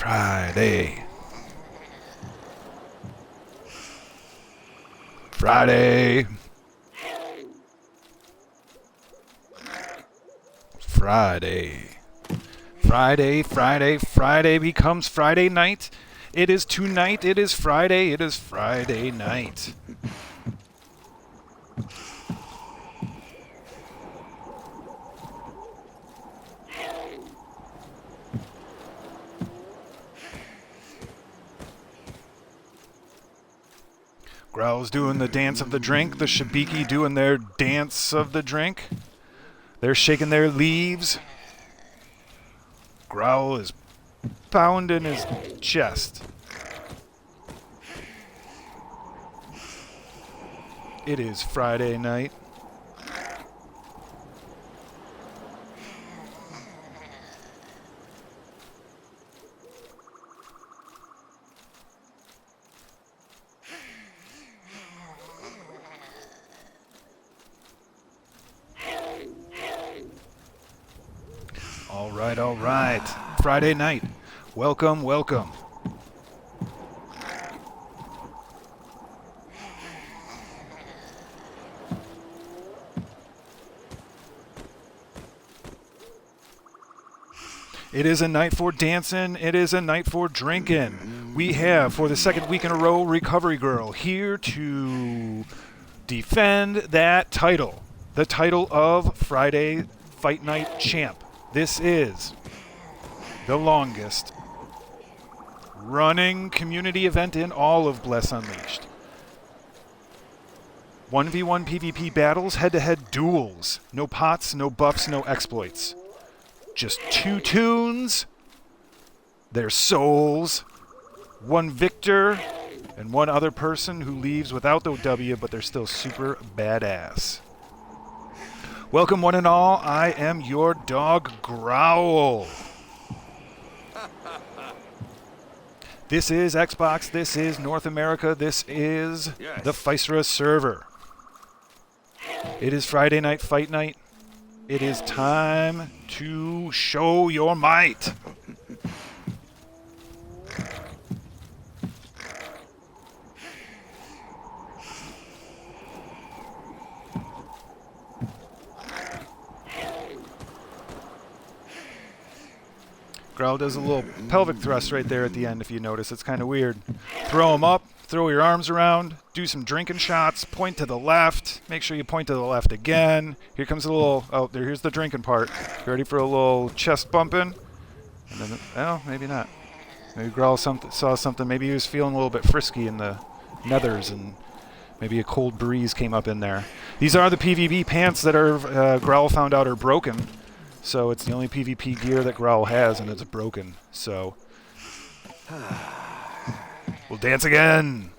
Friday. Friday. Friday. Friday, Friday, Friday becomes Friday night. It is tonight, it is Friday, it is Friday night. Growl's doing the dance of the drink, the Shabiki doing their dance of the drink. They're shaking their leaves. Growl is pounding his chest. It is Friday night. All right. Friday night. Welcome, welcome. It is a night for dancing. It is a night for drinking. We have, for the second week in a row, Recovery Girl here to defend that title. The title of Friday Fight Night Champ. This is the longest running community event in all of Bless Unleashed. 1v1 PvP battles, head-to-head duels. No pots, no buffs, no exploits. Just two tunes, their souls, one victor, and one other person who leaves without the W, but they're still super badass. Welcome one and all, I am your dog Growl. This is Xbox, this is North America, this is the Physera server. It is Friday night fight night. It is time to show your might. Growl does a little pelvic thrust right there at the end if you notice. It's kind of weird. Throw them up, throw your arms around, do some drinking shots, point to the left. Make sure you point to the left again. Here comes a little, here's the drinking part. You ready for a little chest bumping? And then, oh, maybe not. Maybe Growl saw something. Maybe he was feeling a little bit frisky in the nethers and maybe a cold breeze came up in there. These are the PvP pants that are Growl found out are broken. So it's the only PvP gear that Growl has, and it's broken. So we'll dance again.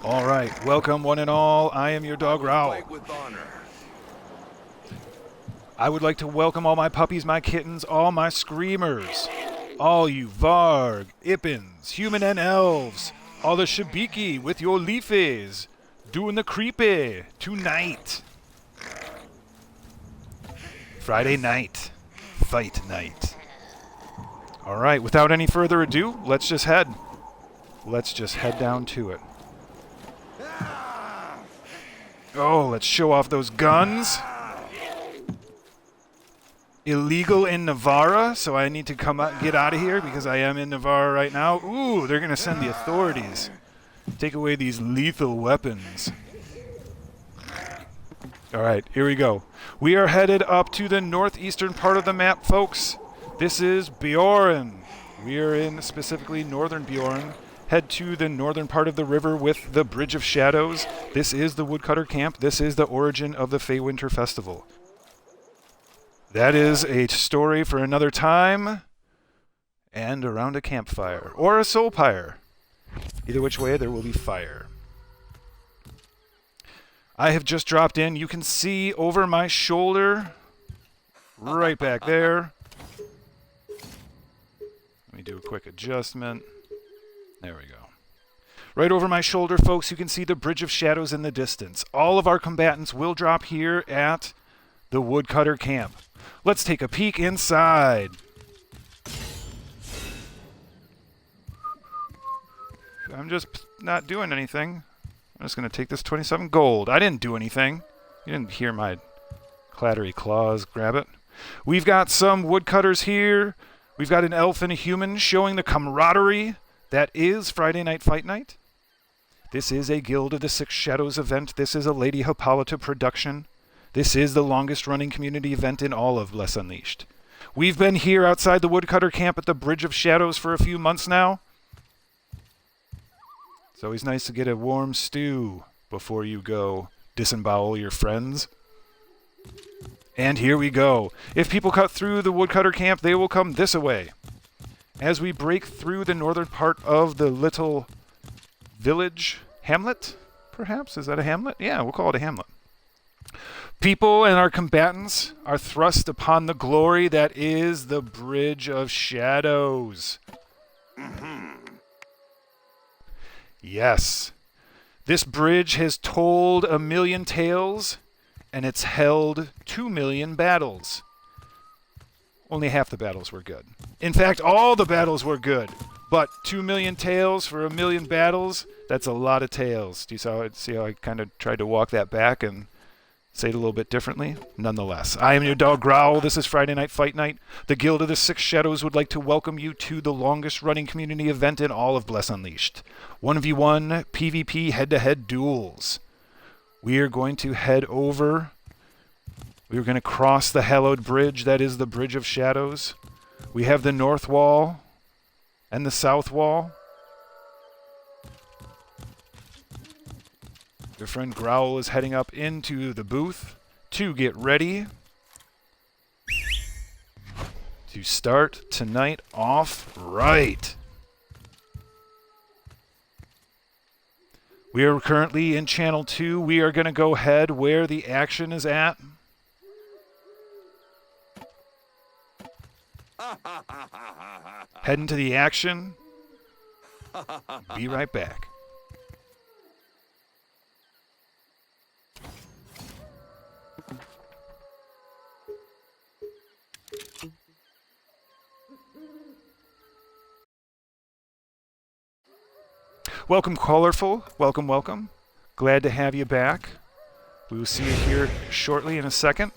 All right, welcome one and all. I am your dog Growl. I would like to welcome all my puppies, my kittens, all my screamers. All you Varg, Ippins, human and elves, all the Shabiki with your leafies, doing the creepy tonight. Friday night, fight night. All right, without any further ado, let's just head down to it. Oh, let's show off those guns. Illegal in Navarra, so I need to get out of here because I am in Navarra right now. Ooh, they're going to send the authorities. Take away these lethal weapons. All right, here we go. We are headed up to the northeastern part of the map, folks. This is Bjorn. We are in specifically northern Bjorn. Head to the northern part of the river with the Bridge of Shadows. This is the Woodcutter Camp. This is the origin of the Feywinter Festival. That is a story for another time and around a campfire or a soul pyre. Either which way, there will be fire. I have just dropped in. You can see over my shoulder, right back there. Let me do a quick adjustment. There we go. Right over my shoulder, folks, you can see the Bridge of Shadows in the distance. All of our combatants will drop here at the Woodcutter camp. Let's take a peek inside. I'm just not doing anything. I'm just going to take this 27 gold. I didn't do anything. You didn't hear my clattery claws grab it. We've got some woodcutters here. We've got an elf and a human showing the camaraderie that is Friday Night Fight Night. This is a Guild of the Six Shadows event. This is a Lady Hippolyta production. This is the longest running community event in all of Bless Unleashed. We've been here outside the Woodcutter camp at the Bridge of Shadows for a few months now. It's always nice to get a warm stew before you go disembowel your friends. And here we go. If people cut through the Woodcutter camp, they will come this way. As we break through the northern part of the little village, hamlet, perhaps? Is that a hamlet? Yeah, we'll call it a hamlet. People and our combatants are thrust upon the glory that is the Bridge of Shadows. Yes, this bridge has told 1,000,000 tales, and it's held 2,000,000 battles. Only half the battles were good. In fact, all the battles were good. But 2,000,000 tales for 1,000,000 battles, that's a lot of tales. Do you see how I kind of tried to walk that back and say it a little bit differently? Nonetheless, I am your dog Growl. This is Friday Night Fight Night. The Guild of the Six Shadows would like to welcome you to the longest running community event in all of Bless Unleashed. 1v1 PvP head-to-head duels. We are going to head over. We're going to cross the hallowed bridge that is the Bridge of Shadows. We have the north wall and the south wall. Your friend Growl is heading up into the booth to get ready to start tonight off right. We are currently in Channel 2. We are going to go ahead where the action is at. Head into the action. Be right back. Welcome, Colorful. Welcome, welcome. Glad to have you back. We will see you here shortly in a second.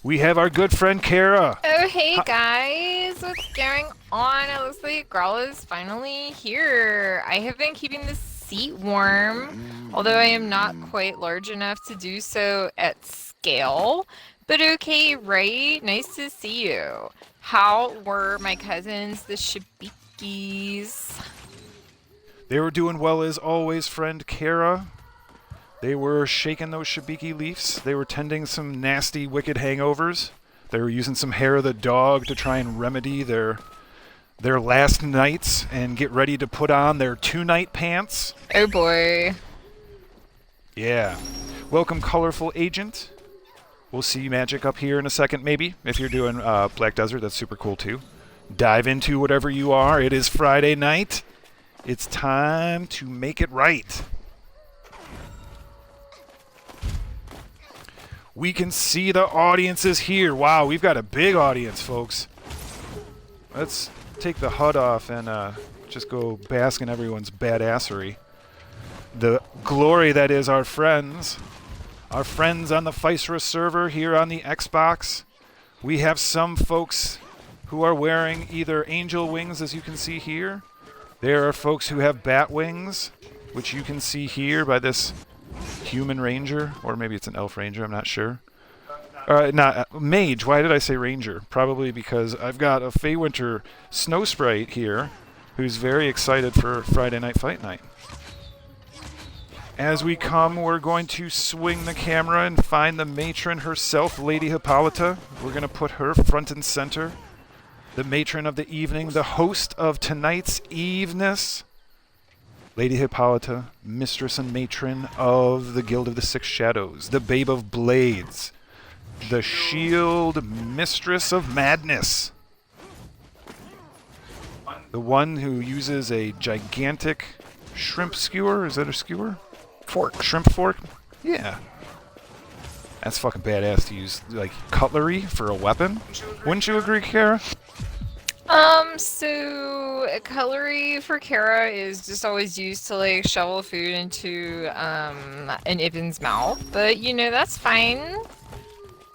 We have our good friend Kara. Oh, hey guys, what's going on? It looks like Growl is finally here. I have been keeping this seat warm, although I am not quite large enough to do so at scale. But okay, right? Nice to see you. How were my cousins, the Shibikis? They were doing well as always, friend Kara. They were shaking those Shibiki leaves. They were tending some nasty, wicked hangovers. They were using some hair of the dog to try and remedy their last nights and get ready to put on their 2-night pants. Oh boy. Yeah. Welcome, Colorful Agent. We'll see magic up here in a second, maybe. If you're doing Black Desert, that's super cool too. Dive into whatever you are. It is Friday night. It's time to make it right. We can see the audience is here. Wow, we've got a big audience, folks. Let's take the HUD off and just go bask in everyone's badassery. The glory that is our friends. Our friends on the Physera server here on the Xbox. We have some folks who are wearing either angel wings, as you can see here. There are folks who have bat wings, which you can see here by this human ranger, or maybe it's an elf ranger, I'm not sure. Not mage. Why did I say ranger? Probably because I've got a Feywinter snow sprite here who's very excited for Friday Night Fight Night. As we come, we're going to swing the camera and find the matron herself, Lady Hippolyta. We're going to put her front and center. The matron of the evening, the host of tonight's Eveness. Lady Hippolyta, mistress and matron of the Guild of the Six Shadows, the Babe of Blades, the Shield Mistress of Madness, the one who uses a gigantic shrimp skewer. Is that a skewer? Fork. Shrimp fork? Yeah. That's fucking badass to use, like, cutlery for a weapon. Wouldn't you agree, Kara? So cutlery for Kara is just always used to like shovel food into an Ibn's mouth, but you know that's fine.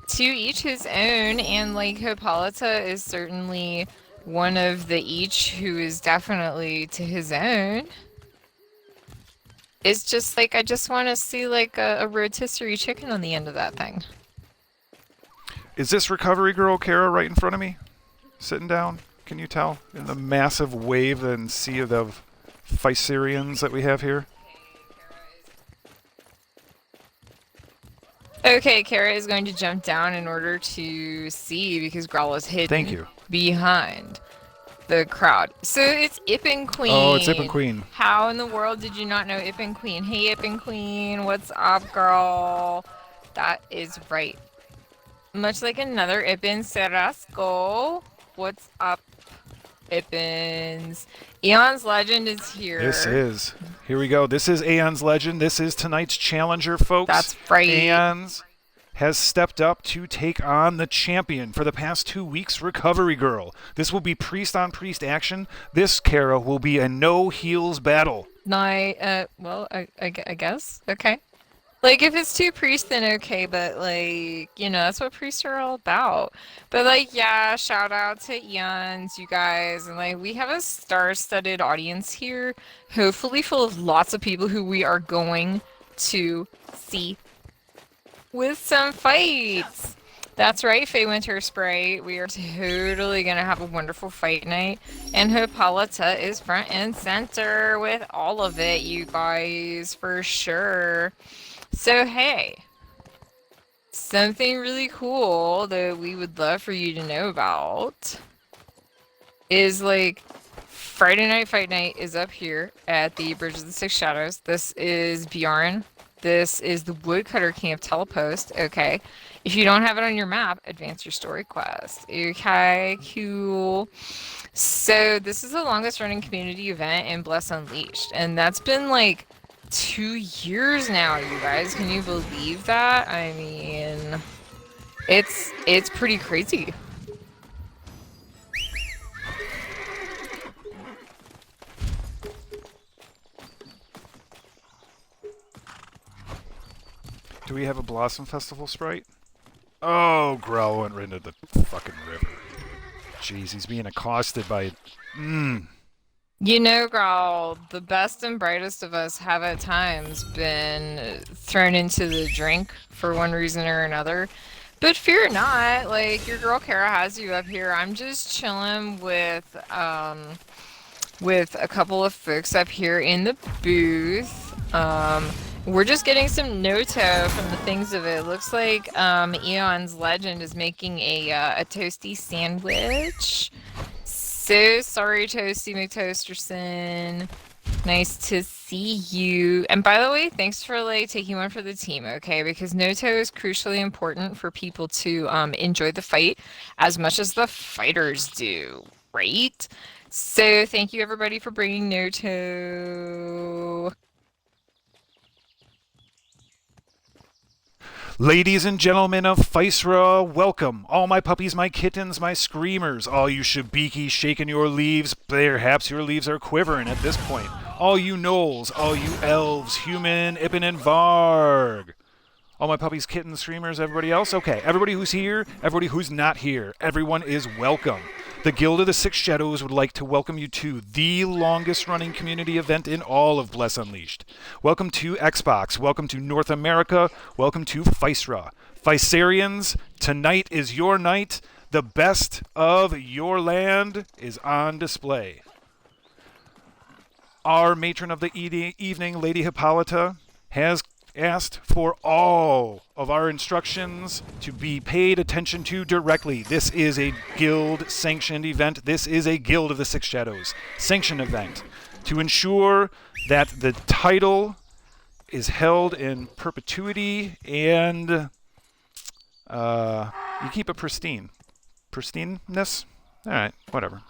To each his own, and like Hippolyta is certainly one of the each who is definitely to his own. It's just like I just want to see like a rotisserie chicken on the end of that thing. Is this recovery girl, Kara, right in front of me? Sitting down? Can you tell? In the massive wave and sea of Physerians that we have here? Okay, Kara is going to jump down in order to see because Growl is hidden Thank you. behind the crowd. So it's Ippin Queen. Oh, it's Ippin Queen. How in the world did you not know Ippin Queen? Hey, Ippin Queen, what's up, girl? That is right. Much like another Ippin, Serasco. What's up, Ippins? Eon's Legend is here. This is. Here we go. This is Aeon's Legend. This is tonight's challenger, folks. That's right. Aeon's has stepped up to take on the champion for the past 2 weeks, Recovery Girl. This will be priest on priest action. This, Kara, will be a no heals battle. Well, I guess. Okay. Like, if it's two priests, then okay, but, like, you know, that's what priests are all about. But, like, yeah, shout out to Eons, you guys, and, like, we have a star-studded audience here, hopefully full of lots of people who we are going to see with some fights. That's right, Faye Winter Sprite. We are totally gonna have a wonderful fight night, and Hippolyta is front and center with all of it, you guys, for sure. So hey, something really cool that we would love for you to know about is like Friday Night Fight Night is up here at the Bridge of the Six Shadows. This is Bjorn. This is the Woodcutter Camp telepost. Okay. If you don't have it on your map, advance your story quest. Okay, cool. So this is the longest running community event in Bless Unleashed, and that's been like 2 years now, you guys. Can you believe that? I mean, it's pretty crazy. Do we have a Blossom Festival sprite? Oh, Growl went right into the fucking river. Jeez, he's being accosted by... You know, Growl, the best and brightest of us have at times been thrown into the drink for one reason or another. But fear not, like, your girl Kara has you up here. I'm just chilling with a couple of folks up here in the booth. We're just getting some Noto from the things of it. Looks like Eon's Legend is making a toasty sandwich. So sorry, Toasty McToasterson. Nice to see you. And by the way, thanks for like taking one for the team, okay? Because Noto is crucially important for people to enjoy the fight as much as the fighters do, right? So thank you everybody for bringing Noto. Ladies and gentlemen of Physera, welcome. All my puppies, my kittens, my screamers, all you shabikis shaking your leaves, perhaps your leaves are quivering at this point. All you gnolls, all you elves, human, Ippin, and Varg. All my puppies, kittens, screamers, everybody else? Okay, everybody who's here, everybody who's not here, everyone is welcome. The Guild of the Six Shadows would like to welcome you to the longest running community event in all of Bless Unleashed. Welcome to Xbox, welcome to North America, welcome to Physera. Physerians, tonight is your night. The best of your land is on display. Our matron of the evening, Lady Hippolyta, has asked for all of our instructions to be paid attention to directly. This is a guild-sanctioned event. This is a Guild of the Six Shadows sanctioned event to ensure that the title is held in perpetuity and you keep it pristine. Pristineness? All right, whatever.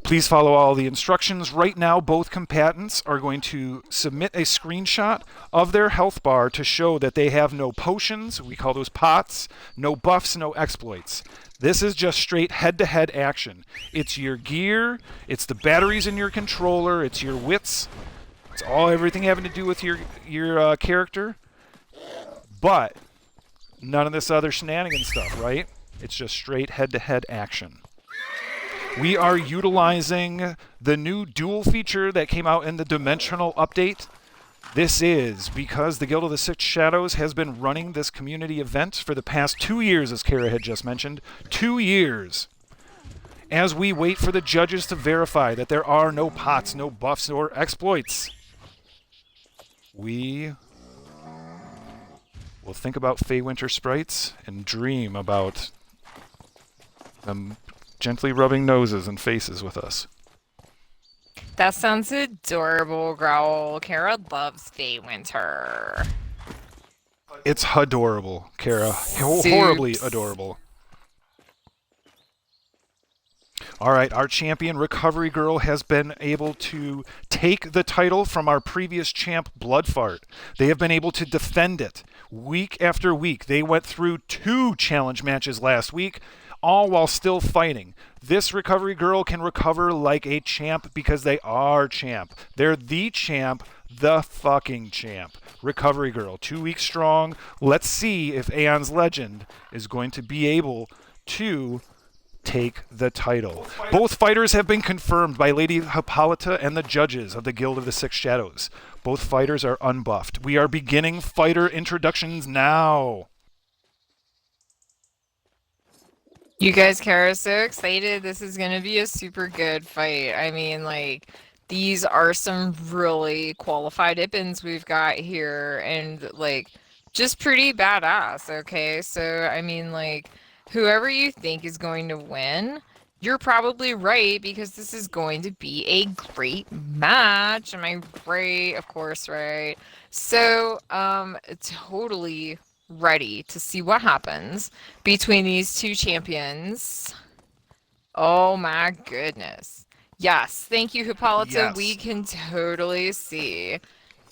Please follow all the instructions. Right now, both combatants are going to submit a screenshot of their health bar to show that they have no potions, we call those pots, no buffs, no exploits. This is just straight head-to-head action. It's your gear, it's the batteries in your controller, it's your wits, it's everything having to do with your character. But none of this other shenanigan stuff, right? It's just straight head-to-head action. We are utilizing the new duel feature that came out in the Dimensional update. This is because the Guild of the Six Shadows has been running this community event for the past 2 years, as Kara had just mentioned. 2 years. As we wait for the judges to verify that there are no pots, no buffs, or exploits, we will think about Feywinter sprites and dream about them gently rubbing noses and faces with us. That sounds adorable, Growl. Kara loves Feywinter. It's adorable, Kara. Horribly adorable. All right, our champion, Recovery Girl, has been able to take the title from our previous champ, Bloodfart. They have been able to defend it week after week. They went through 2 challenge matches last week, all while still fighting. This Recovery Girl can recover like a champ because they are champ. They're the champ, the fucking champ. Recovery Girl, 2 weeks strong. Let's see if Aeon's Legend is going to be able to take the title. Both fighters have been confirmed by Lady Hippolyta and the judges of the Guild of the Six Shadows. Both fighters are unbuffed. We are beginning fighter introductions now. You guys, Kara's so excited. This is going to be a super good fight. I mean, like, these are some really qualified Ippins we've got here, and, like, just pretty badass, okay? So, I mean, like, whoever you think is going to win, you're probably right, because this is going to be a great match. Am I right? Of course, right? So, totally ready to see what happens between these 2 champions. Oh my goodness. Yes, thank you, Hippolyta. Yes. We can totally see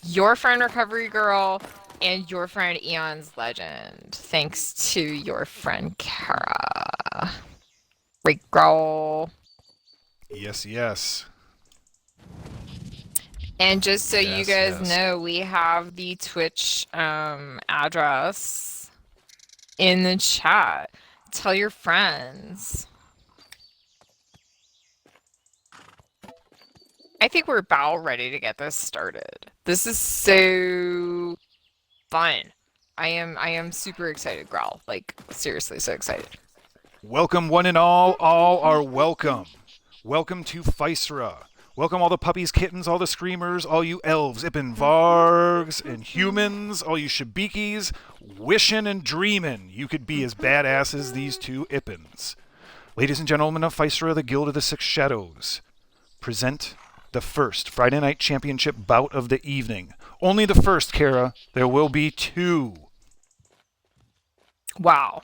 your friend Recovery Girl and your friend Aeon's Legend, thanks to your friend Kara. Great girl. Yes, yes. And just so you Yes, guys yes. know, we have the Twitch address in the chat. Tell your friends. I think we're about ready to get this started. This is so fun. I am super excited, Growl. Like, seriously, so excited. Welcome one and all are welcome. Welcome to Physera. Welcome all the puppies, kittens, all the screamers, all you elves, Ippin Vargs, and humans, all you shabikis, wishin' and dreamin' you could be as badass as these 2 Ippins. Ladies and gentlemen of Physera, the Guild of the Six Shadows, present the first Friday Night Championship bout of the evening. Only the first, Kara. There will be 2. Wow.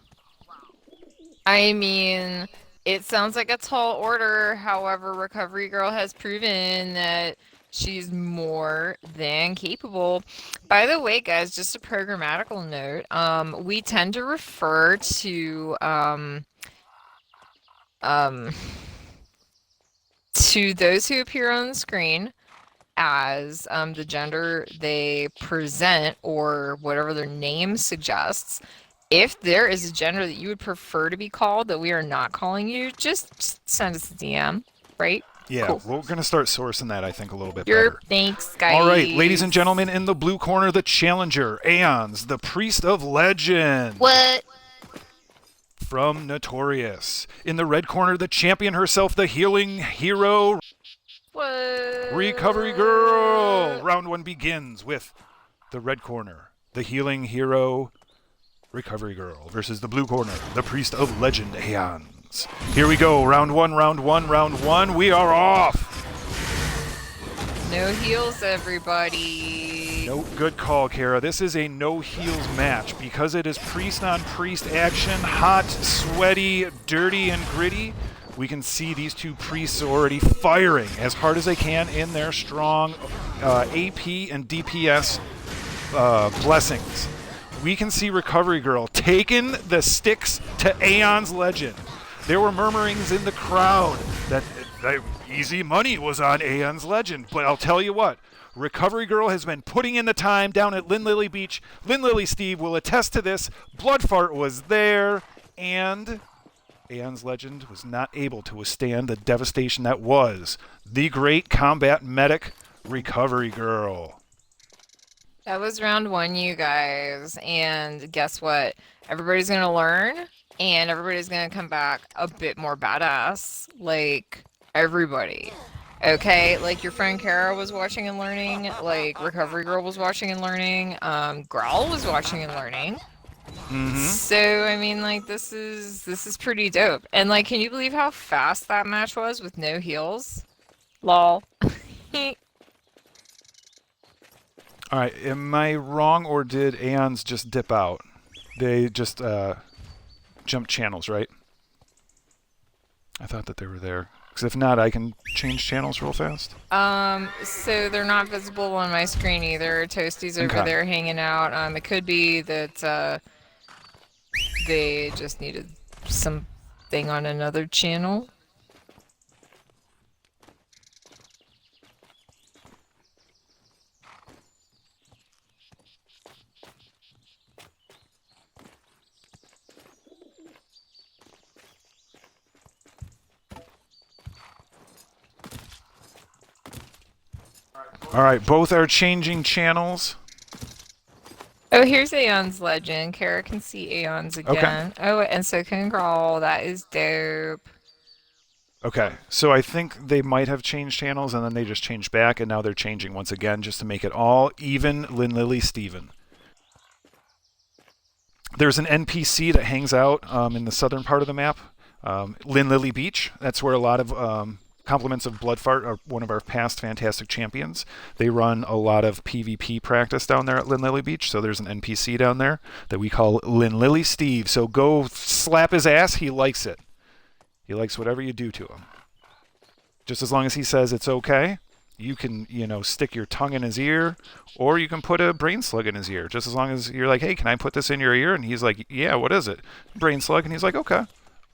I mean, it sounds like a tall order. However, Recovery Girl has proven that she's more than capable. By the way, guys, just a programmatical note. We tend to refer to those who appear on the screen as the gender they present or whatever their name suggests. If there is a gender that you would prefer to be called that we are not calling you, just send us a DM, right? Yeah, Cool. we're going to start sourcing that, I think, a little bit better. Thanks, guys. All right, ladies and gentlemen, in the blue corner, the challenger, Aeons, the Priest of Legend. What? From Notorious. In the red corner, the champion herself, the healing hero, What? Recovery Girl. Round 1 begins with the red corner, the healing hero, Recovery Girl, versus the blue corner, the Priest of Legend, Aeons. Here we go, round 1, round 1, round 1. We are off. No heals, everybody. No, good call, Kara. This is a no heals match because it is priest on priest action, hot, sweaty, dirty, and gritty. We can see these two priests already firing as hard as they can in their strong AP and DPS blessings. We can see Recovery Girl taking the sticks to Aeon's Legend. There were murmurings in the crowd that easy money was on Aeon's Legend, but I'll tell you what, Recovery Girl has been putting in the time down at Lynn Lily Beach. Lynn Lily Steve will attest to this. Bloodfart was there, and Aeon's Legend was not able to withstand the devastation that was the great combat medic Recovery Girl. That was round 1, you guys, and guess what? Everybody's gonna learn, and everybody's gonna come back a bit more badass. Like, everybody. Okay, like your friend Kara was watching and learning, like Recovery Girl was watching and learning, Growl was watching and learning. So, I mean, like, this is pretty dope. And, like, can you believe how fast that match was with no heals? Lol. Alright, am I wrong, or did Aeons just dip out? They just jumped channels, right? I thought that they were there. Because if not, I can change channels real fast. So they're not visible on my screen either. Toasty's over there hanging out. It could be that, they just needed something on another channel. Alright, both are changing channels. Oh, here's Aeon's Legend. Kara can see Aeon's again. Okay. Oh, and so can Growl. That is dope. Okay, so I think they might have changed channels, and then they just changed back, and now they're changing once again just to make it all even Lynn Lily Steven. There's an NPC that hangs out in the southern part of the map, Lynn Lily Beach. That's where a lot of Compliments of Bloodfart are one of our past fantastic champions. They run a lot of PvP practice down there at Lynn Lily Beach, so there's an NPC down there that we call Lynn Lily Steve. So go slap his ass, he likes it. He likes whatever you do to him. Just as long as he says it's okay, you can, stick your tongue in his ear, or you can put a brain slug in his ear. Just as long as you're like, hey, can I put this in your ear? And he's like, yeah, what is it? Brain slug. And he's like, okay,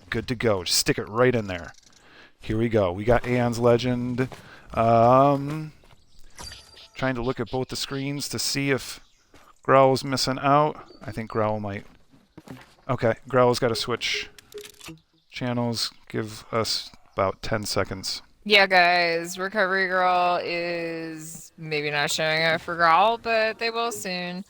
good to go. Just stick it right in there. Here we go. We got Aeon's Legend. Trying to look at both the screens to see if Growl's missing out. I think Growl might. Okay, Growl's got to switch channels. Give us about 10 seconds. Yeah, guys. Recovery Girl is maybe not showing up for Growl, but they will soon.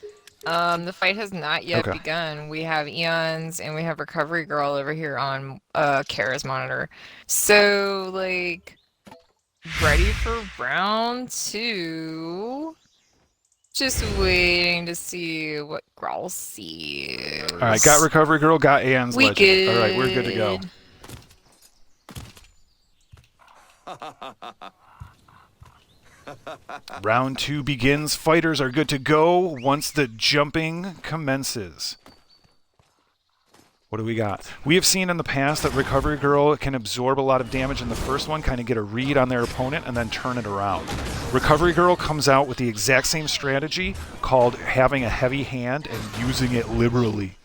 The fight has not yet begun. We have Eons and we have Recovery Girl over here on Kara's monitor. So, like, ready for round 2. Just waiting to see what Growl sees. Alright, got Recovery Girl, got Aeon's Legend. Alright, we're good to go. Round 2 begins. Fighters are good to go once the jumping commences. What do we got? We have seen in the past that Recovery Girl can absorb a lot of damage in the first one, kind of get a read on their opponent, and then turn it around. Recovery Girl comes out with the exact same strategy called having a heavy hand and using it liberally.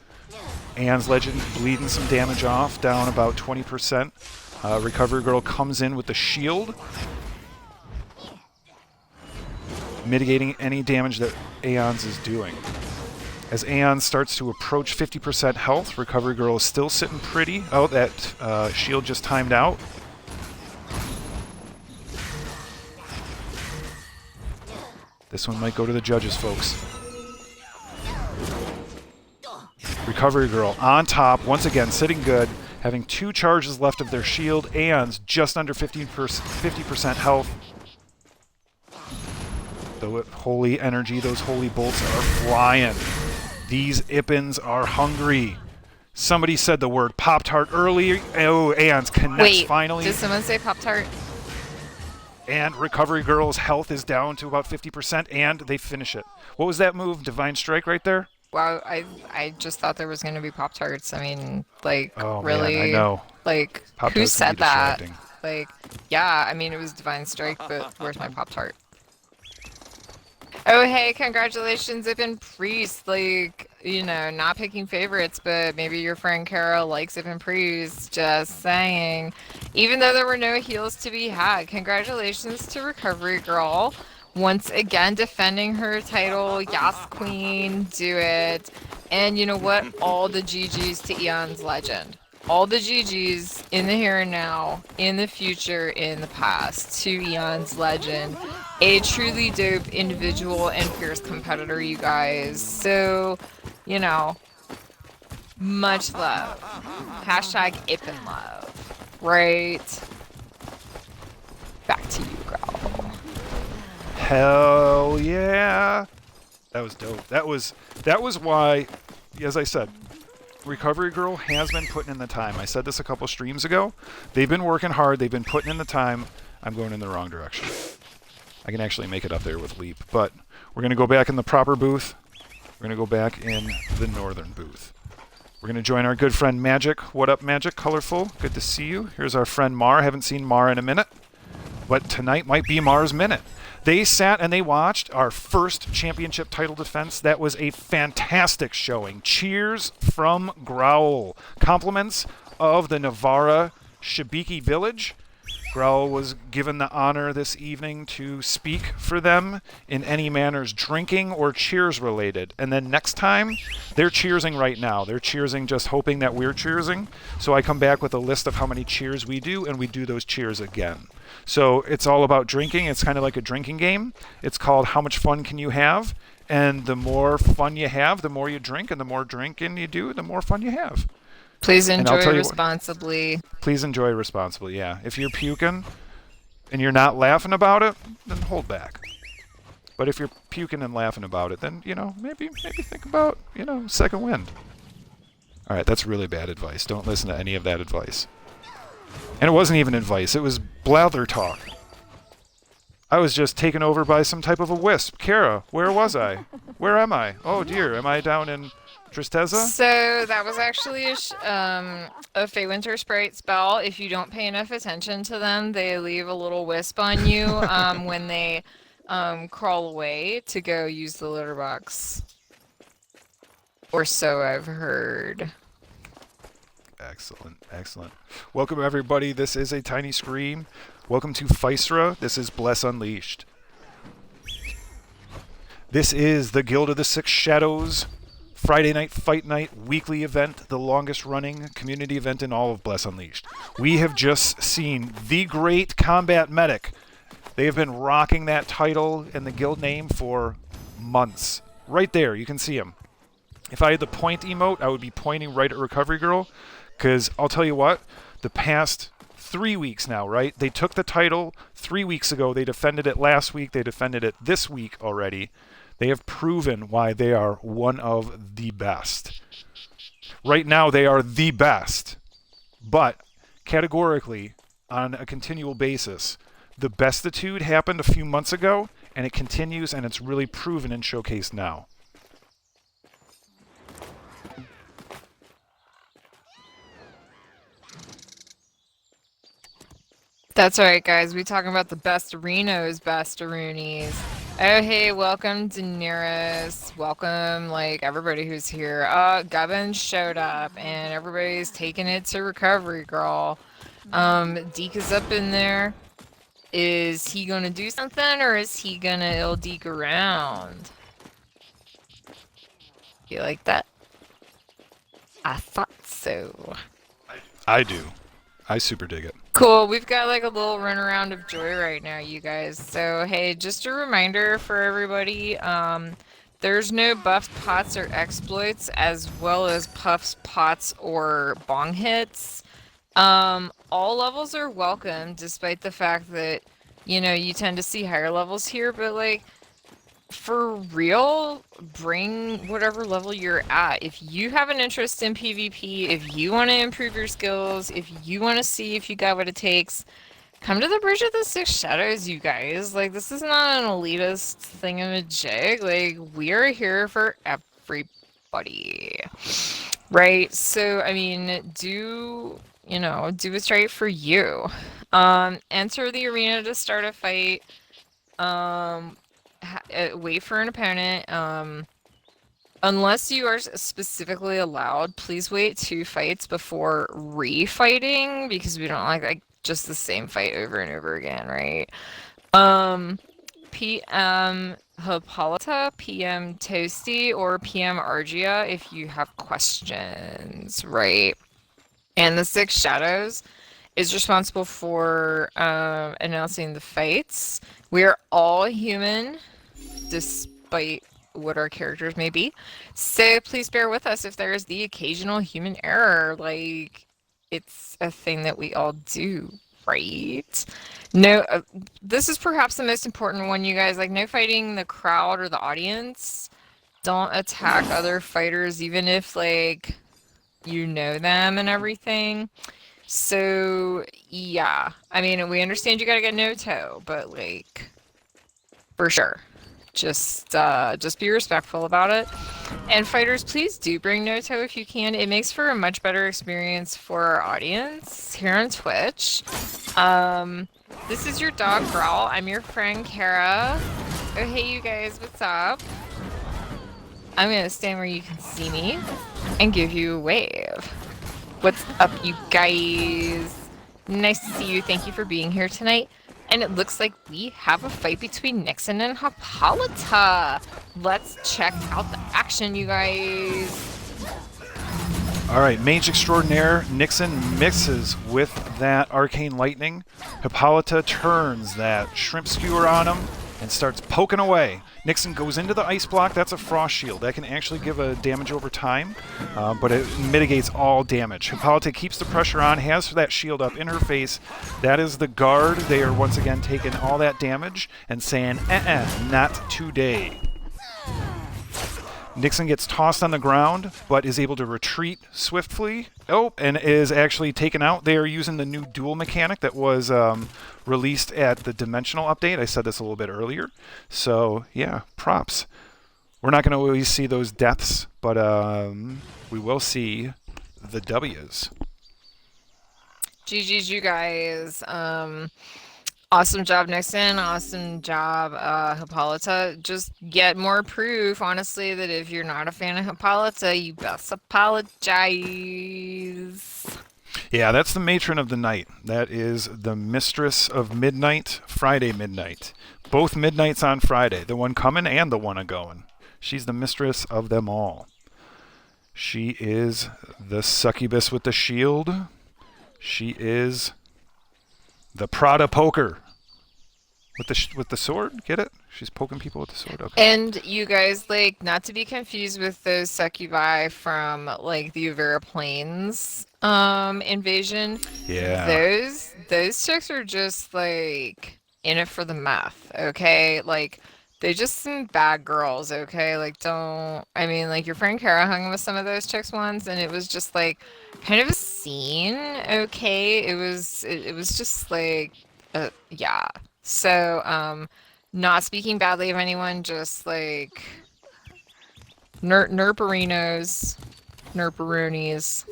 Aeon's Legend bleeding some damage off, down about 20%. Recovery Girl comes in with the shield, mitigating any damage that Aeon's is doing. As Aeon starts to approach 50% health, Recovery Girl is still sitting pretty. Oh, that shield just timed out. This one might go to the judges, folks. Recovery Girl on top, once again, sitting good, having 2 charges left of their shield. Aeon's just under 50% health. The holy energy, those holy bolts are flying. These Ippins are hungry. Somebody said the word Pop-Tart earlier. Oh, Aeon's connects finally. Did someone say Pop-Tart? And Recovery Girl's health is down to about 50%, and they finish it. What was that move? Divine Strike right there? Wow, I just thought there was gonna be Pop-Tarts. I mean, like, Oh man, I really? know. Like, Pop who Tarts can be said that? distracting. Like, yeah, I mean, it was Divine Strike, but where's my Pop-Tart? Oh, hey, congratulations, Zip and Priest. Like, not picking favorites, but maybe your friend Kara likes Zip and Priest. Just saying. Even though there were no heals to be had, congratulations to Recovery Girl. Once again, defending her title. Yes, Queen, do it. And you know what? All the GGs to Eon's Legend. All the GGs in the here and now, in the future, in the past, to Eon's Legend. A truly dope individual and fierce competitor, you guys. So, you know, much love. Hashtag Ippin love. Right? Back to you, girl. Hell yeah. That was dope. That was why, as I said, Recovery Girl has been putting in the time. I said this a couple streams ago. They've been working hard. They've been putting in the time. I'm going in the wrong direction. I can actually make it up there with Leap, but we're going to go back in the proper booth. We're going to go back in the northern booth. We're going to join our good friend Magic. What up, Magic? Colorful. Good to see you. Here's our friend Mar. Haven't seen Mar in a minute, but tonight might be Mar's minute. They sat and they watched our first championship title defense. That was a fantastic showing. Cheers from Growl. Compliments of the Navarra Shabiki Village. Growl was given the honor this evening to speak for them in any manners drinking or cheers related. And then next time, they're cheersing right now. They're cheersing just hoping that we're cheersing. So I come back with a list of how many cheers we do, and we do those cheers again. So it's all about drinking. It's kind of like a drinking game. It's called How Much Fun Can You Have? And the more fun you have, the more you drink, and the more drinking you do, the more fun you have. Please enjoy responsibly. Please enjoy responsibly, yeah. If you're puking and you're not laughing about it, then hold back. But if you're puking and laughing about it, then, maybe think about, second wind. All right, that's really bad advice. Don't listen to any of that advice. And it wasn't even advice. It was blather talk. I was just taken over by some type of a wisp. Kara, where was I? Where am I? Oh, dear. Am I down in Tristeza? So that was actually a Fey Winter Sprite spell. If you don't pay enough attention to them, they leave a little wisp on you when they crawl away to go use the litter box. Or so I've heard. Excellent, excellent. Welcome, everybody. This is A Tiny Scream. Welcome to Physera. This is Bless Unleashed. This is the Guild of the Six Shadows Friday Night Fight Night weekly event, the longest running community event in all of Bless Unleashed. We have just seen the great combat medic. They have been rocking that title and the guild name for months. Right there, you can see him. If I had the point emote, I would be pointing right at Recovery Girl, because I'll tell you what, the past 3 weeks now, right? They took the title 3 weeks ago. They defended it last week. They defended it this week already. They have proven why they are one of the best. Right now, they are the best. But categorically, on a continual basis, the bestitude happened a few months ago, and it continues, and it's really proven and showcased now. That's right, guys. We talking about the best Reno's best Roonies. Oh, hey, welcome, Daenerys. Welcome, everybody who's here. Gubbins showed up, and everybody's taking it to Recovery Girl. Deke is up in there. Is he gonna do something, or is he gonna ill Deke around? You like that? I thought so. I do. I super dig it. Cool, we've got a little runaround of joy right now, you guys. So, hey, just a reminder for everybody, there's no buffed pots or exploits, as well as puffs, pots, or bong hits. All levels are welcome, despite the fact that, you tend to see higher levels here, but, for real, bring whatever level you're at. If you have an interest in PvP, if you want to improve your skills, if you want to see if you got what it takes, come to the Bridge of the Six Shadows, you guys. This is not an elitist thingamajig. We are here for everybody. buddy. Right? So, I mean, do what's right for you. Enter the arena to start a fight. Wait for an opponent. Unless you are specifically allowed, please wait 2 fights before refighting because we don't like just the same fight over and over again, right? PM Hippolyta, PM Toasty, or PM Argia if you have questions, right? And the 6 Shadows is responsible for announcing the fights. We are all human, despite what our characters may be. So please bear with us if there is the occasional human error. Like, it's a thing that we all do, right? No, this is perhaps the most important one, you guys. Like, no fighting the crowd or the audience. Don't attack other fighters, even if, like, you know them and everything. So, yeah. I mean, we understand you gotta get no toe, but, like, for sure. Just be respectful about it. And fighters, please do bring no toe if you can. It makes for a much better experience for our audience here on Twitch. This is your dog Growl. I'm your friend Kara. Oh hey you guys, what's up? I'm gonna stand where you can see me and give you a wave. What's up, you guys? Nice to see you. Thank you for being here tonight. And it looks like we have a fight between Nixon and Hippolyta. Let's check out the action, you guys. All right, Mage Extraordinaire. Nixon mixes with that Arcane Lightning. Hippolyta turns that Shrimp Skewer on him and starts poking away. Nixon goes into the Ice Block. That's a Frost Shield. That can actually give a damage over time, but it mitigates all damage. Hippolyta keeps the pressure on, has that shield up in her face. That is the guard. They are once again taking all that damage and saying, not today. Nixon gets tossed on the ground, but is able to retreat swiftly. Oh, and is actually taken out. They are using the new duel mechanic that was released at the Dimensional update. I said this a little bit earlier. So, yeah, props. We're not going to always see those deaths, but we will see the W's. GG's, you guys. Awesome job, Nixon. Awesome job, Hippolyta. Just get more proof, honestly, that if you're not a fan of Hippolyta, you best apologize. Yeah, that's the matron of the night. That is the mistress of midnight, Friday midnight. Both midnights on Friday, the one coming and the one a-going. She's the mistress of them all. She is the succubus with the shield. She is the Prada poker. With the sword, get it? She's poking people with the sword. Okay. And you guys, like, not to be confused with those succubi from like the Uvera Plains invasion. Yeah. Those chicks are just like in it for the meth, okay? Like they're just some bad girls, okay? Like I mean, like your friend Kara hung with some of those chicks once, and it was just like kind of a scene, okay? It was just like, yeah. So, not speaking badly of anyone, just like nerperinos, nerperoonies.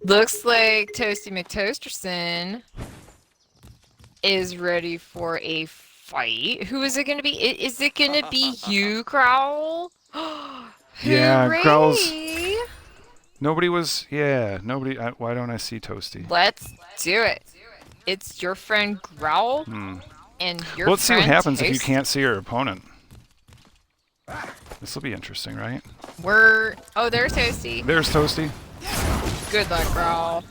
Looks like Toasty McToasterson is ready for a fight. Who is it going to be? Is it going to be you, Growl? Yeah, Growl's... Nobody was... Yeah, nobody... why don't I see Toasty? Let's do it. It's your friend Growl. And your Let's see what happens Toasty. if you can't see your opponent. This will be interesting, right? Oh, there's Toasty. There's Toasty. Good luck, Growl.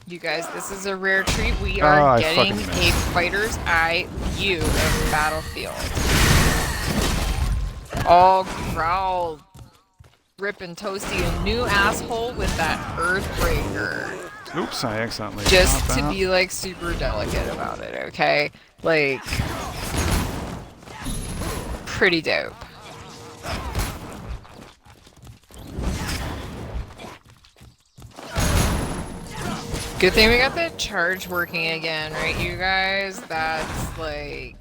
You guys, this is a rare treat. We are getting a fighter's eye view of the battlefield. Oh, Growl ripping Toasty a new asshole with that Earthbreaker. Oops, I accidentally just to be like super delicate about it, okay? Like, pretty dope. Good thing we got the charge working again, right, you guys? That's like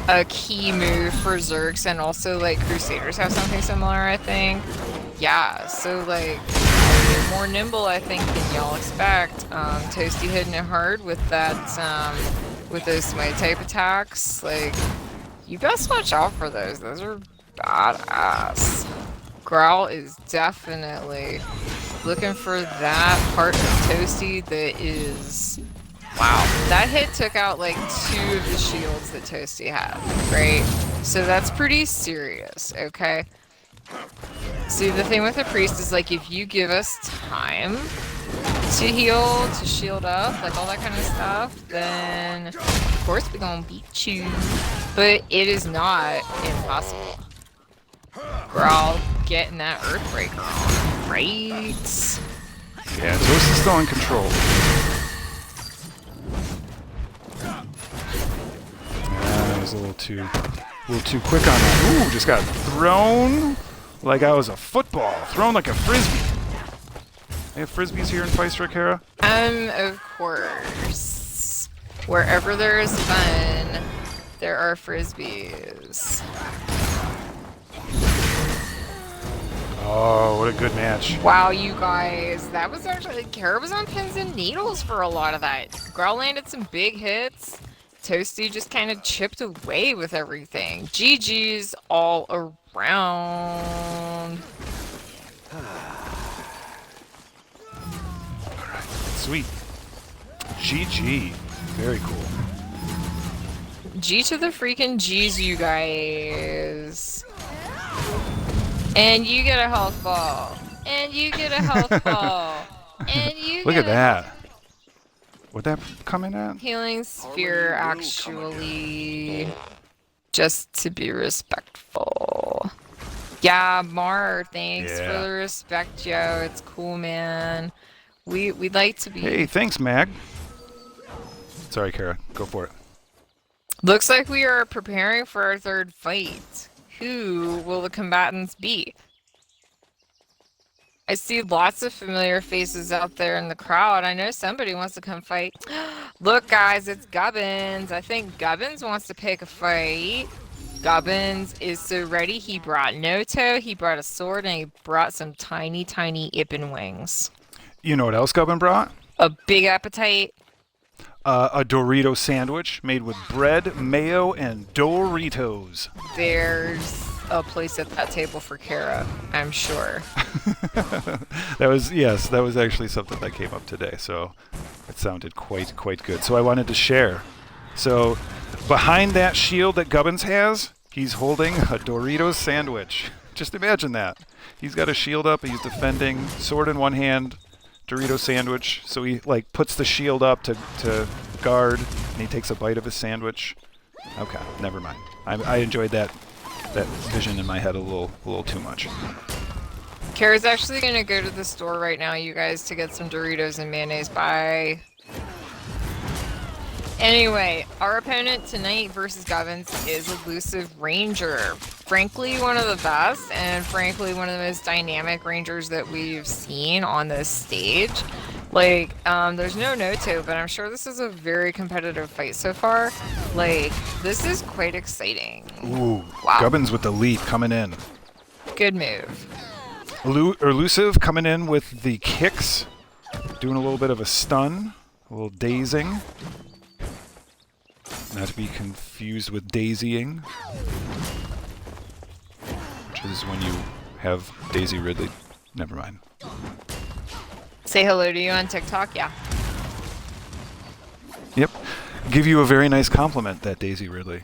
a key move for Zergs, and also like Crusaders have something similar, I think. Yeah, so like more nimble, I think, than y'all expect. Toasty hitting it hard with that, with those smite type attacks. Like, you best watch out for those. Those are badass. Growl is definitely looking for that part of Toasty that is... Wow, that hit took out like 2 of the shields that Toasty had, right? So that's pretty serious, okay? See, the thing with the priest is like if you give us time to heal, to shield up, like all that kind of stuff, then of course we're gonna beat you. But it is not impossible. Growl getting that Earthbreaker on, right? Yeah, Toast is still in control. I was a little too quick on that. Ooh, just got thrown like I was a football, thrown like a frisbee. They have frisbees here in Physera, Kara? Of course. Wherever there is fun, there are frisbees. Oh, what a good match. Wow, you guys, that was actually... Kara was on pins and needles for a lot of that. Growl landed some big hits. Toasty just kind of chipped away with everything. GG's all around. Alright, sweet. GG. Very cool. G to the freaking G's, you guys. And you get a health ball. And you get a health ball. And you Look get at that. What'd that come in at? healing sphere, actually. Just to be respectful. Yeah, Mar, thanks for the respect, Joe. It's cool, man. We'd like to be... Hey, thanks, Mag. Sorry, Kara. Go for it. Looks like we are preparing for our 3rd fight. Who will the combatants be? I see lots of familiar faces out there in the crowd. I know somebody wants to come fight. Look, guys, it's Gubbins. I think Gubbins wants to pick a fight. Gubbins is so ready. He brought Noto, he brought a sword, and he brought some tiny, tiny Ippen wings. You know what else Gubbin brought? A big appetite. A Dorito sandwich made with bread, mayo, and Doritos. There's a place at that table for Kara, I'm sure. That was actually something that came up today, so it sounded quite good. So I wanted to share. So behind that shield that Gubbins has, he's holding a Doritos sandwich. Just imagine that. He's got a shield up, he's defending, sword in one hand, Dorito sandwich. So he like puts the shield up to guard, and he takes a bite of his sandwich. Okay, never mind. I enjoyed that vision in my head a little too much. Kara's actually gonna go to the store right now, you guys, to get some Doritos and mayonnaise. Bye. Anyway, our opponent tonight versus Gubbins is Elusive Ranger. Frankly, one of the best, and frankly, one of the most dynamic Rangers that we've seen on this stage. Like, there's no Noto, but I'm sure this is a very competitive fight so far. Like, this is quite exciting. Ooh, wow. Gubbins with the lead coming in. Good move. Elusive coming in with the kicks, doing a little bit of a stun, a little dazing. Not to be confused with daisying, which is when you have Daisy Ridley. Never mind. Say hello to you on TikTok, yeah. Yep. Give you a very nice compliment, that Daisy Ridley.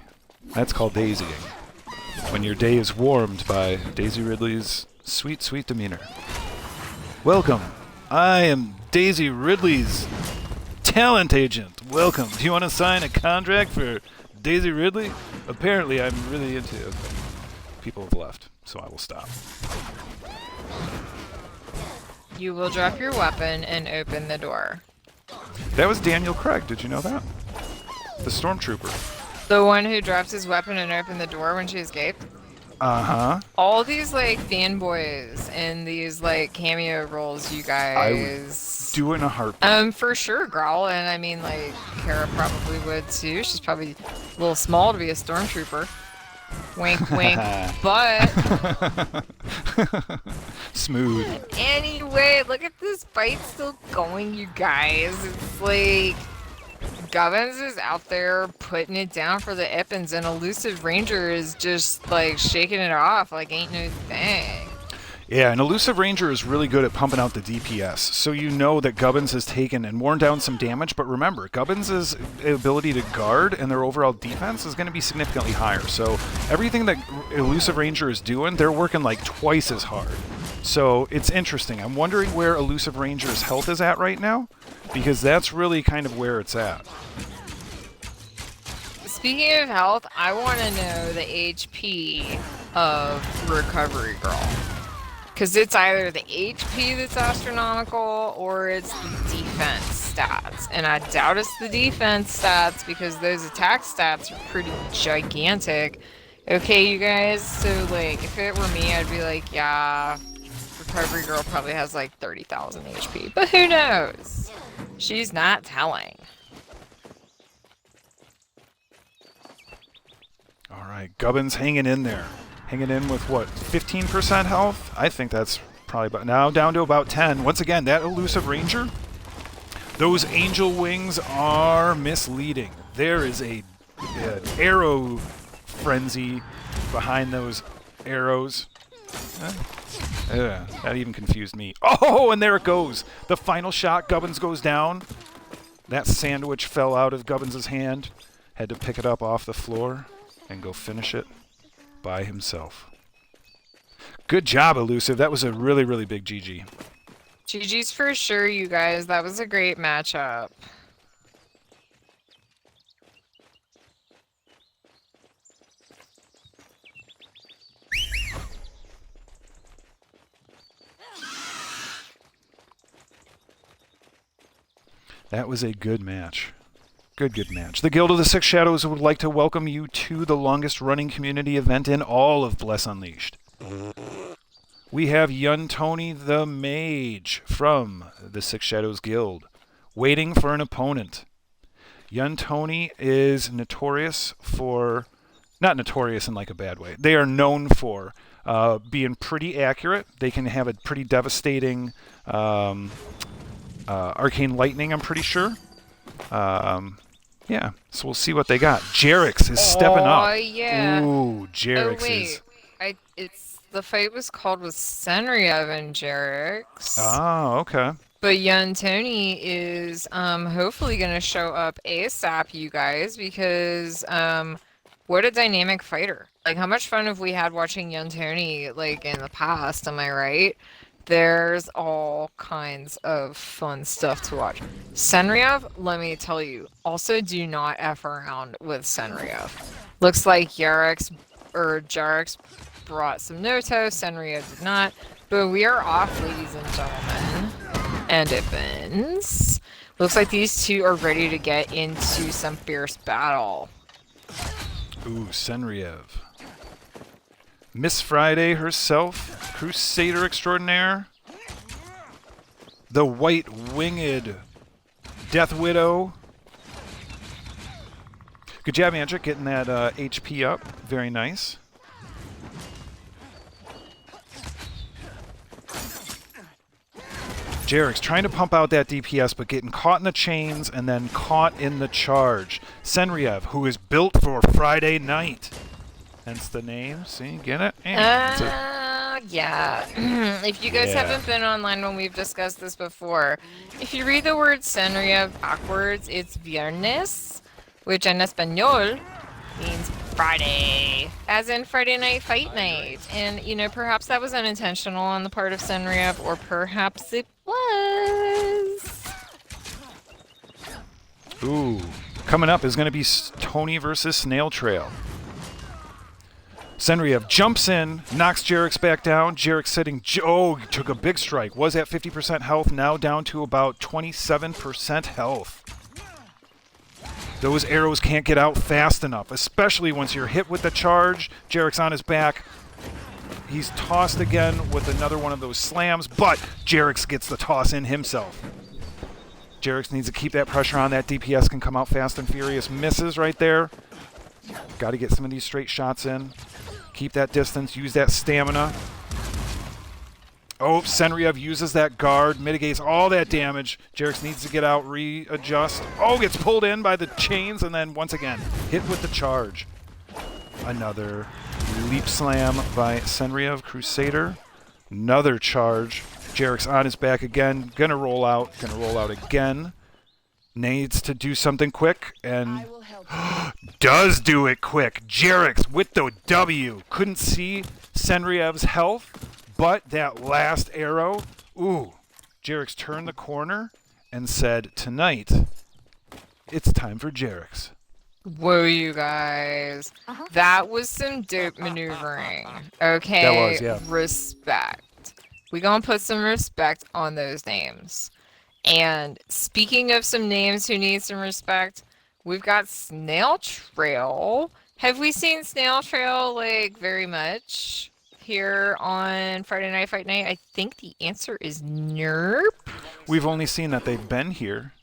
That's called daisying. When your day is warmed by Daisy Ridley's sweet, sweet demeanor. Welcome. I am Daisy Ridley's talent agent. Welcome. Do you want to sign a contract for Daisy Ridley? Apparently, I'm really into it. People have left, so I will stop. You will drop your weapon and open the door. That was Daniel Craig. Did you know that? The stormtrooper. The one who dropped his weapon and opened the door when she escaped? Uh-huh. All these like fanboys and these like cameo roles, you I would guys. do it in a heartbeat. For sure, Growl, and I mean like Kara probably would too. She's probably a little small to be a stormtrooper. Wink, wink. But Smooth. anyway, look at this fight still going, you guys. It's like Gubbins is out there putting it down for the Eppins, and Elusive Ranger is just like shaking it off like ain't no thing. Yeah, and Elusive Ranger is really good at pumping out the DPS, so you know that Gubbins has taken and worn down some damage, but remember, Gubbins' ability to guard and their overall defense is going to be significantly higher, so everything that Elusive Ranger is doing, they're working like twice as hard. So it's interesting. I'm wondering where Elusive Ranger's health is at right now, because that's really kind of where it's at. Speaking of health, I want to know the HP of Recovery Girl. Because it's either the HP that's astronomical or it's the defense stats. And I doubt it's the defense stats because those attack stats are pretty gigantic. Okay, you guys, so like if it were me, I'd be like, yeah, Recovery Girl probably has like 30,000 HP. But who knows? She's not telling. Alright, Gubbins hanging in there. Hanging in with, what, 15% health? I think that's probably about... Now down to about 10. Once again, that Elusive Ranger, those angel wings are misleading. There is an arrow frenzy behind those arrows. That even confused me. Oh, and there it goes. The final shot, Gubbins goes down. That sandwich fell out of Gubbins' hand. Had to pick it up off the floor and go finish it by himself. Good job, Elusive. That was a really, really big GG. GG's for sure, you guys. That was a great matchup. That was a good match. Good match. The Guild of the Six Shadows would like to welcome you to the longest running community event in all of Bless Unleashed. We have Tony the Mage from the Six Shadows Guild waiting for an opponent. Tony is notorious for... Not notorious in like a bad way. They are known for being pretty accurate. They can have a pretty devastating arcane lightning, I'm pretty sure. Yeah, so we'll see what they got. Yarix is stepping up. Oh, yeah. Ooh, Yarix oh, wait. is... The fight was called with Senriev and Yarix. Oh, okay. But Tony is hopefully going to show up ASAP, you guys, because what a dynamic fighter. Like, how much fun have we had watching Tony, like, in the past, am I right? There's all kinds of fun stuff to watch. Senriev, let me tell you, also do not F around with Senriev. Looks like Yarix brought some Noto, Senriev did not. But we are off, ladies and gentlemen. And Evans. Looks like these two are ready to get into some fierce battle. Ooh, Senriev. Miss Friday herself, Crusader Extraordinaire, the White-Winged Death Widow. Good job, Magic, getting that HP up. Very nice. Yarix trying to pump out that DPS, but getting caught in the chains and then caught in the charge. Senriev, who is built for Friday night. Hence the name. See, get it? Yeah. If you guys haven't been online when we've discussed this before, if you read the word Senriev backwards, it's Viernes, which en Espanol means Friday, as in Friday Night Fight Night. And, you know, perhaps that was unintentional on the part of Senriev, or perhaps it was. Ooh. Coming up is going to be Tony versus Snail Trail. Senriev jumps in, knocks Yarix back down. Yarix sitting... Oh, took a big strike. Was at 50% health, now down to about 27% health. Those arrows can't get out fast enough, especially once you're hit with the charge. Yarix on his back. He's tossed again with another one of those slams, but Yarix gets the toss in himself. Yarix needs to keep that pressure on. That DPS can come out fast and furious. Misses right there. Got to get some of these straight shots in. Keep that distance. Use that stamina. Oh, Senriev uses that guard. Mitigates all that damage. Yarix needs to get out, readjust. Oh, gets pulled in by the chains, and then once again, hit with the charge. Another leap slam by Senriev, Crusader. Another charge. Yarix on his back again. Gonna roll out again. Needs to do something quick, and does do it quick. Yarix with the W. Couldn't see Senriev's health, but that last arrow, ooh. Yarix turned the corner and said, tonight, it's time for Yarix. Whoa, you guys. That was some dope maneuvering. Okay, That was, yeah. Respect. We gonna put some respect on those names. And speaking of some names who need some respect, we've got Snail Trail. Have we seen Snail Trail, like, very much here on Friday Night Fight Night? I think the answer is nerp. We've only seen that they've been here.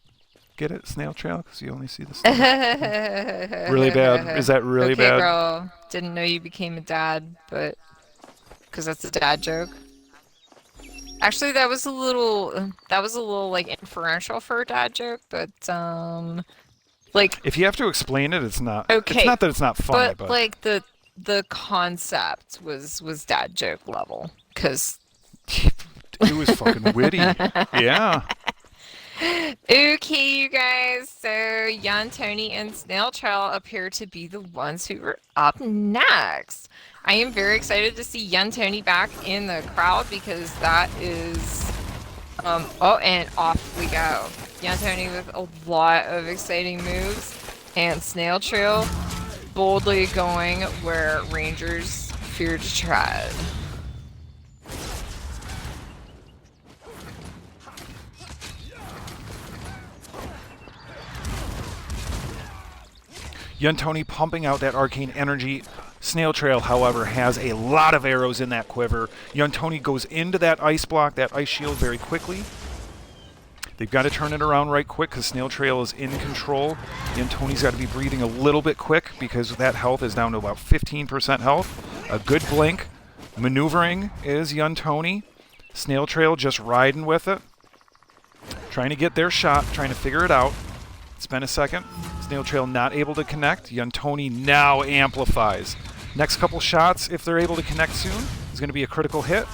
Get it? Snail Trail? Because you only see the snail. Really bad? Is that really okay, bad? Girl. Didn't know you became a dad, but... Because that's a dad joke. Actually, that was a little, like, inferential for a dad joke, but, like... If you have to explain it, it's not... Okay. It's not that it's not funny, but... like, the concept was dad joke level, because... It was fucking witty. Yeah. Okay, you guys, so Young Tony and Snail Trail appear to be the ones who are up next. I am very excited to see Young Tony back in the crowd because that is... oh, and off we go. Young Tony with a lot of exciting moves, and Snail Trail boldly going where Rangers fear to tread. Yuntoni pumping out that arcane energy. Snail Trail, however, has a lot of arrows in that quiver. Yuntoni goes into that ice block, that ice shield, very quickly. They've got to turn it around right quick because Snail Trail is in control. Yuntoni's got to be breathing a little bit quick because that health is down to about 15% health. A good blink. Maneuvering is Yuntoni. Snail Trail just riding with it. Trying to get their shot, trying to figure it out. It's been a second. Snail Trail not able to connect. Yuntoni now amplifies. Next couple shots, if they're able to connect soon, is going to be a critical hit.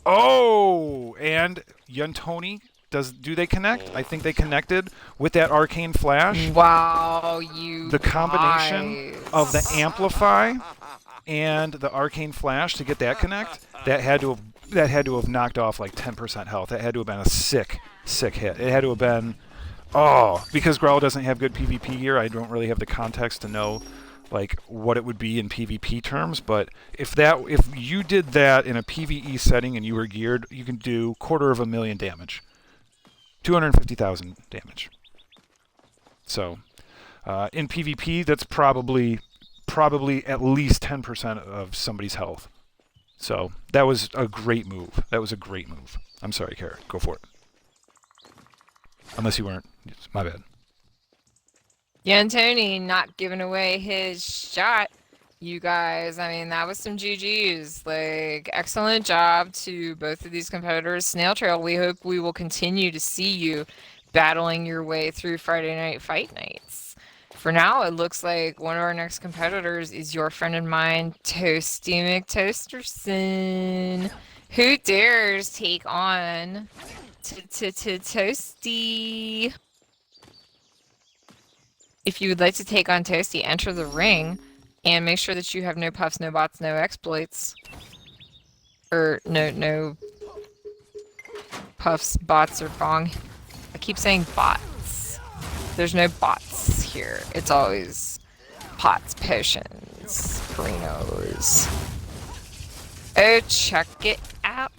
Oh! And Yuntoni, do they connect? I think they connected with that arcane flash. Wow, you The combination of the amplify and the arcane flash to get that connect, that had to have knocked off like 10% health. That had to have been a sick hit. It had to have been... Oh, because Growl doesn't have good PvP gear, I don't really have the context to know like what it would be in PvP terms, but if you did that in a PvE setting and you were geared, you can do 250,000 damage. 250,000 damage. So, in PvP, that's probably at least 10% of somebody's health. So, that was a great move. I'm sorry, Kara. Go for it. Unless you weren't. It's my bad. Young Tony not giving away his shot, you guys. I mean, that was some GGs. Like, excellent job to both of these competitors. Snail Trail, we hope we will continue to see you battling your way through Friday Night Fight Nights. For now, it looks like one of our next competitors is your friend and mine, Toasty McToasterson. Who dares take on Toasty? If you would like to take on Toasty, enter the ring and make sure that you have no puffs, no bots, no exploits. Or no puffs, bots, or bong. I keep saying bots. There's no bots here. It's always pots, potions, perinos. Oh, check it out.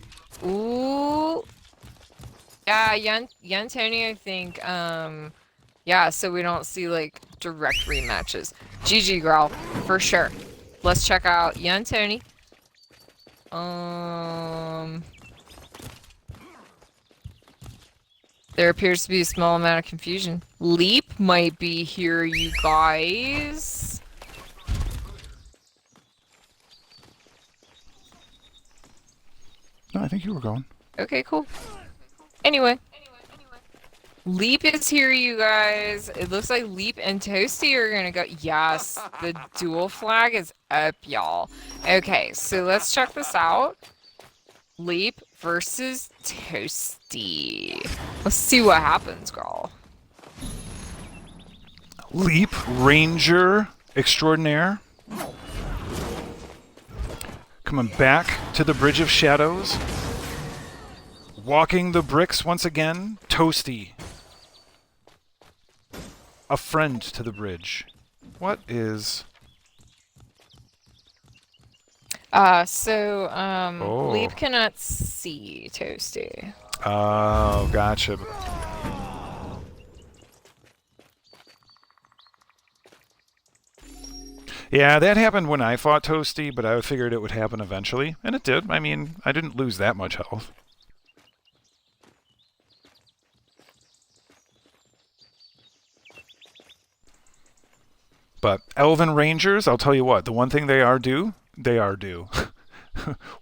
Ooh. Yeah, Young Tony, I think, yeah, so we don't see, like, direct rematches. GG, Growl, for sure. Let's check out Young Tony. There appears to be a small amount of confusion. Leap might be here, you guys. No, I think you were going. Okay, cool. Anyway. Leap is here, you guys. It looks like Leap and Toasty are gonna go. Yes, the dual flag is up, y'all. Okay, so let's check this out. Leap versus Toasty. Let's see what happens, girl. Leap, Ranger Extraordinaire. Coming back to the Bridge of Shadows. Walking the bricks once again. Toasty. A friend to the bridge. What is... Leap cannot see Toasty. Oh, gotcha. Yeah, that happened when I fought Toasty, but I figured it would happen eventually. And it did. I mean, I didn't lose that much health. But Elven Rangers, I'll tell you what, the one thing they are due.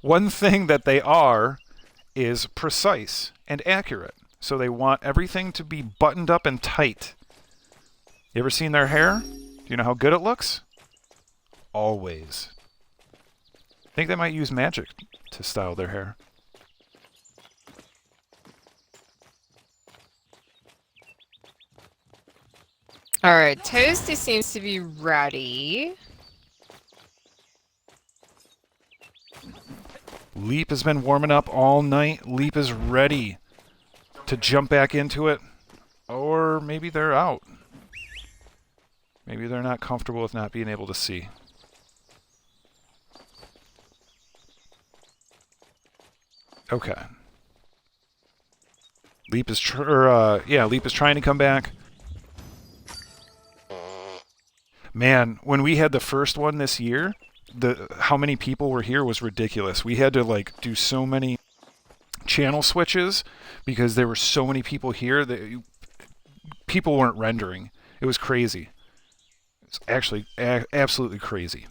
One thing that they are is precise and accurate. So they want everything to be buttoned up and tight. You ever seen their hair? Do you know how good it looks? Always. I think they might use magic to style their hair. Alright, Toasty seems to be ready. Leap has been warming up all night. Leap is ready to jump back into it. Or maybe they're out. Maybe they're not comfortable with not being able to see. Okay. Leap is Leap is trying to come back. Man, when we had the first one this year, how many people were here was ridiculous. We had to like do so many channel switches because there were so many people here that people weren't rendering. It was crazy. It's actually absolutely crazy.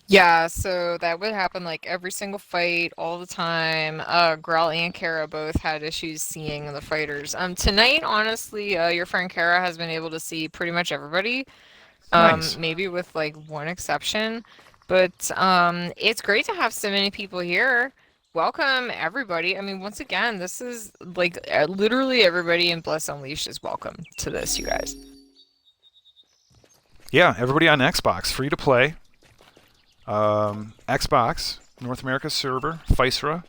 Yeah, so that would happen like every single fight, all the time. Grell and Kara both had issues seeing the fighters. Tonight, honestly, your friend Kara has been able to see pretty much everybody. Nice. Maybe with like one exception. But it's great to have so many people here. Welcome, everybody. I mean, once again, this is like literally everybody in Bless Unleashed is welcome to this, you guys. Yeah, everybody on Xbox, free to play. Xbox, North America server, Physera.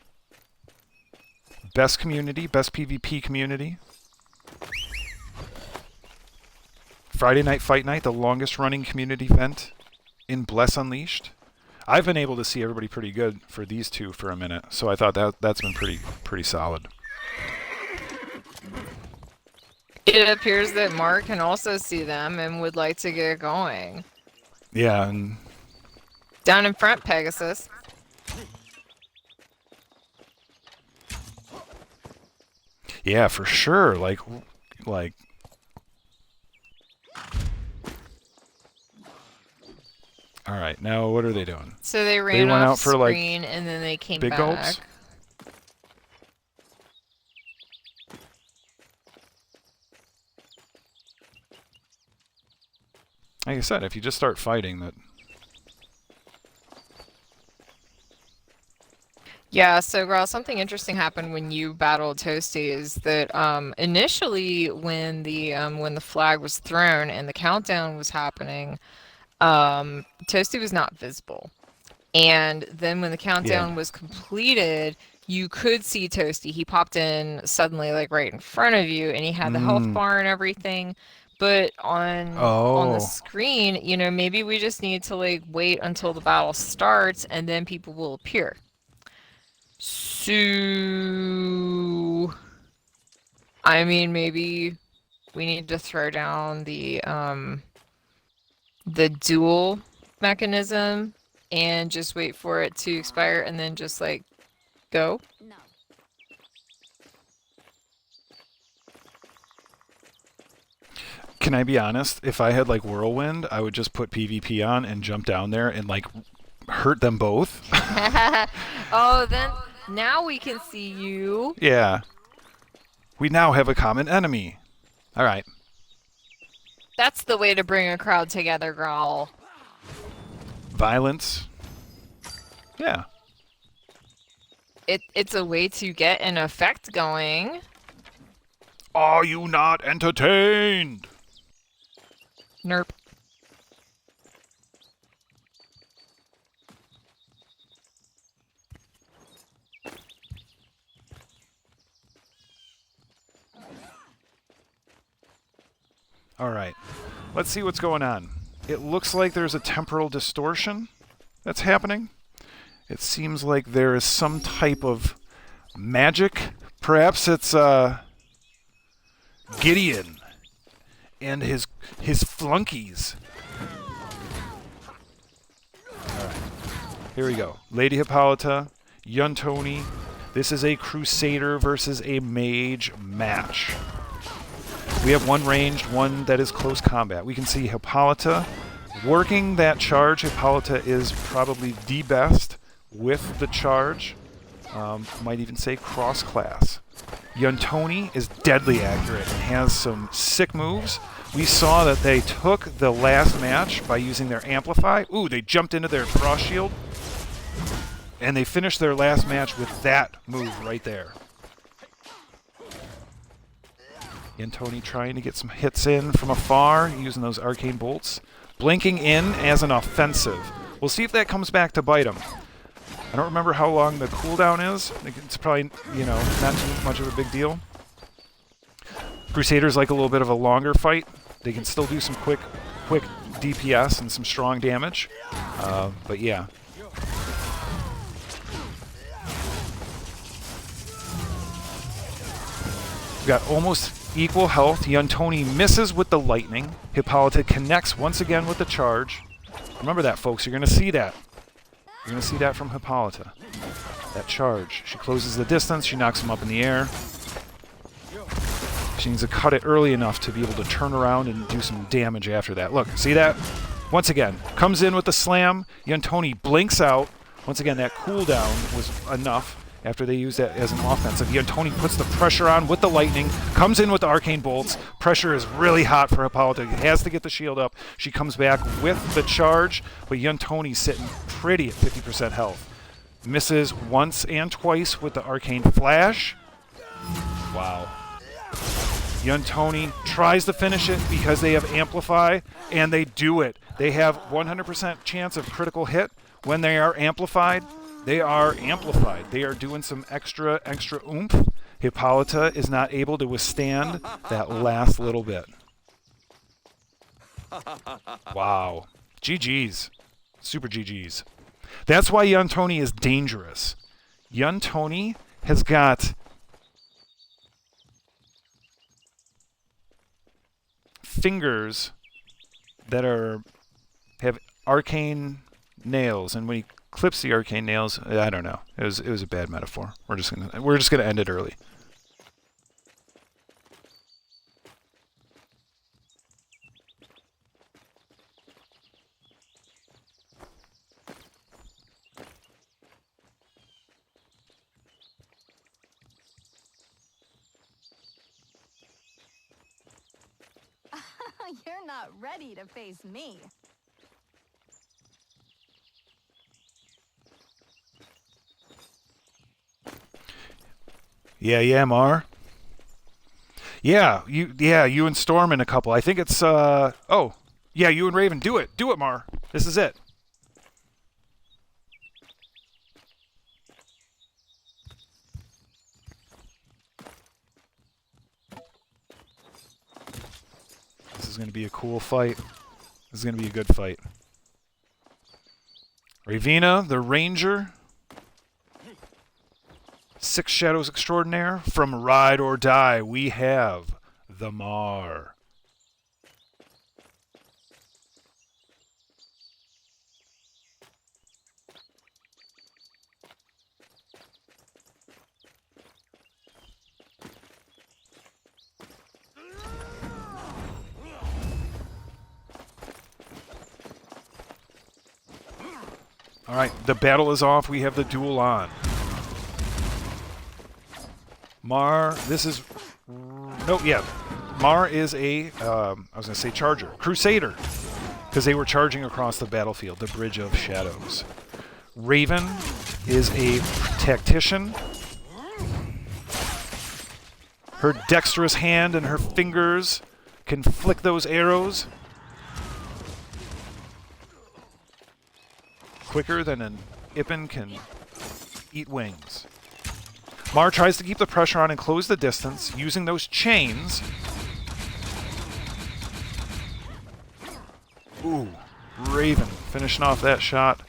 Best community, best PvP community. Friday Night Fight Night, the longest running community event in Bless Unleashed. I've been able to see everybody pretty good for these two for a minute, so I thought that's been pretty solid. It appears that Mark can also see them and would like to get going. Yeah, and down in front, Pegasus. Yeah, for sure. Like. All right, now what are they doing? So they ran went off out for screen like and then they came big back. gulps. Like I said, if you just start fighting, that. Yeah, so Grell, something interesting happened when you battled Toasty is that initially when the flag was thrown and the countdown was happening, Toasty was not visible. And then when the countdown was completed, you could see Toasty. He popped in suddenly like right in front of you and he had the health bar and everything. But on the screen, you know, maybe we just need to like wait until the battle starts and then people will appear. So, I mean, maybe we need to throw down the dual mechanism and just wait for it to expire and then just like go. No. Can I be honest? If I had like Whirlwind, I would just put PvP on and jump down there and like hurt them both. Oh, then now we can see you. Yeah. We now have a common enemy. All right. That's the way to bring a crowd together, Growl. Violence. Yeah. It's a way to get an effect going. Are you not entertained? Nerp. All right. Let's see what's going on. It looks like there's a temporal distortion that's happening. It seems like there is some type of magic. Perhaps it's Gideon and his flunkies. All right. Here we go. Lady Hippolyta, Yuntoni. This is a Crusader versus a Mage match. We have one ranged, one that is close combat. We can see Hippolyta working that charge. Hippolyta is probably the best with the charge. Might even say cross-class. Yuntoni is deadly accurate and has some sick moves. We saw that they took the last match by using their Amplify. Ooh, they jumped into their Frost Shield. And they finished their last match with that move right there. Yuntoni trying to get some hits in from afar, using those arcane bolts. Blinking in as an offensive. We'll see if that comes back to bite him. I don't remember how long the cooldown is. I think it's probably, you know, not too much of a big deal. Crusaders like a little bit of a longer fight. They can still do some quick DPS and some strong damage. But yeah. We've got almost equal health. Yuntoni misses with the lightning. Hippolyta connects once again with the charge. Remember that, folks. You're going to see that. You're going to see that from Hippolyta. That charge. She closes the distance. She knocks him up in the air. She needs to cut it early enough to be able to turn around and do some damage after that. Look, see that? Once again, comes in with the slam. Yuntoni blinks out. Once again, that cooldown was enough. After they use that as an offensive, Yuntoni puts the pressure on with the lightning, comes in with the arcane bolts. Pressure is really hot for Hippolyta. Has to get the shield up. She comes back with the charge, but Yuntoni's sitting pretty at 50% health. Misses once and twice with the arcane flash. Wow. Yuntoni tries to finish it because they have Amplify, and they do it. They have 100% chance of critical hit when they are amplified. They are amplified. They are doing some extra oomph. Hippolyta is not able to withstand that last little bit. Wow. GG's. Super GG's. That's why Yuntoni is dangerous. Yuntoni has got fingers that have arcane nails, and when he clips the arcane nails, I don't know. It was a bad metaphor. We're just gonna end it early. You're not ready to face me. Yeah, Mar. Yeah, you and Storm and a couple. I think it's oh, yeah, you and Raven. Do it, Mar. This is it. This is going to be a cool fight. This is going to be a good fight. Ravina, the Ranger. Six Shadows Extraordinaire. From Ride or Die, we have the Mar. All right, the battle is off. We have the duel on. Mar, this is... No, yeah. Mar is a, I was going to say charger. Crusader. Because they were charging across the battlefield, the Bridge of Shadows. Raven is a tactician. Her dexterous hand and her fingers can flick those arrows quicker than an Ippen can eat wings. Mar tries to keep the pressure on and close the distance using those chains. Ooh, Raven finishing off that shot.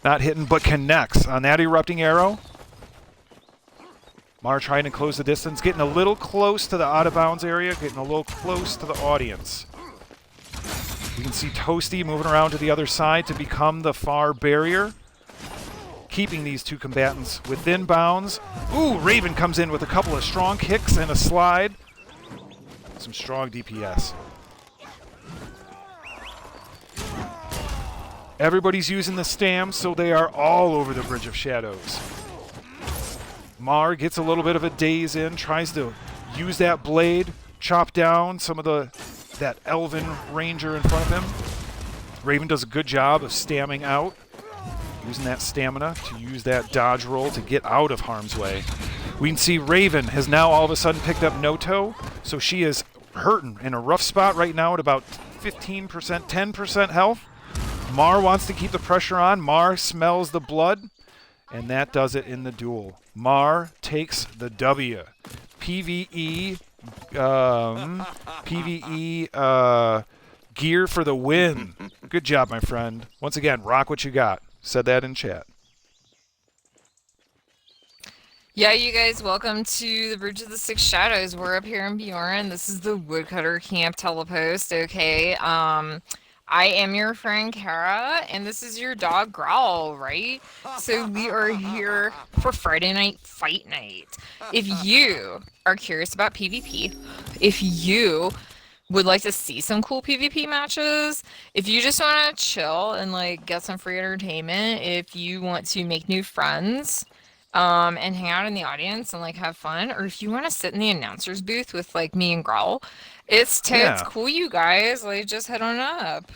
Not hitting, but connects on that erupting arrow. Mar trying to close the distance, getting a little close to the out-of-bounds area, getting a little close to the audience. You can see Toasty moving around to the other side to become the far barrier, keeping these two combatants within bounds. Ooh, Raven comes in with a couple of strong kicks and a slide. Some strong DPS. Everybody's using the stamps, so they are all over the Bridge of Shadows. Mar gets a little bit of a daze in, tries to use that blade, chop down some of that elven ranger in front of him. Raven does a good job of stamming out, using that stamina to use that dodge roll to get out of harm's way. We can see Raven has now all of a sudden picked up Noto, so she is hurting in a rough spot right now at about 15%, 10% health. Mar wants to keep the pressure on. Mar smells the blood, and that does it in the duel. Mar takes the W. PvE, gear for the win. Good job, my friend. Once again, rock what you got. Said that in chat. Yeah, you guys, welcome to the Bridge of the Six Shadows. We're up here in Bjorn. This is the Woodcutter Camp telepost, okay? I am your friend Kara, and this is your dog Growl, right? So we are here for Friday Night Fight Night. If you are curious about PvP, if you would like to see some cool PvP matches, if you just want to chill and like get some free entertainment, if you want to make new friends, and hang out in the audience and like have fun, or if you want to sit in the announcer's booth with like me and Growl, it's cool, you guys. Like, just head on up,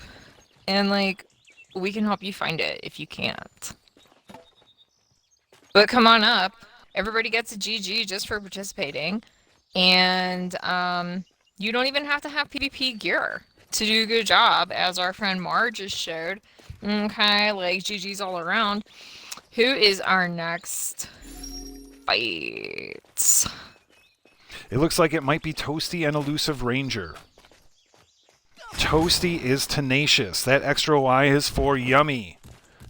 and like we can help you find it if you can't. But come on up. Everybody gets a GG just for participating, and you don't even have to have PvP gear to do a good job, as our friend Mar just showed. Okay, like GG's all around. Who is our next fight? It looks like it might be Toasty and Elusive Ranger. Toasty is tenacious. That extra Y is for yummy.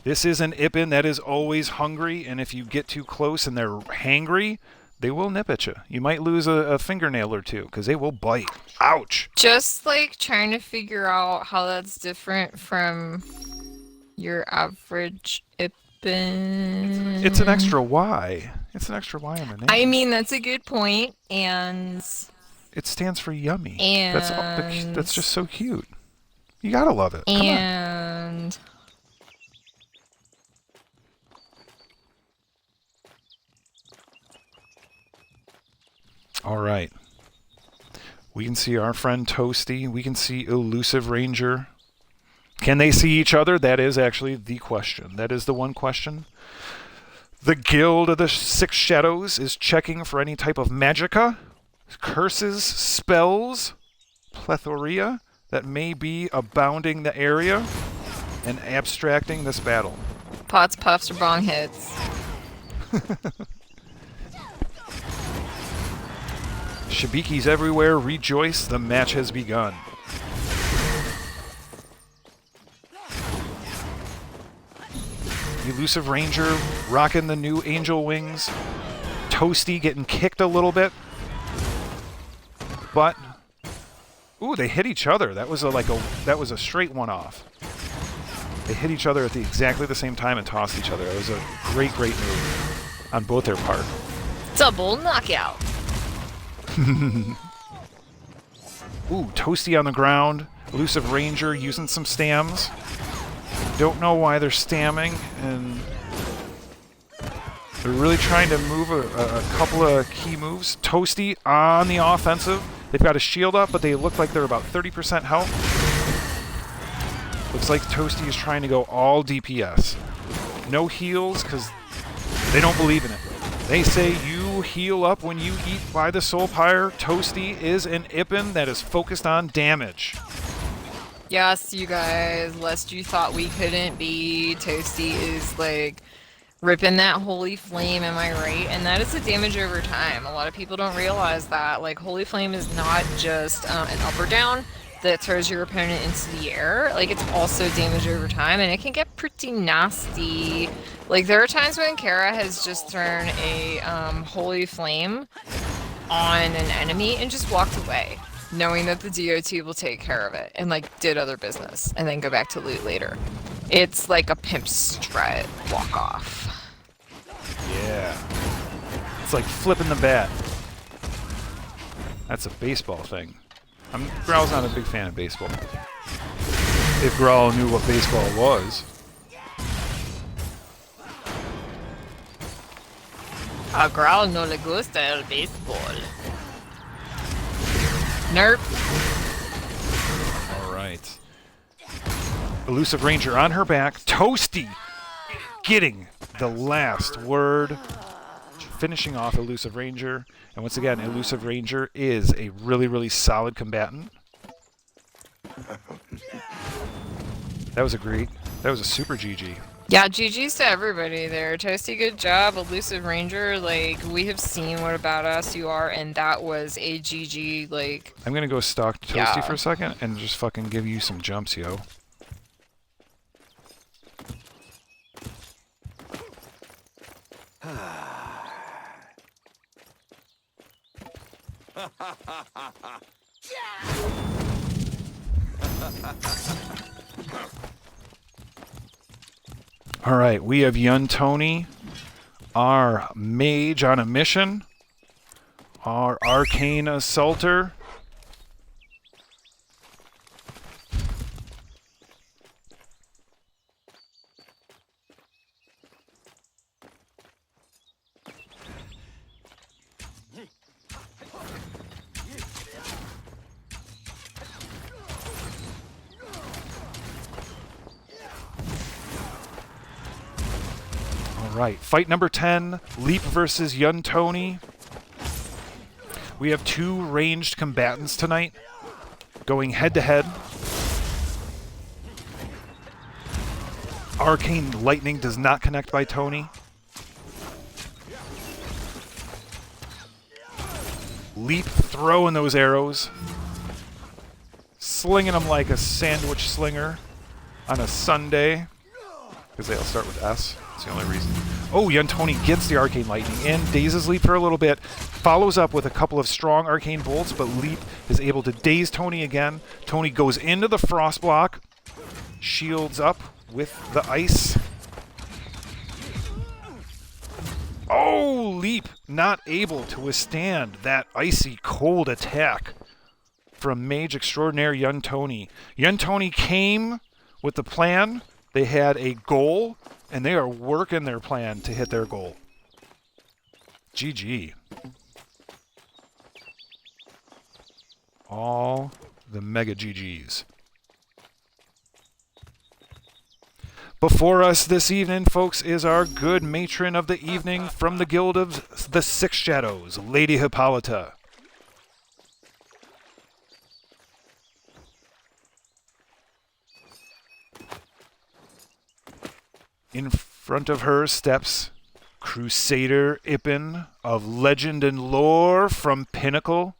This is an Ippen that is always hungry, and if you get too close and they're hangry, they will nip at you. You might lose a fingernail or two, because they will bite. Ouch! Just like trying to figure out how that's different from your average Ippen. It's an extra Y. It's an extra Y in the name. I mean, that's a good point, and it stands for yummy. And that's just so cute. You gotta love it. Come and on. All right. We can see our friend Toasty. We can see Elusive Ranger. Can they see each other? That is actually the question. That is the one question. The Guild of the Six Shadows is checking for any type of magicka, curses, spells, plethora that may be abounding the area and abstracting this battle. pots, puffs, or bong hits. Shibikis everywhere, rejoice, the match has begun. Elusive Ranger rocking the new angel wings. Toasty getting kicked a little bit. But ooh, they hit each other. That was a straight one off. They hit each other at exactly the same time and tossed each other. It was a great move on both their part. Double knockout. Ooh, Toasty on the ground. Elusive Ranger using some stams. Don't know why they're stamming, and they're really trying to move a couple of key moves. Toasty on the offensive. They've got a shield up, but they look like they're about 30% health. Looks like Toasty is trying to go all DPS. No heals, because they don't believe in it. They say you heal up when you eat by the Soul Pyre. Toasty is an Ippin that is focused on damage. Yes, you guys, lest you thought we couldn't be. Toasty is like ripping that Holy Flame, am I right? And that is the damage over time. A lot of people don't realize that. Like, Holy Flame is not just an up or down that throws your opponent into the air. Like, it's also damage over time, and it can get pretty nasty. Like, there are times when Kara has just thrown a Holy Flame on an enemy and just walked away, knowing that the DOT will take care of it, and like did other business, and then go back to loot later. It's like a pimp strut walk off. Yeah. It's like flipping the bat. That's a baseball thing. Growl's not a big fan of baseball. If Growl knew what baseball was. A Growl no le gusta el baseball. Nerp. Alright. Elusive Ranger on her back. Toasty getting the last word. Finishing off Elusive Ranger. And once again, Elusive Ranger is a really, really solid combatant. That was a great. That was a super GG. Yeah, GG's to everybody there. Toasty, good job. Elusive Ranger, like, we have seen what a badass you are, and that was a GG, like... I'm gonna go stalk Toasty Yeah. for a second and just fucking give you some jumps, yo. Alright, we have Yuntoni, our mage on a mission, our arcane assaulter. Right, fight number 10, Leap versus Yuntoni. We have two ranged combatants tonight, going head-to-head. Arcane Lightning does not connect by Tony. Leap throwing those arrows. Slinging them like a sandwich slinger on a Sunday. Because they all start with S. That's the only reason. Oh, Yuntoni gets the Arcane Lightning and dazes Leap for a little bit. Follows up with a couple of strong Arcane Bolts, but Leap is able to daze Tony again. Tony goes into the Frost Block. Shields up with the Ice. Oh, Leap not able to withstand that icy cold attack from Mage Extraordinaire Yuntoni. Yuntoni came with the plan. They had a goal, and they are working their plan to hit their goal. GG. All the mega GGs. Before us this evening, folks, is our good matron of the evening from the Guild of the Six Shadows, Lady Hippolyta. In front of her steps Crusader Ippin of legend and lore from Pinnacle,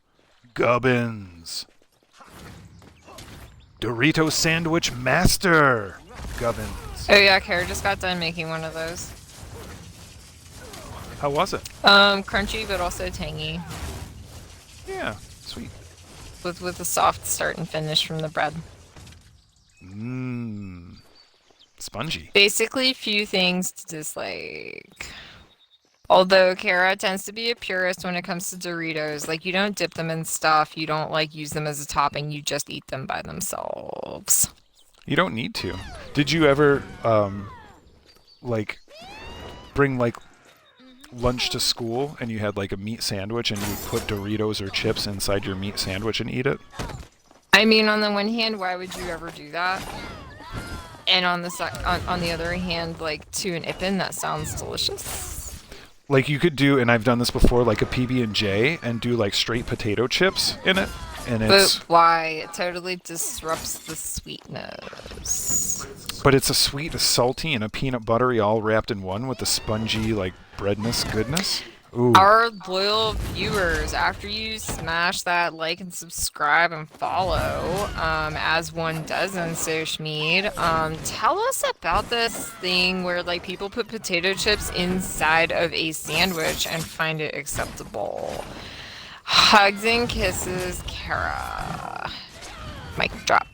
Gubbins. Dorito Sandwich Master, Gubbins. Oh yeah, Kara just got done making one of those. How was it? Crunchy, but also tangy. Yeah, sweet. With a soft start and finish from the bread. Mmm. Spongy. Basically, few things to dislike. Although Kara tends to be a purist when it comes to Doritos. Like, you don't dip them in stuff, you don't, like, use them as a topping, you just eat them by themselves. You don't need to. Did you ever, like, bring, like, lunch to school and you had, like, a meat sandwich and you put Doritos or chips inside your meat sandwich and eat it? I mean, on the one hand, why would you ever do that? And on the other hand, like, to an Ippin, that sounds delicious. Like, you could do, and I've done this before, like a PB&J and do, like, straight potato chips in it. And it's... But why? It totally disrupts the sweetness. But it's a sweet, a salty, and a peanut buttery all wrapped in one with the spongy, like, breadness goodness. Ooh. Our loyal viewers, after you smash that like and subscribe and follow, as one does on social media, tell us about this thing where like people put potato chips inside of a sandwich and find it acceptable. Hugs and kisses, Kara. Mic drop.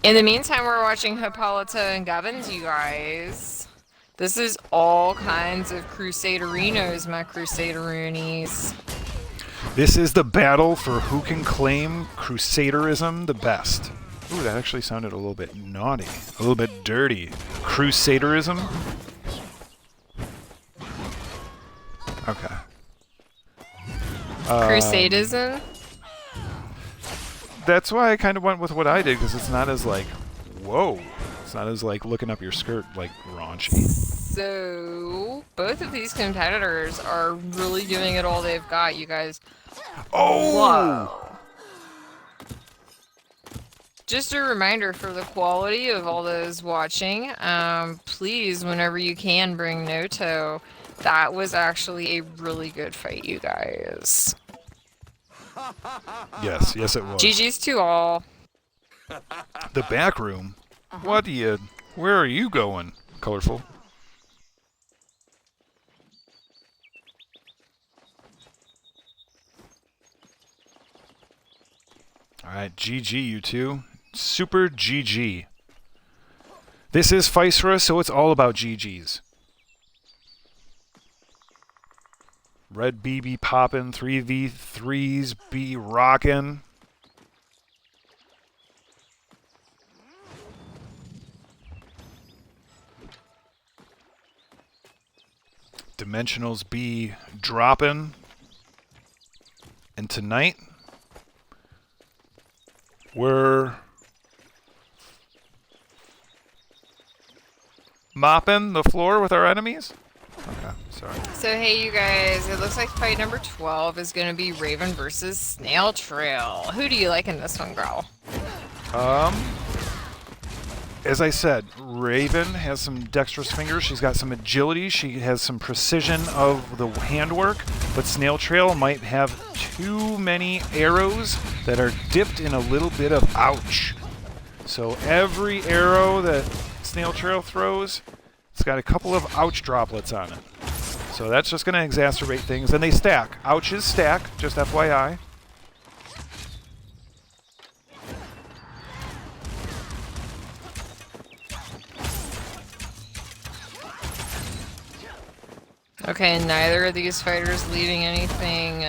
In the meantime, we're watching Hippolyta and Govins, you guys. This is all kinds of Crusaderinos, my Crusaderoonies. This is the battle for who can claim Crusaderism the best. Ooh, that actually sounded a little bit naughty. A little bit dirty. Crusaderism? Okay. Crusadism? That's why I kind of went with what I did, because it's not as, like, whoa. It's not as, like, looking up your skirt, like, raunchy. So, both of these competitors are really giving it all they've got, you guys. Oh! Whoa. Just a reminder for the quality of all those watching, please, whenever you can, bring Noto. That was actually a really good fight, you guys. Yes, yes it was. GG's to all. The back room? What do you... Where are you going, Colorful? Alright, GG, you two. Super GG. This is Physera, so it's all about GGs. Red BB poppin', 3v3s be rockin'. Dimensionals be droppin'. And tonight, we're mopping the floor with our enemies? Okay, sorry. So hey you guys, it looks like fight number 12 is going to be Raven versus Snail Trail. Who do you like in this one, girl? As I said, Raven has some dexterous fingers, she's got some agility, she has some precision of the handwork, but Snail Trail might have too many arrows that are dipped in a little bit of ouch. So every arrow that Snail Trail throws, it's got a couple of ouch droplets on it. So that's just going to exacerbate things, and they stack. Ouches stack, just FYI. Okay, neither of these fighters leaving anything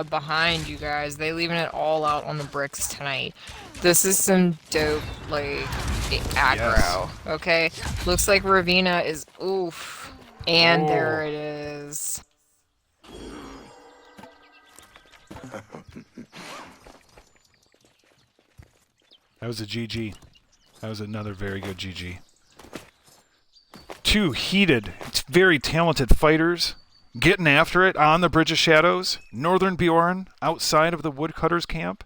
behind, you guys. They leaving it all out on the bricks tonight. This is some dope, like, aggro, Yes. okay? Looks like Ravina is oof. And Oh. there it is. That was a GG. That was another very good GG. Two heated, very talented fighters getting after it on the Bridge of Shadows. Northern Bjorn outside of the Woodcutters camp.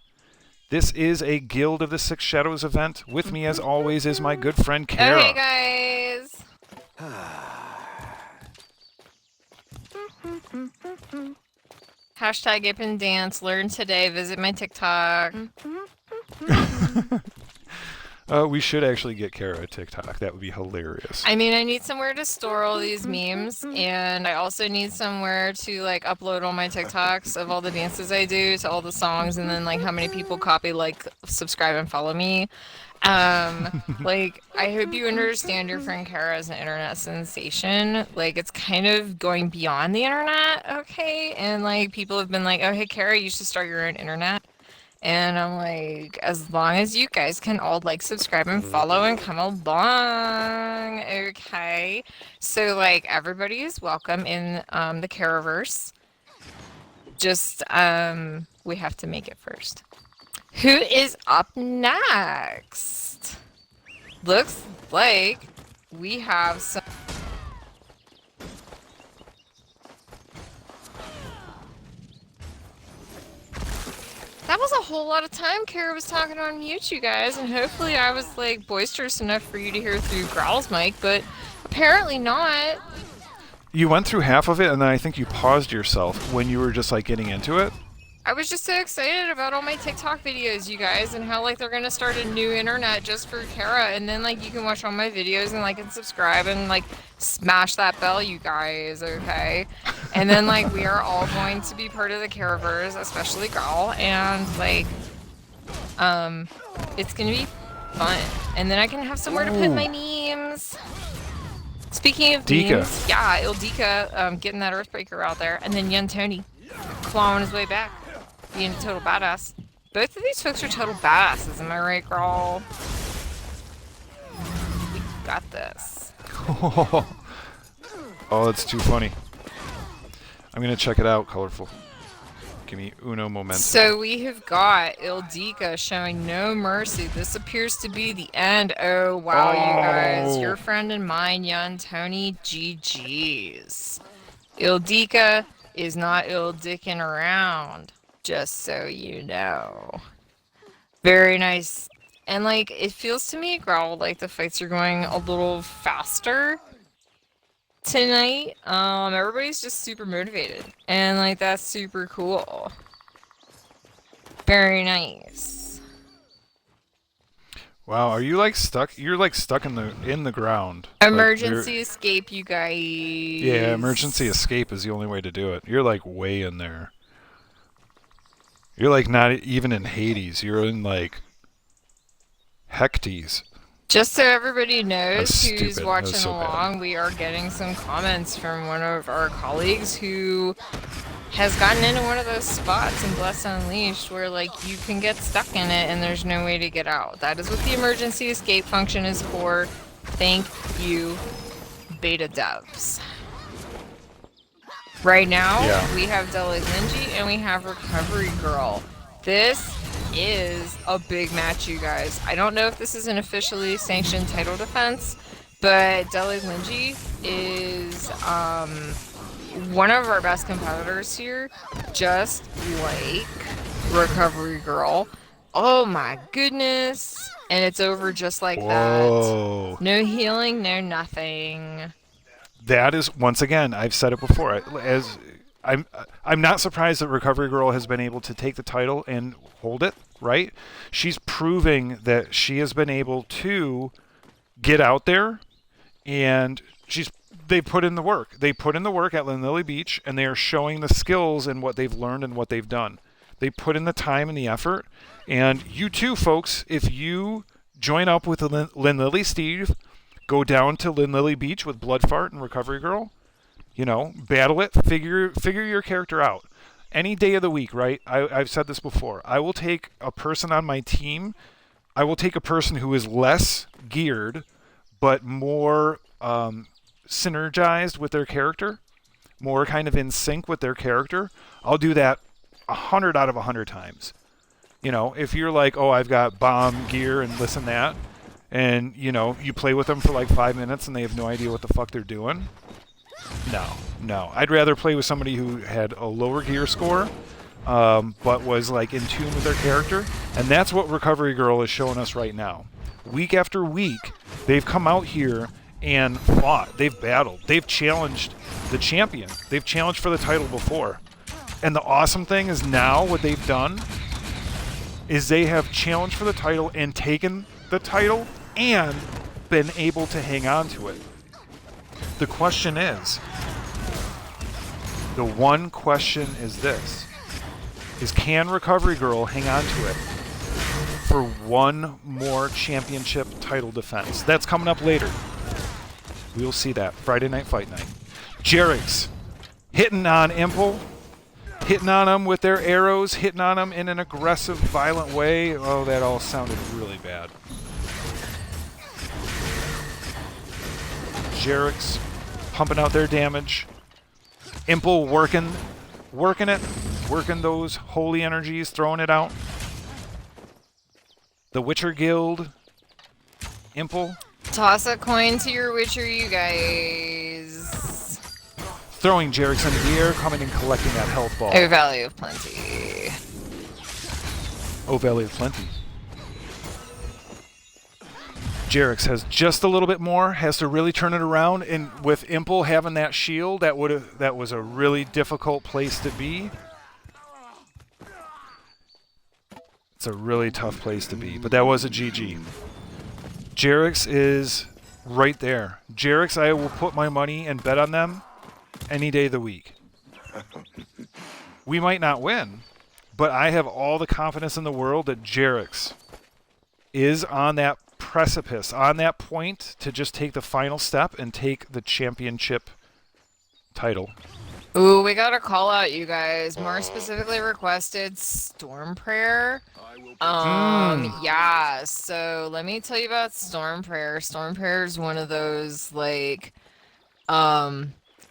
This is a Guild of the Six Shadows event. With me, as always, is my good friend Kara. Okay, guys. Hashtag Ippin Dance. Learn today. Visit my TikTok. We should actually get Kara a TikTok. That would be hilarious. I mean, I need somewhere to store all these memes, and I also need somewhere to like upload all my TikToks of all the dances I do to all the songs, and then like how many people copy, like, subscribe, and follow me. Like, I hope you understand your friend Kara is an internet sensation. Like, it's kind of going beyond the internet, okay? And like, people have been like, oh, hey, Kara, you should start your own internet. And I'm like, as long as you guys can all like, subscribe, and follow and come along, okay? So like everybody is welcome in the Caraverse. Just we have to make it first. Who is up next? Looks like we have some. That was a whole lot of time Kara was talking on mute, you guys, and hopefully I was like boisterous enough for you to hear through Growl's mic, but apparently not. You went through half of it, and then I think you paused yourself when you were just like getting into it. I was just so excited about all my TikTok videos, you guys, and how like they're gonna start a new internet just for Kara, and then like you can watch all my videos and like and subscribe and like smash that bell, you guys, okay? And then like we are all going to be part of the Caraverse, especially Growl, and like it's gonna be fun. And then I can have somewhere to put my memes. Speaking of memes, yeah, Ildika getting that Earthbreaker out there, and then Young Tony clawing his way back, being a total badass. Both of these folks are total badasses, am I right, Growl? We got this. Oh, that's too funny. I'm gonna check it out, Colorful. Give me uno momentum. So we have got Ildika showing no mercy. This appears to be the end. Oh, wow, you guys. Your friend and mine, Young Tony, GG's. Ildika is not Ildicking around, just so you know. Very nice. And, like, it feels to me, Growl, like the fights are going a little faster tonight. Everybody's just super motivated, and like that's super cool. Very nice. Wow, are you like stuck? You're like stuck in the ground. Emergency escape, you guys. Yeah, emergency escape is the only way to do it. You're like way in there. You're like not even in Hades. You're in like Hectes. Just so everybody knows who's stupid. watching so along, bad. we are getting some comments from one of our colleagues who has gotten into one of those spots in Bless Unleashed where like you can get stuck in it and there's no way to get out. That is what the emergency escape function is for. Thank you, beta devs. Right now, we have Deli Linji and we have Recovery Girl. This is a big match, you guys. I don't know if this is an officially sanctioned title defense, but Deli Linji is one of our best competitors here, just like Recovery Girl. Oh my goodness. And it's over just like that. No healing, no nothing. That is, once again, I've said it before. I'm not surprised that Recovery Girl has been able to take the title and hold it, right? She's proving that she has been able to get out there, and they put in the work. They put in the work at Lily Beach, and they are showing the skills and what they've learned and what they've done. They put in the time and the effort, and you too, folks, if you join up with Lily Steve, go down to Lily Beach with Bloodfart and Recovery Girl, you know, battle it, figure your character out. Any day of the week, right? I've said this before. I will take a person on my team. I will take a person who is less geared, but more synergized with their character, more kind of in sync with their character. I'll do that 100 out of 100 times. You know, if you're like, oh, I've got bomb gear and this and that, and, you know, you play with them for like 5 minutes and they have no idea what the fuck they're doing. No. I'd rather play with somebody who had a lower gear score, but was like in tune with their character. And that's what Recovery Girl is showing us right now. Week after week, they've come out here and fought. They've battled. They've challenged the champion. They've challenged for the title before. And the awesome thing is now what they've done is they have challenged for the title and taken the title and been able to hang on to it. The question is, the one question is this, is can Recovery Girl hang on to it for one more championship title defense? That's coming up later. We'll see that. Friday Night Fight Night. Yarix hitting on Empo. Hitting on them with their arrows, hitting on them in an aggressive, violent way. Oh, that all sounded really bad. Yarix pumping out their damage. Empo working those holy energies, throwing it out. The Witcher Guild. Empo Toss a coin to your Witcher, you guys. throwing Yarix into the air, coming and collecting that health ball. Oh, Valley of Plenty. Oh, Valley of Plenty. Yarix has just a little bit more, has to really turn it around, and with Empo having that shield, that was a really difficult place to be. It's a really tough place to be, but that was a GG. Yarix is right there. Yarix, I will put my money and bet on them any day of the week. We might not win, but I have all the confidence in the world that Yarix is on that precipice, on that point to just take the final step and take the championship title. Ooh, we got a call out, you guys. Mar specifically requested Storm Prayer. Yeah, so let me tell you about Storm Prayer. Storm Prayer is one of those, like,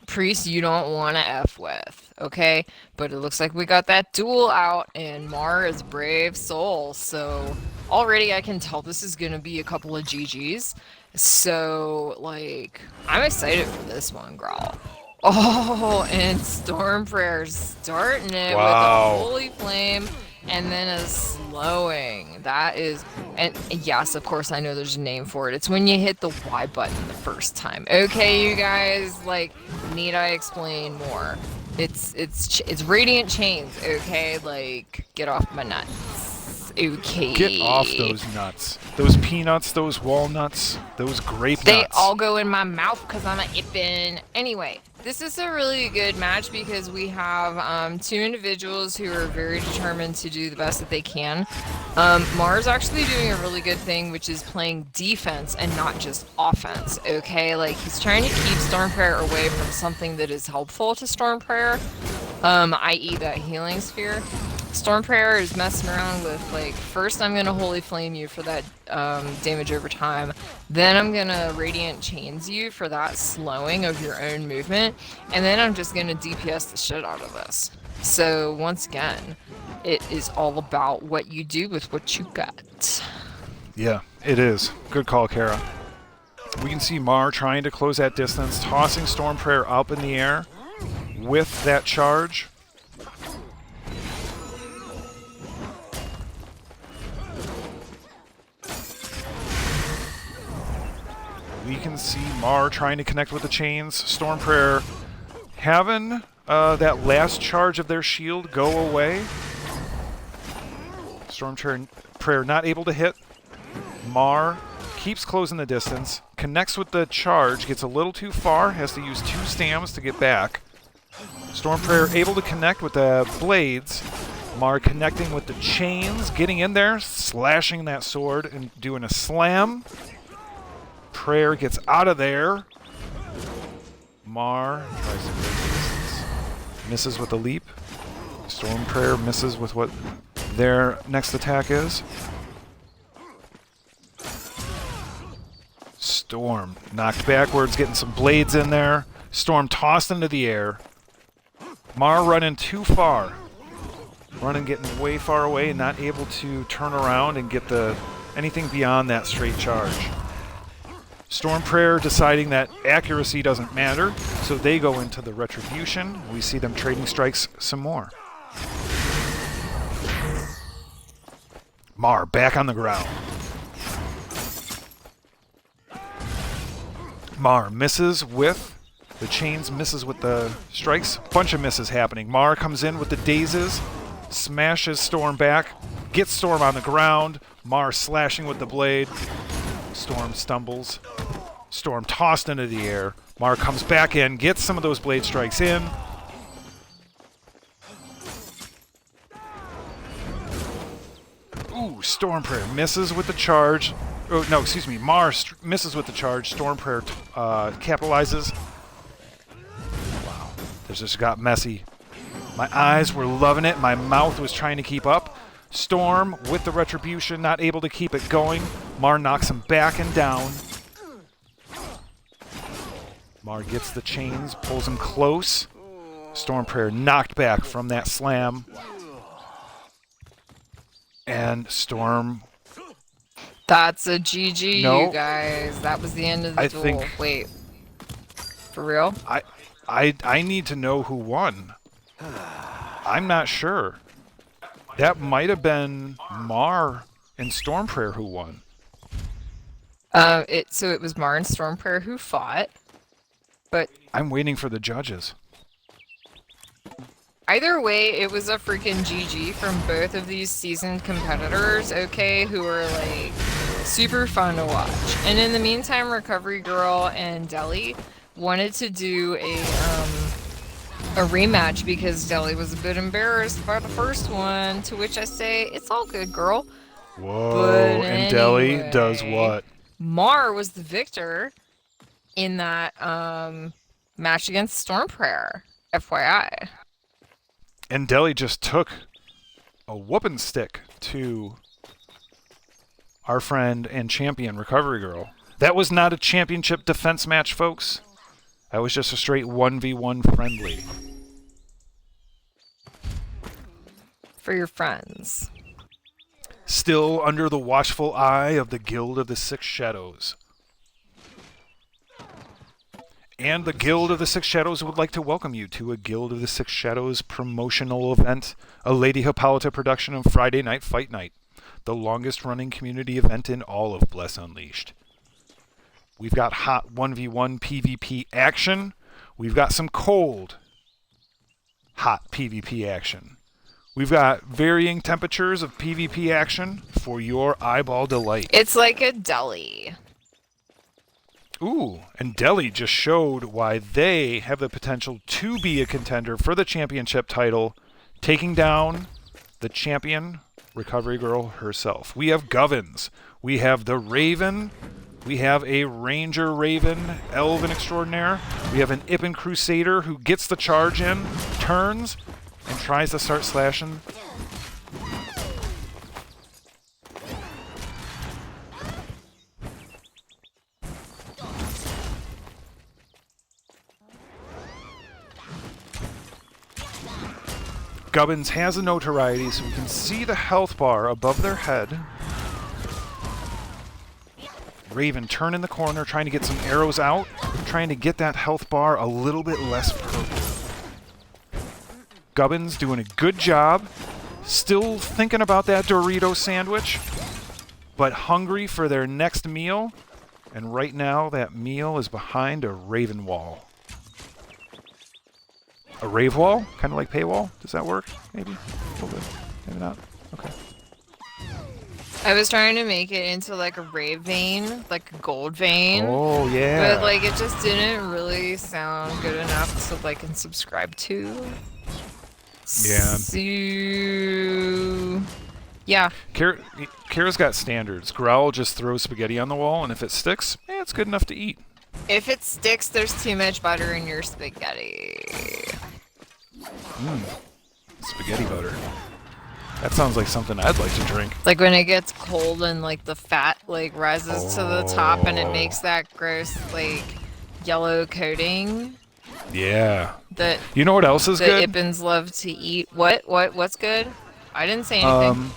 priests you don't want to F with, okay? But it looks like we got that duel out, and Mar is brave soul, so already I can tell this is gonna be a couple of GGs. So, like, I'm excited for this one, Growl. Oh, and Storm Prayer starting it with a Holy Flame and then a slowing. That is, and yes, of course, I know there's a name for it. It's when you hit the Y button the first time. Okay, you guys, like, need I explain more? It's Radiant Chains, okay? Like, get off my nuts. Okay. Get off those nuts. Those peanuts, those walnuts, those grape nuts. They all go in my mouth because I'm a ippin. Anyway, this is a really good match because we have two individuals who are very determined to do the best that they can. Mar's actually doing a really good thing, which is playing defense and not just offense, okay? Like, he's trying to keep Storm Prayer away from something that is helpful to Storm Prayer, i.e. that healing sphere. Storm Prayer is messing around with, like, first I'm going to Holy Flame you for that damage over time, then I'm going to Radiant Chains you for that slowing of your own movement, and then I'm just going to DPS the shit out of this. So, once again, it is all about what you do with what you got. Yeah, it is. Good call, Kara. We can see Mar trying to close that distance, tossing Storm Prayer up in the air with that charge. We can see Mar trying to connect with the chains. Storm Prayer having that last charge of their shield go away. Storm Prayer not able to hit. Mar keeps closing the distance, connects with the charge, gets a little too far, has to use 2 stams to get back. Storm Prayer able to connect with the blades. Mar connecting with the chains, getting in there, slashing that sword and doing a slam. Prayer gets out of there. Mar tries to break the distance. Misses with the leap. Storm Prayer misses with what their next attack is. Storm knocked backwards, getting some blades in there. Storm tossed into the air. Mar running too far. Getting way far away and not able to turn around and get anything beyond that straight charge. Storm Prayer deciding that accuracy doesn't matter, so they go into the Retribution. We see them trading strikes some more. Mar back on the ground. Mar misses with the chains, misses with the strikes. Bunch of misses happening. Mar comes in with the dazes, smashes Storm back, gets Storm on the ground. Mar slashing with the blade. Storm stumbles. Storm tossed into the air. Mar comes back in, gets some of those blade strikes in. Ooh, Storm Prayer misses with the charge. Oh, no, excuse me. Mar misses with the charge. Storm Prayer capitalizes. Wow. This just got messy. My eyes were loving it. My mouth was trying to keep up. Storm with the retribution, not able to keep it going. Mar knocks him back and down. Mar gets the chains, pulls him close. Storm Prayer knocked back from that slam. And Storm... That's a GG, No. you guys. That was the end of the I duel. think- Wait. For real? I need to know who won. I'm not sure. That might have been Mar and Storm Prayer who won. So it was Mar and Stormprayer who fought, but I'm waiting for the judges. either way, it was a freaking GG from both of these seasoned competitors, okay, who are like super fun to watch. And in the meantime, Recovery Girl and Deli wanted to do a rematch because Deli was a bit embarrassed by the first one, to which I say, it's all good, girl. Whoa, But and Deli does anyway. what? Mar was the victor in that match against Stormprayer, FYI. And Deli just took a whooping stick to our friend and champion Recovery Girl. That was not a championship defense match, folks. That was just a straight 1v1 friendly. For your friends. Still under the watchful eye of the Guild of the Six Shadows. And the Guild of the Six Shadows would like to welcome you to a Guild of the Six Shadows promotional event, a Lady Hippolyta production of Friday Night Fight Night, the longest running community event in all of Bless Unleashed. We've got hot 1v1 PvP action. We've got some cold, hot PvP action. We've got varying temperatures of PvP action for your eyeball delight. It's like a deli. Ooh, and Deli just showed why they have the potential to be a contender for the championship title, taking down the champion, Recovery Girl herself. We have Govins. We have the Raven. We have a Ranger Raven, Elven Extraordinaire. We have an Ippen Crusader who gets the charge in, turns, and tries to start slashing. Gubbins has a notoriety, so we can see the health bar above their head. Raven turn in the corner, trying to get some arrows out, trying to get that health bar a little bit less purple. Gubbins doing a good job, still thinking about that Dorito sandwich, but hungry for their next meal, and right now that meal is behind a Raven wall. A rave wall? Kind of like paywall? Does that work? Maybe? A little bit. Maybe not? Okay. I was trying to make it into like a rave vein, like a gold vein. Oh, yeah. But like it just didn't really sound good enough to like and subscribe to. Yeah. So, yeah. Kara's got standards. Growl just throws spaghetti on the wall, and if it sticks, it's good enough to eat. If it sticks, there's too much butter in your spaghetti. Spaghetti butter. That sounds like something I'd like to drink. Like when it gets cold and like the fat like rises to the top and it makes that gross like yellow coating Yeah. that You know what else is the good? Ippins love to eat. What's good? I didn't say anything.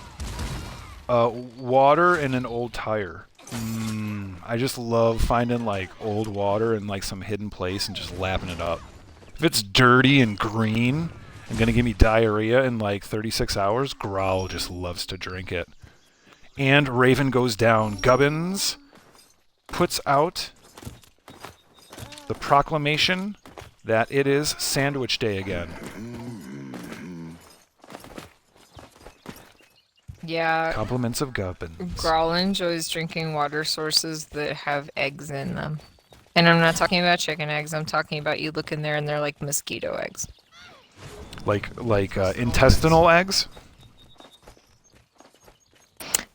Water and an old tire. I just love finding like old water in like some hidden place and just lapping it up. If it's dirty and green and gonna give me diarrhea in like 36 hours, Growl just loves to drink it. And Raven goes down. Gubbins puts out the proclamation that it is Sandwich Day again. Yeah. Compliments of Gubbins. Growl enjoys drinking water sources that have eggs in them. And I'm not talking about chicken eggs, I'm talking about you look in there and they're like mosquito eggs. Like intestinal eggs?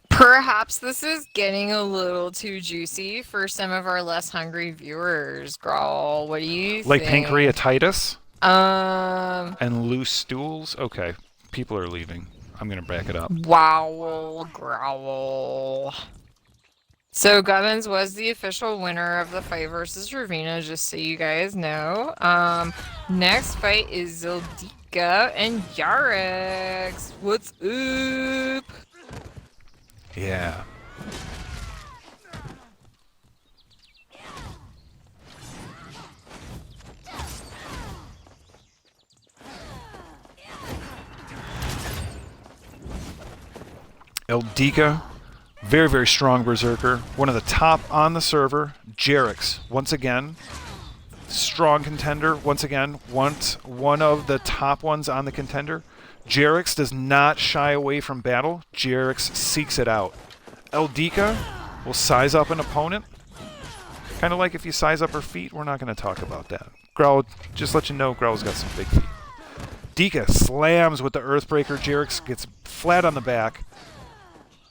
Perhaps this is getting a little too juicy for some of our less hungry viewers, Growl. What do you Like think? pancreatitis? And loose stools? Okay. People are leaving. I'm going to back it up. Wow, growl. So Gubbins was the official winner of the fight versus Ravina, just so you guys know. Next fight is Zildika and Yarix. What's up? Yeah. Eldika, very, very strong berserker. One of the top on the server. Yarix, once again, strong contender. Once again, one of the top ones on the contender. Yarix does not shy away from battle. Yarix seeks it out. Eldika will size up an opponent. Kind of like if you size up her feet. We're not going to talk about that. Growl, just let you know, Growl's got some big feet. Dika slams with the Earthbreaker. Yarix gets flat on the back.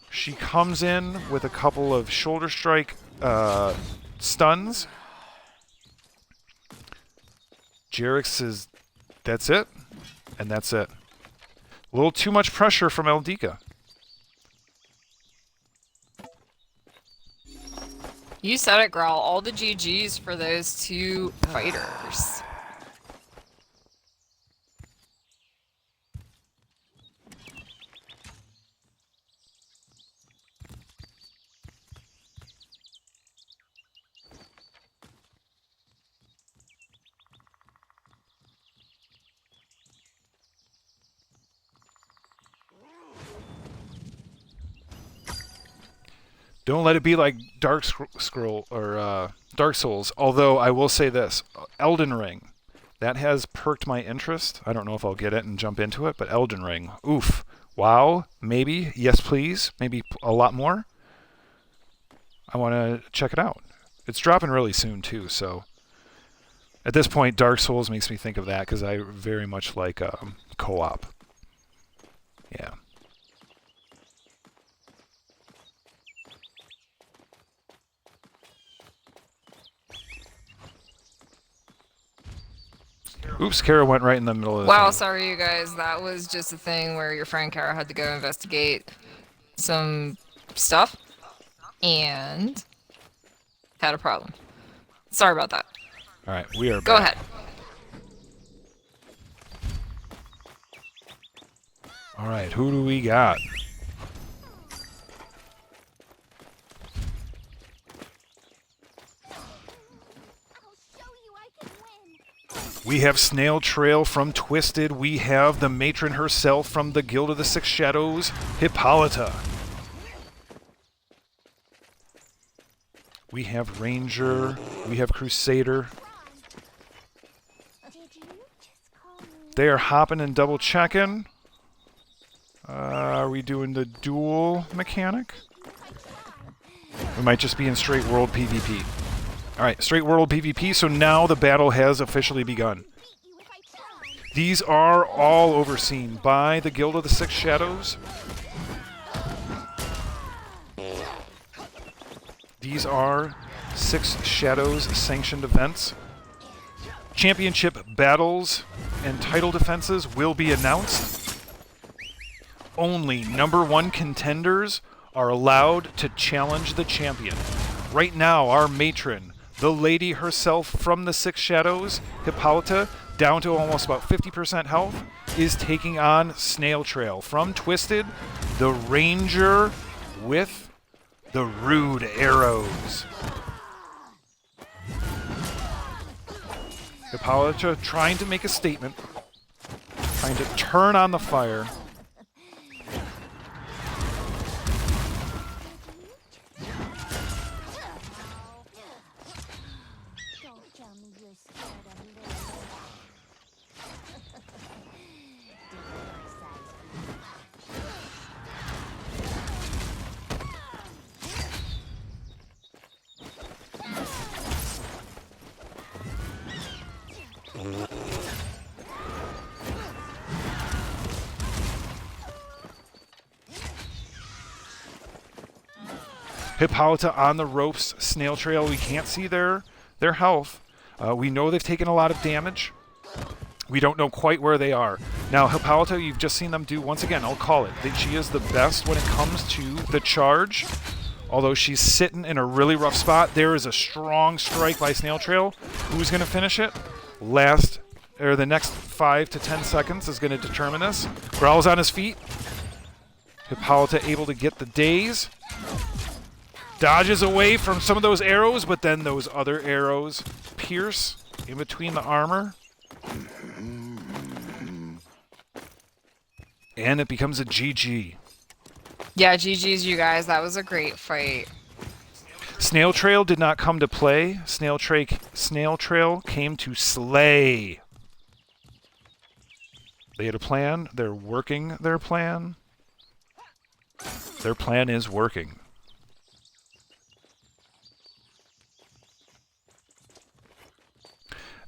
She comes in with a couple of shoulder strike stuns. Yarix is, that's it, and that's it. A little too much pressure from Eldika. You said it, Growl. All the GGs for those two fighters. Don't let it be like Dark Scroll or Dark Souls. Although I will say this, Elden Ring, that has perked my interest. I don't know if I'll get it and jump into it, but Elden Ring, oof, wow, maybe, yes please, maybe a lot more. I want to check it out. It's dropping really soon too, so at this point, Dark Souls makes me think of that because I very much like co-op. Yeah. Oops, Kara went right in the middle of the Wow, thing. sorry you guys. That was just a thing where your friend Kara had to go investigate some stuff and had a problem. Sorry about that. All right, we are Go back. ahead. All right, who do we got? We have Snail Trail from Twisted. We have the matron herself from the Guild of the Six Shadows, Hippolyta. We have Ranger. We have Crusader. They are hopping and double checking. Are we doing the duel mechanic? We might just be in straight world PvP. Alright, straight world PvP, so now the battle has officially begun. These are all overseen by the Guild of the Six Shadows. These are Six Shadows sanctioned events. Championship battles and title defenses will be announced. Only #1 contenders are allowed to challenge the champion. Right now, our matron, the lady herself from the Six Shadows, Hippolyta, down to almost about 50% health, is taking on Snail Trail from Twisted, the Ranger with the rude arrows. Hippolyta trying to make a statement, trying to turn on the fire. Hippolyta on the ropes, Snail Trail. We can't see their health. We know they've taken a lot of damage. We don't know quite where they are. Now, Hippolyta, you've just seen them do, once again, I'll call it, that she is the best when it comes to the charge. Although she's sitting in a really rough spot, there is a strong strike by Snail Trail. Who's going to finish it? The next 5 to 10 seconds is going to determine this. Growl's on his feet. Hippolyta able to get the daze. Dodges away from some of those arrows, but then those other arrows pierce in between the armor. And it becomes a GG. Yeah, GG's, you guys. That was a great fight. Snail Trail did not come to play. Snail Trail came to slay. They had a plan. They're working their plan. Their plan is working.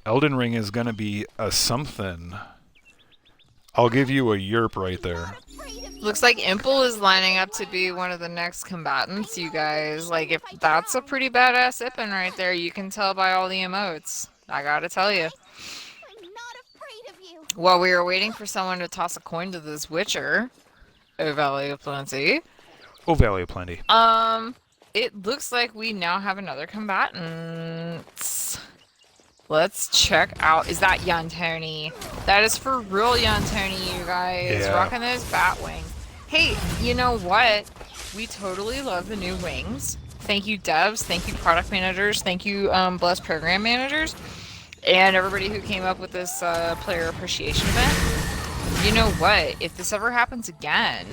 Elden Ring is going to be a something. I'll give you a yerp right there. Looks like Empo is lining up to be one of the next combatants, you guys. Like, if that's a pretty badass Ippin right there, you can tell by all the emotes. I gotta tell you. I'm not afraid of you. While we were waiting for someone to toss a coin to this Witcher, O Valley of Plenty, Oh, Valley of Plenty. it looks like we now have another combatant. Let's check out. Is that Yantoni? That is for real Yantoni, you guys. Yeah. Rocking those bat wings. Hey, you know what? We totally love the new wings. Thank you, devs. Thank you, product managers. Thank you, blessed program managers. And everybody who came up with this player appreciation event. You know what? If this ever happens again,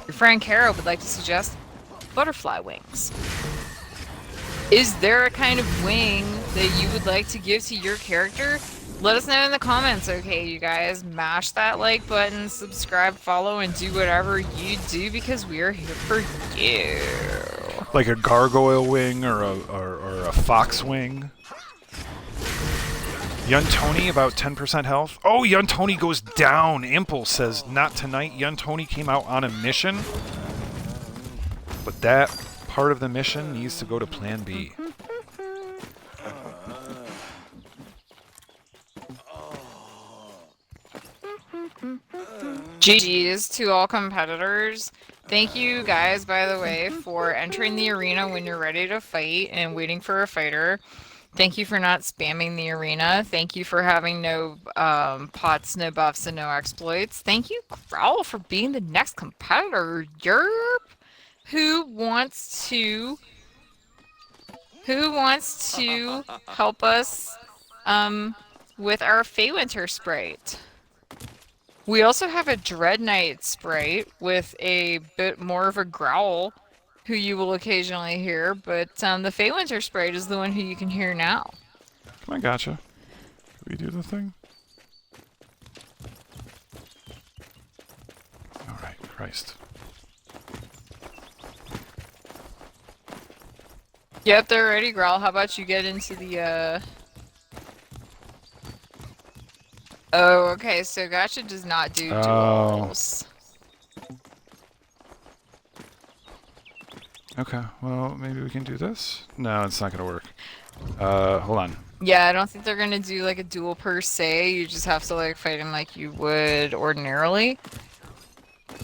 your friend Kara would like to suggest butterfly wings. Is there a kind of wing that you would like to give to your character? Let us know in the comments, okay, you guys? Mash that like button, subscribe, follow, and do whatever you do because we are here for you. Like a gargoyle wing or a fox wing. Yantoni about 10% health. Oh, Yantoni goes down. Impulse says, not tonight. Yantoni came out on a mission. But that part of the mission needs to go to Plan B. GG's to all competitors. Thank you guys, by the way, for entering the arena when you're ready to fight and waiting for a fighter. Thank you for not spamming the arena. Thank you for having no pots, no buffs, and no exploits. Thank you, Growl, for being the next competitor. Yerp! Who wants to help us with our Feywinter Sprite? We also have a Dread Knight Sprite with a bit more of a growl, who you will occasionally hear, but the Feywinter Sprite is the one who you can hear now. Come on, gotcha. Can we do the thing? Alright, Christ. Yep, they're ready, Growl. How about you get into the, Oh, okay, so Gotcha does not do duels. Okay, well, maybe we can do this? No, it's not gonna work. Hold on. Yeah, I don't think they're gonna do, like, a duel per se. You just have to, like, fight him like you would ordinarily.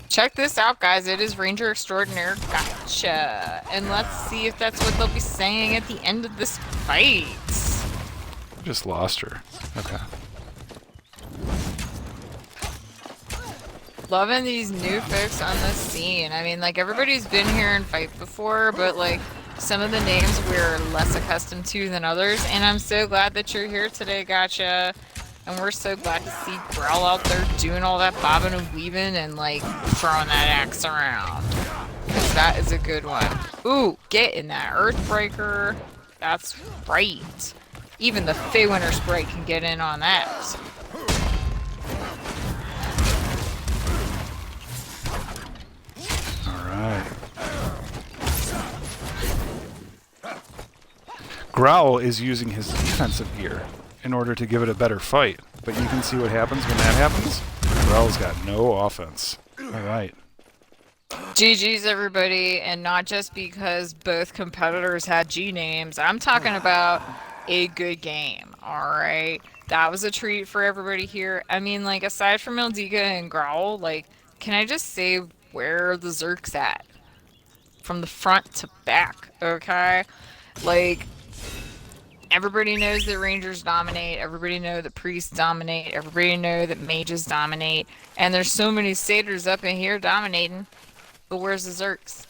Check this out, guys. It is Ranger Extraordinaire Gotcha. And let's see if that's what they'll be saying at the end of this fight. I just lost her. Okay. Loving these new folks on the scene. I mean, like, everybody's been here and fight before, but, like, some of the names we're less accustomed to than others. And I'm so glad that you're here today, Gotcha. And we're so glad to see Growl out there doing all that bobbing and weaving and, like, throwing that axe around. Because that is a good one. Ooh, get in that Earthbreaker. That's right. Even the Feywinter Sprite can get in on that. Alright. Growl is using his defensive gear in order to give it a better fight. But you can see what happens when that happens. Growl's got no offense. Alright. GG's, everybody, and not just because both competitors had G names. I'm talking about a good game, alright? that was a treat for everybody here. I mean, like, aside from Ildika and Growl, like, can I just say where the Zerk's at? From the front to back, okay? Like, everybody knows that Rangers dominate, everybody knows that Priests dominate, everybody knows that Mages dominate, and there's so many Satyrs up in here dominating, but where's the Zerks?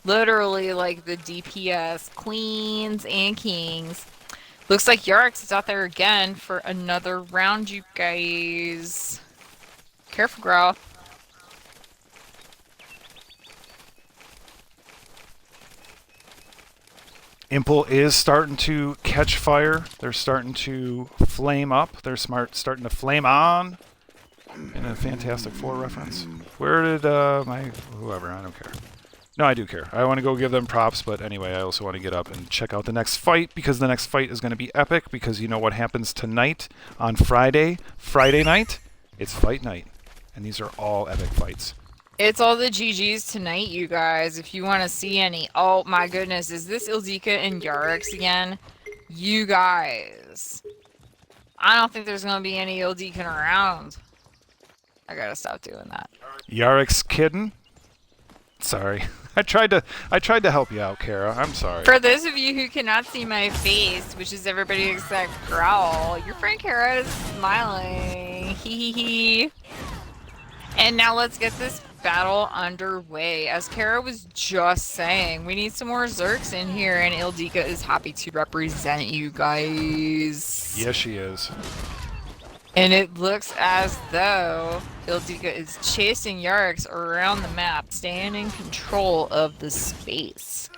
Literally, like, the DPS queens and kings. Looks like Yarix is out there again for another round, you guys. Careful, Growl. Empo is starting to catch fire. They're starting to flame up. They're starting to flame on. In a Fantastic Four reference. Where did whoever, I don't care. No, I do care. I want to go give them props, but anyway, I also want to get up and check out the next fight, because the next fight is going to be epic, because you know what happens tonight on Friday night? It's fight night. And these are all epic fights. It's all the GGs tonight, you guys. If you want to see any. Oh my goodness, is this Ildika and Yarix again? You guys. I don't think there's going to be any Ildika around. I gotta stop doing that. Yarix kidding? Sorry. I tried to help you out, Kara. I'm sorry. For those of you who cannot see my face, which is everybody except Growl, your friend Kara is smiling. Hee hee hee. And now let's get this battle underway. As Kara was just saying, we need some more Zerks in here, and Ildika is happy to represent you guys. Yes, she is. And it looks as though Ildika is chasing Yarix around the map, staying in control of the space.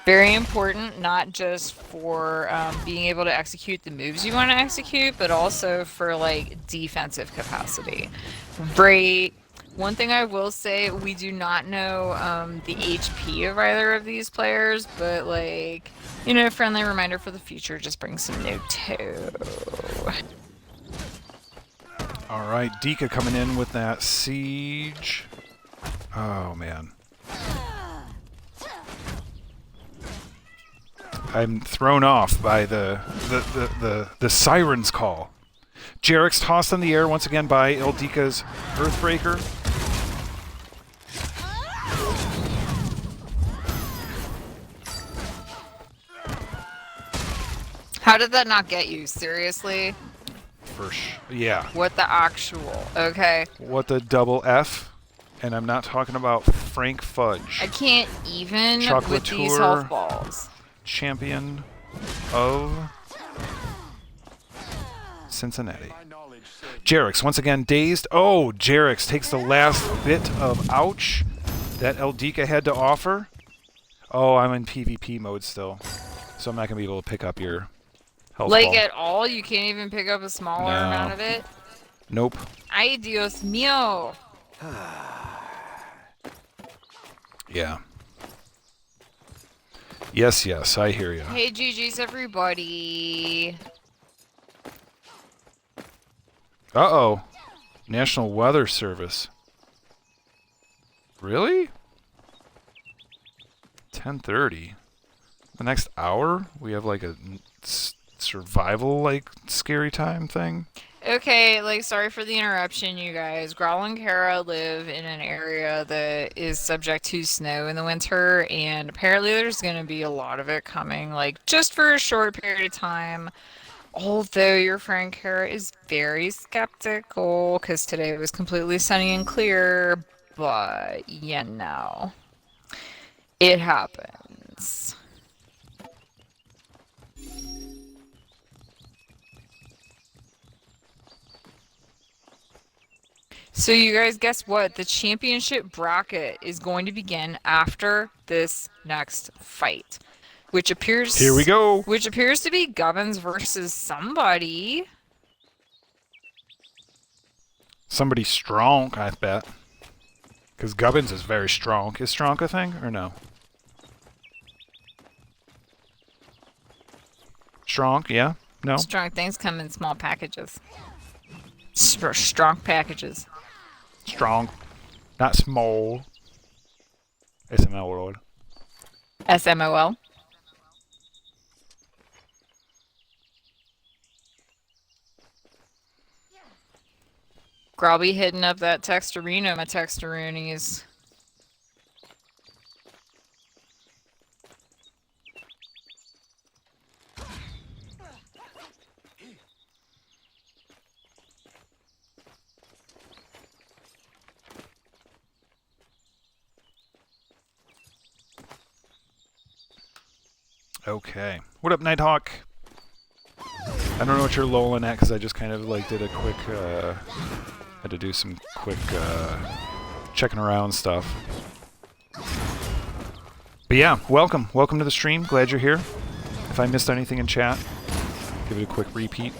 Very important, not just for being able to execute the moves you want to execute, but also for, like, defensive capacity. Great. One thing I will say, we do not know the HP of either of these players, but, like, you know, friendly reminder for the future, just bring some no-toe. Alright, Dika coming in with that siege. Oh, man. I'm thrown off by the siren's call. Yarix tossed in the air once again by Ildika's Earthbreaker. How did that not get you? Seriously? Yeah. What the actual? Okay. What the double F? And I'm not talking about Frank Fudge. I can't even with these Chocolatier. health balls. Champion of Cincinnati. Yarix once again dazed. Oh, Yarix takes the last bit of ouch that Ildika had to offer. Oh, I'm in PvP mode still, so I'm not gonna be able to pick up your health Like ball. at all? You can't even pick up a smaller No. amount of it? Nope. Ay, Dios mío. Yeah. Yes, yes, I hear you. Hey, GG's everybody. Uh-oh. National Weather Service. Really? 10:30. The next hour, we have like a survival, like, scary time thing. Okay, like, sorry for the interruption, you guys. Growl and Kara live in an area that is subject to snow in the winter, and apparently there's going to be a lot of it coming, like, just for a short period of time. Although your friend Kara is very skeptical, because today was completely sunny and clear, but, you know, it happens. So you guys, guess what? The championship bracket is going to begin after this next fight, which appears Here we go. Which appears to be Gubbins versus somebody. Somebody strong, I bet. Because Gubbins is very strong. Is strong a thing, or no? Strong, yeah? No? Strong things come in small packages. Strong packages. Strong. Not small. SML world. SMOL. Growl be hitting up that Texterino, my Texteroonies. Okay. What up, Nighthawk? I don't know what you're lolling at because I just kind of like did a quick, had to do some quick checking around stuff. But yeah, welcome. Welcome to the stream. Glad you're here. If I missed anything in chat, give it a quick repeat.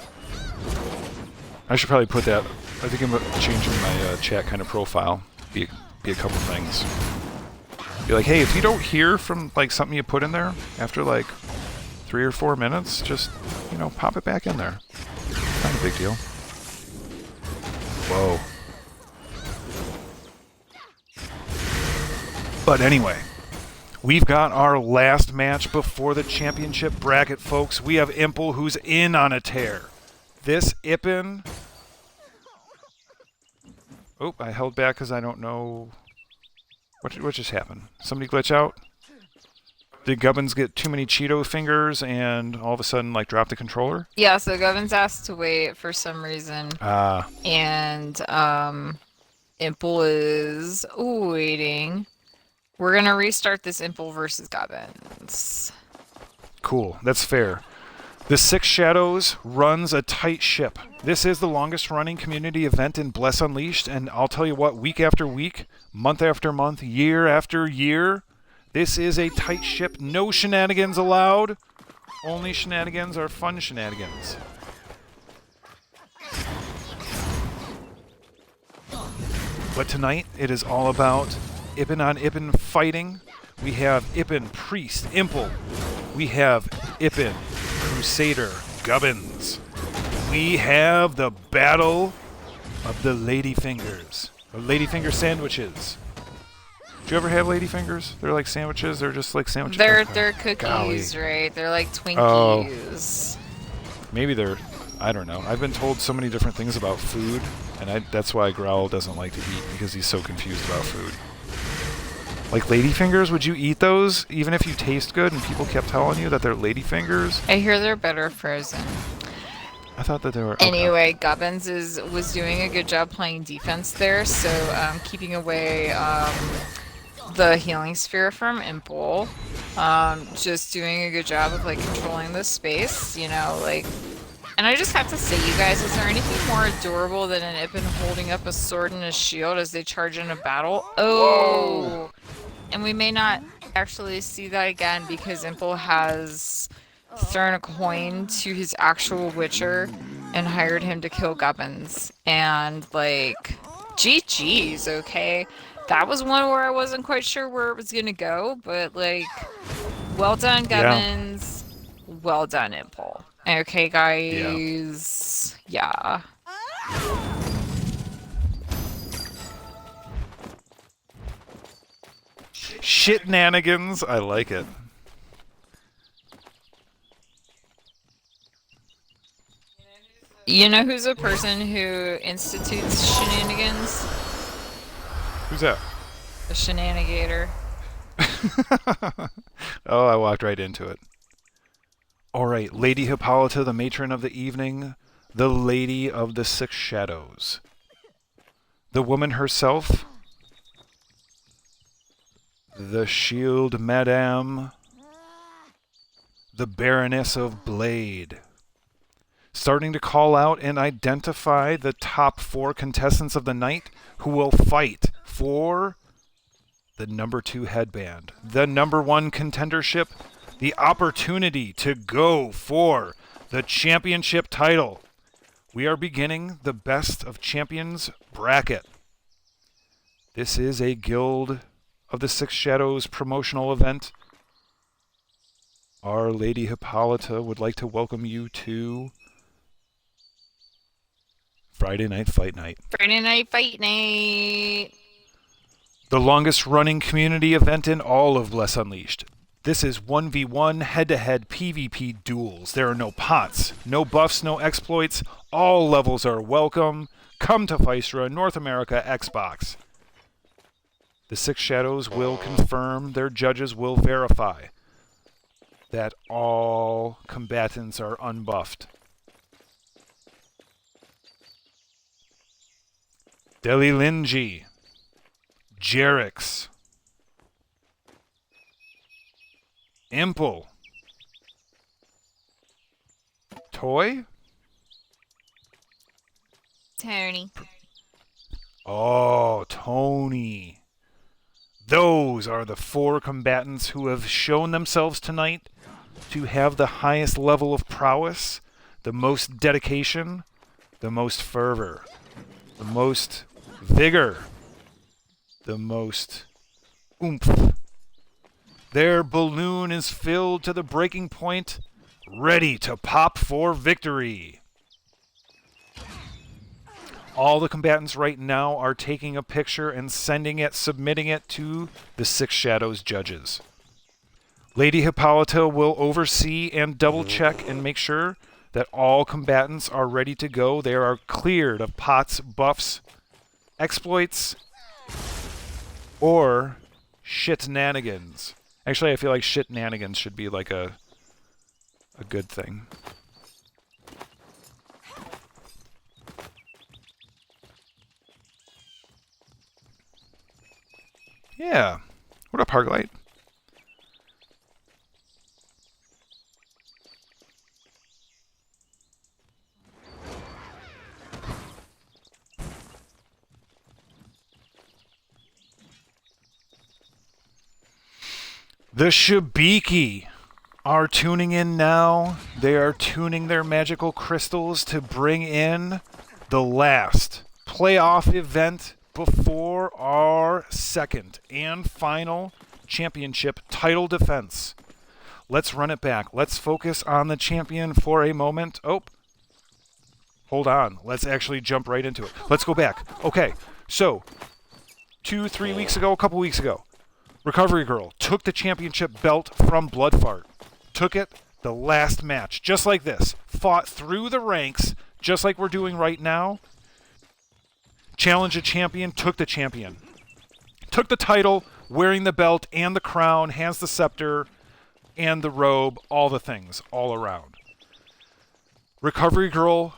I should probably put that, I think I'm changing my chat kind of profile. Be a couple things. Be like, hey, if you don't hear from like something you put in there after like 3 or 4 minutes, just, you know, pop it back in there. Not a big deal. Whoa. But anyway, we've got our last match before the championship bracket, folks. We have Empo, who's in on a tear. This Ippin... Oh, I held back because I don't know... What just happened? Somebody glitch out? Did Gubbins get too many Cheeto fingers and all of a sudden, like, drop the controller? Yeah, so Gubbins asked to wait for some reason. And, Imple is waiting. We're gonna restart this Imple versus Gubbins. Cool, that's fair. The Six Shadows runs a tight ship. This is the longest running community event in Bless Unleashed, and I'll tell you what, week after week, month after month, year after year, this is a tight ship. No shenanigans allowed. Only shenanigans are fun shenanigans. But tonight, it is all about Ippin on Ippin fighting. We have Ippin Priest, Imple. We have Ippin Crusader, Gubbins. We have the Battle of the Ladyfingers. Or Ladyfinger sandwiches. Do you ever have ladyfingers? They're like sandwiches. They're just like sandwiches. They're cookies, Golly. right? They're like Twinkies. Maybe they're... I don't know. I've been told so many different things about food, and that's why Growl doesn't like to eat, because he's so confused about food. Like ladyfingers, would you eat those even if you taste good and people kept telling you that they're ladyfingers? I hear they're better frozen. I thought that they were... Okay. Anyway, Gubbins was doing a good job playing defense there, so keeping away the healing sphere from Imple. Just doing a good job of like controlling the space, you know, like... And I just have to say, you guys, is there anything more adorable than an Ippin holding up a sword and a shield as they charge in a battle? Oh! Whoa. And we may not actually see that again because Imple has thrown a coin to his actual Witcher and hired him to kill Gubbins. And, like, GG's, okay? That was one where I wasn't quite sure where it was gonna go, but, like, well done, Gubbins. Yeah. Well done, Imple. Okay, guys. Yeah. Shitnanigans. I like it. You know who's a person who institutes shenanigans? Who's that? A shenanigator. Oh, I walked right into it. All right, Lady Hippolyta, the matron of the evening, the Lady of the Six Shadows. The woman herself, the Shield Madame, the Baroness of Blade. Starting to call out and identify the top 4 contestants of the night who will fight for the number 2 headband, the number 1 contendership, the opportunity to go for the championship title. We are beginning the Best of Champions bracket. This is a Guild of the Six Shadows promotional event. Our Lady Hippolyta would like to welcome you to Friday Night Fight Night. Friday Night Fight Night! The longest running community event in all of Bless Unleashed. This is 1v1 head-to-head PvP duels. There are no pots, no buffs, no exploits. All levels are welcome. Come to Physera, North America, Xbox. The Six Shadows will confirm, their judges will verify that all combatants are unbuffed. Delilinji, Yarix, Empo, Toy? Tony. Oh, Tony. Those are the 4 combatants who have shown themselves tonight to have the highest level of prowess, the most dedication, the most fervor, the most vigor, the most oomph. Their balloon is filled to the breaking point, ready to pop for victory. All the combatants right now are taking a picture and sending it, submitting it to the Six Shadows judges. Lady Hippolyta will oversee and double-check and make sure that all combatants are ready to go. They are cleared of pots, buffs, exploits, or shit-nanigans. Actually, I feel like shit-nanigans should be like a good thing. Yeah. What up, Harglight? The Shibiki are tuning in now. They are tuning their magical crystals to bring in the last playoff event before our second and final championship title defense. Let's run it back. Let's focus on the champion for a moment. Oh, hold on. Let's actually jump right into it. Let's go back. Okay, so 2-3 weeks ago, a couple weeks ago, Recovery Girl took the championship belt from Bloodfart. Took it the last match, just like this. Fought through the ranks, just like we're doing right now. Challenged a champion, took the champion. Took the title, wearing the belt and the crown, has the scepter and the robe, all the things, all around. Recovery Girl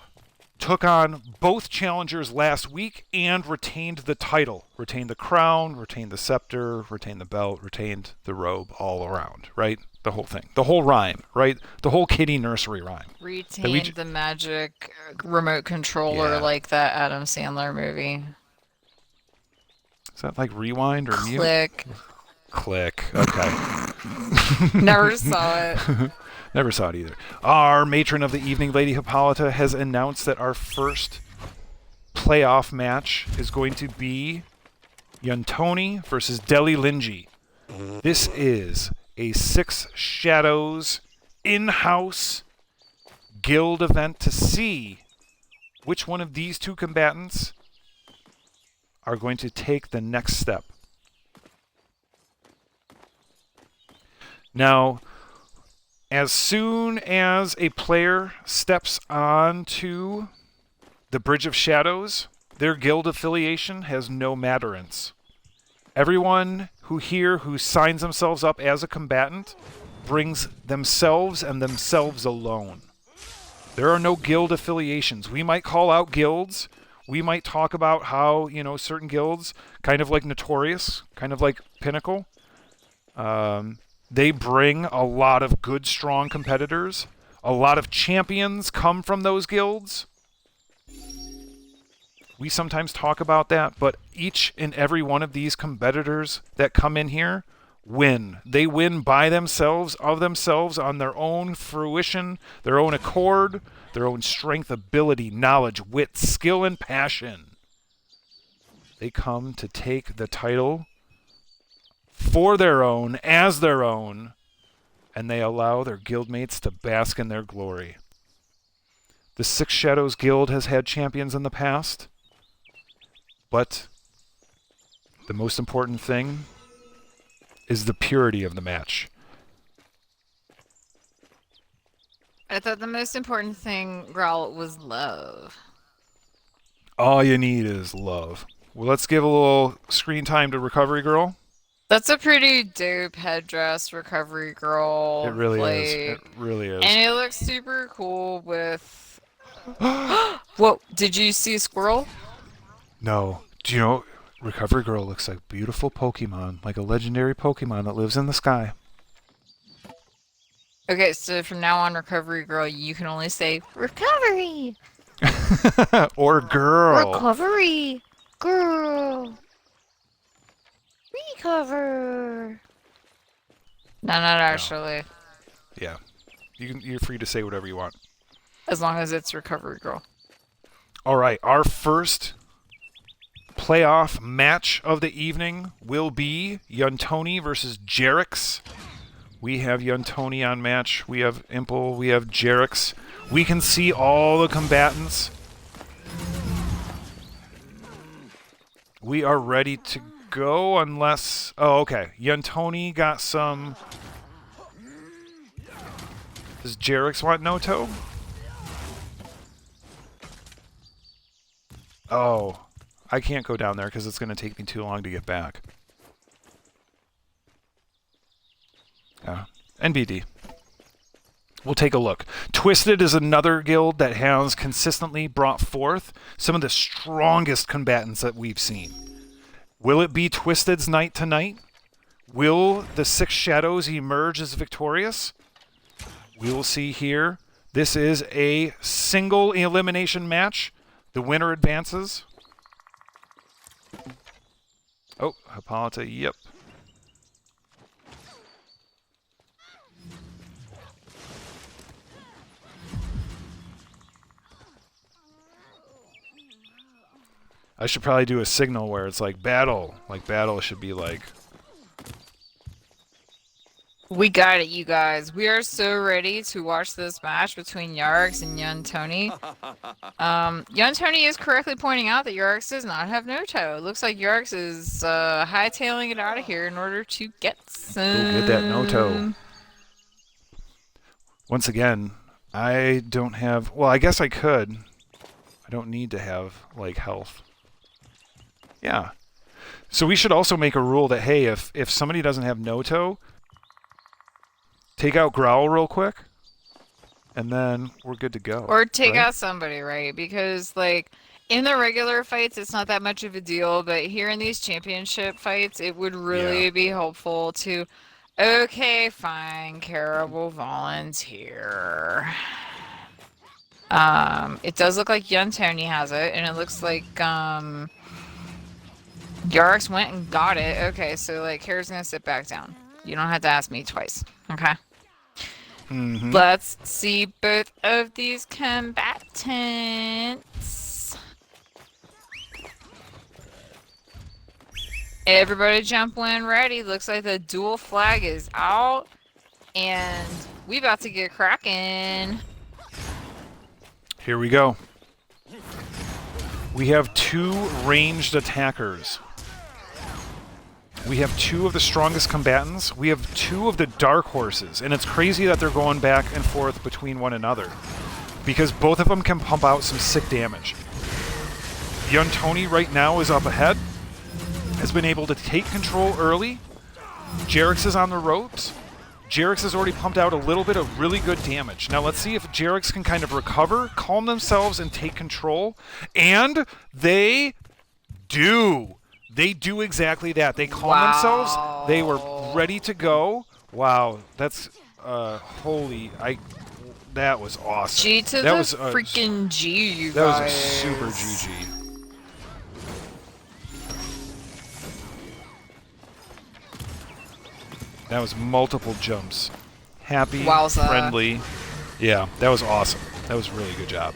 took on both challengers last week and retained the title. Retained the crown, retained the scepter, retained the belt, retained the robe, all around, right? The whole thing. The whole rhyme, right? The whole kiddie nursery rhyme. Retained the magic remote controller like that Adam Sandler movie. Is that like rewind or mute? Click. Click. Okay. Never saw it. Never saw it either. Our matron of the evening, Lady Hippolyta, has announced that our first playoff match is going to be Yuntoni versus Delilinji. This is a Six Shadows in-house guild event to see which one of these two combatants are going to take the next step. Now, as soon as a player steps onto the Bridge of Shadows, their guild affiliation has no matterance. Everyone who signs themselves up as a combatant brings themselves and themselves alone. There are no guild affiliations. We might call out guilds. We might talk about how, certain guilds, kind of like Notorious, kind of like Pinnacle, they bring a lot of good, strong competitors. A lot of champions come from those guilds. We sometimes talk about that, but each and every one of these competitors that come in here win. They win by themselves, of themselves, on their own fruition, their own accord, their own strength, ability, knowledge, wit, skill, and passion. They come to take the title for their own, as their own, and they allow their guildmates to bask in their glory. The Six Shadows Guild has had champions in the past, but the most important thing is the purity of the match. I thought the most important thing, Growl, was love. All you need is love. Well, let's give a little screen time to Recovery Girl. That's a pretty dope headdress, Recovery Girl. It really is. Like, It really is. and it looks super cool with. Whoa! Did you see a squirrel? No. Do you know, Recovery Girl looks like a beautiful Pokemon, like a legendary Pokemon that lives in the sky. Okay, so from now on, Recovery Girl, you can only say recovery. Or girl. Recovery girl. Recover. No, not actually. Yeah. You're free to say whatever you want. As long as it's Recovery Girl. All right, our first playoff match of the evening will be Yuntoni versus Yarix. We have Yuntoni on match. We have Empo. We have Yarix. We can see all the combatants. We are ready to go unless... Oh, okay. Yuntoni got some... Does Yarix want Noto? Oh, I can't go down there because it's going to take me too long to get back. NBD. We'll take a look. Twisted is another guild that has consistently brought forth some of the strongest combatants that we've seen. Will it be Twisted's night tonight? Will the Six Shadows emerge as victorious? We will see here. This is a single elimination match. The winner advances. Oh, Hippolyta, yep. I should probably do a signal where it's like battle. Like battle should be like... We got it, you guys. We are so ready to watch this match between Yarix and Yuntoni. Yuntoni is correctly pointing out that Yarix does not have Noto. It looks like Yarix is hightailing it out of here in order to get some... Go get that Noto. Once again, I don't have... Well, I guess I could. I don't need to have, like, health. Yeah. So we should also make a rule that, hey, if somebody doesn't have Noto, take out Growl real quick, and then we're good to go. Or take right? out somebody, right? Because, like, in the regular fights, it's not that much of a deal, but here in these championship fights, it would really be helpful to... Okay, fine, Kara will volunteer. It does look like Yuntoni has it, and it looks like, Yarix went and got it. Okay, so, like, Kara's gonna sit back down. You don't have to ask me twice, okay? Mm-hmm. Let's see both of these combatants. Everybody jump when ready. Looks like the dual flag is out. And we about to get cracking. Here we go. We have two ranged attackers. We have two of the strongest combatants. We have two of the dark horses. And it's crazy that they're going back and forth between one another, because both of them can pump out some sick damage. Yuntoni right now is up ahead. Has been able to take control early. Yarix is on the ropes. Yarix has already pumped out a little bit of really good damage. Now let's see if Yarix can kind of recover, calm themselves, and take control. And they do. They do exactly that. They calm themselves. They were ready to go. Wow, that's holy! That was awesome. G to that the was freaking G, you that guys. was a super GG. That was multiple jumps. Happy, Wowza. friendly. Yeah, that was awesome. That was a really good job.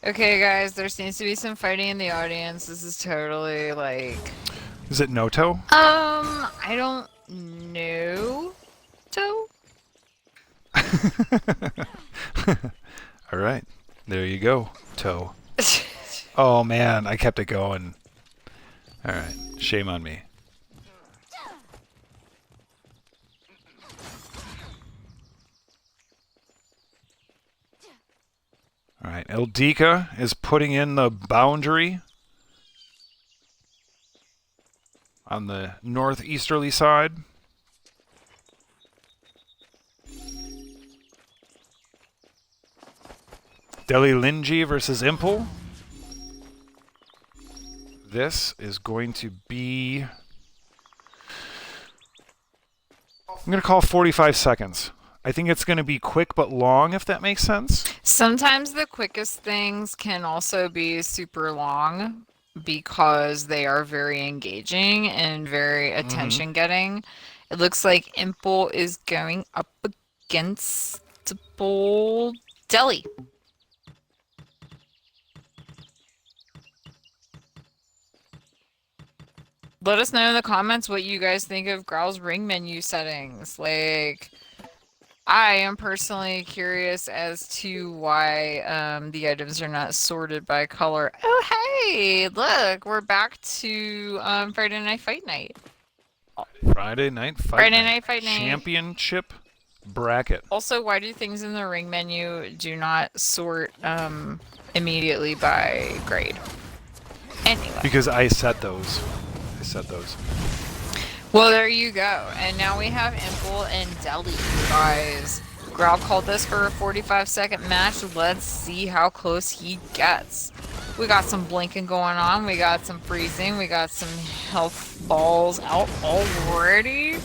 Okay, guys, there seems to be some fighting in the audience. This is totally like... Is it Noto? I don't know. So? All right. There you go, Toe. Oh, man. I kept it going. Alright, shame on me. Alright, Eldika is putting in the boundary on the northeasterly side. Deli Linji versus Empo. This is going to be... I'm going to call 45 seconds. I think it's going to be quick but long, if that makes sense. Sometimes the quickest things can also be super long because they are very engaging and very attention-getting. It looks like Empo is going up against Bold Deli. Let us know in the comments what you guys think of Growl's ring menu settings. Like, I am personally curious as to why the items are not sorted by color. Oh, hey, look, we're back to Friday Night Fight Night. Friday Night Fight Friday Night Fight Night. Championship bracket. Also, why do things in the ring menu do not sort immediately by grade? Anyway. Because I set those. Well, there you go. And now we have Empo and Deli, you guys. Growl called this for a 45-second match. Let's see how close he gets. We got some blinking going on. We got some freezing. We got some health balls out already.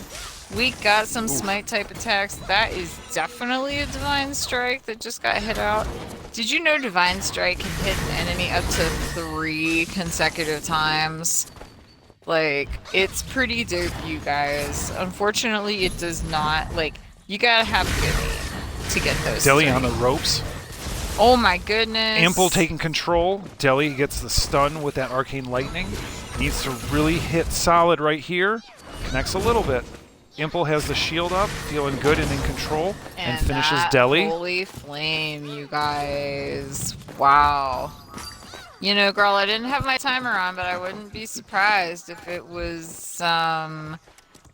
We got some smite type attacks. That is definitely a Divine Strike that just got hit out. Did you know Divine Strike can hit an enemy up to 3 consecutive times? Like, it's pretty dope, you guys. Unfortunately, it does not, like, you gotta have good aim to get those. Deli on the ropes. Oh my goodness. Empo taking control. Deli gets the stun with that Arcane Lightning. Needs to really hit solid right here. Connects a little bit. Empo has the shield up, feeling good and in control, and finishes that Deli. Holy flame, you guys. Wow. You know, girl, I didn't have my timer on, but I wouldn't be surprised if it was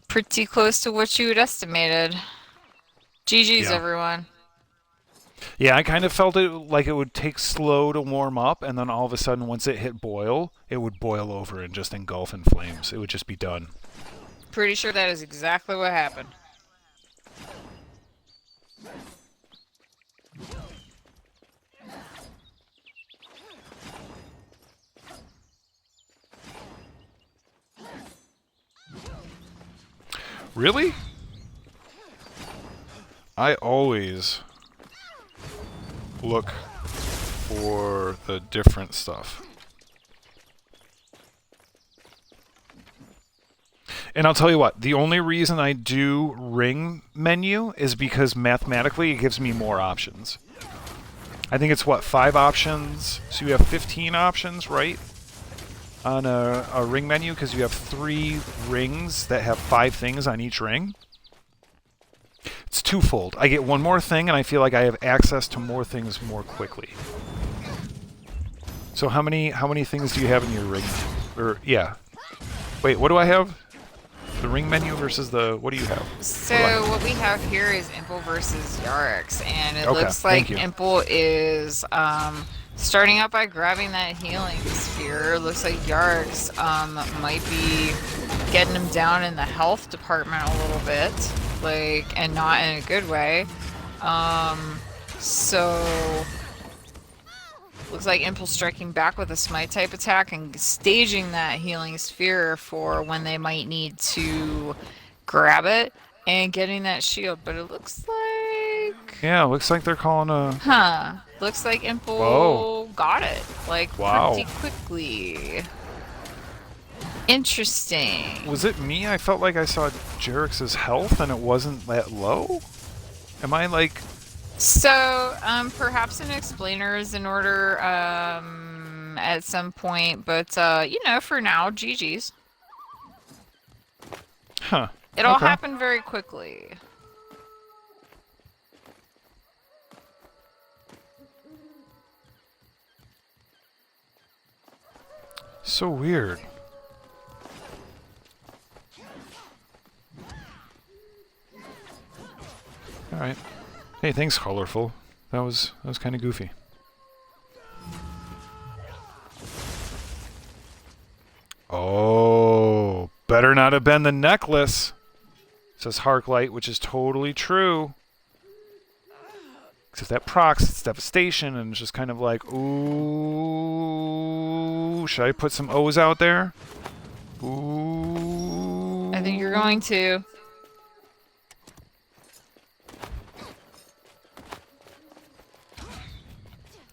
pretty close to what you had estimated. GG's, Yeah. everyone. Yeah, I kind of felt it like it would take slow to warm up, and then all of a sudden, once it hit boil, it would boil over and just engulf in flames. It would just be done. Pretty sure that is exactly what happened. Really? I always look for the different stuff. And I'll tell you what, the only reason I do ring menu is because mathematically it gives me more options. I think it's what, 5 options? So you have 15 options, right? On a ring menu, because you have 3 rings that have 5 things on each ring. It's twofold. I get one more thing, and I feel like I have access to more things more quickly. So how many things do you have in your ring? Or yeah. Wait, what do I have? The ring menu versus the... What do you have? So what we have here is Empo versus Yarix, and it Okay, looks like thank you. Empo is starting out by grabbing that healing sphere. Looks like Yarix might be getting him down in the health department a little bit, like, and not in a good way. So looks like Empo striking back with a smite type attack and staging that healing sphere for when they might need to grab it and getting that shield. But it looks like... Yeah, looks like they're calling a... Huh. Looks like Empo Whoa. got it. Like, Wow. pretty quickly. Interesting. Was it me? I felt like I saw Jarix's health and it wasn't that low? Am I like... So, perhaps an explainer is in order at some point, but, you know, for now, GG's. Huh. It all Okay. happened very quickly. So weird. All right. Hey, thanks, colorful. That was kind of goofy. Oh, better not have been the necklace, says Harklight, which is totally true. Because if that procs, it's devastation, and it's just kind of like, ooh, should I put some O's out there? Ooh. I think you're going to.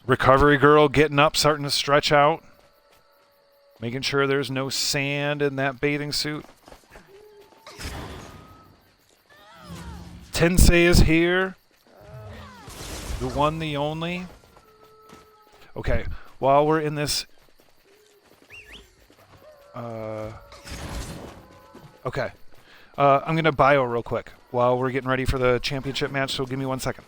Recovery girl getting up, starting to stretch out. Making sure there's no sand in that bathing suit. Tensei is here. The one, the only. Okay, while we're in this... okay. I'm going to bio real quick while we're getting ready for the championship match, so give me 1 second.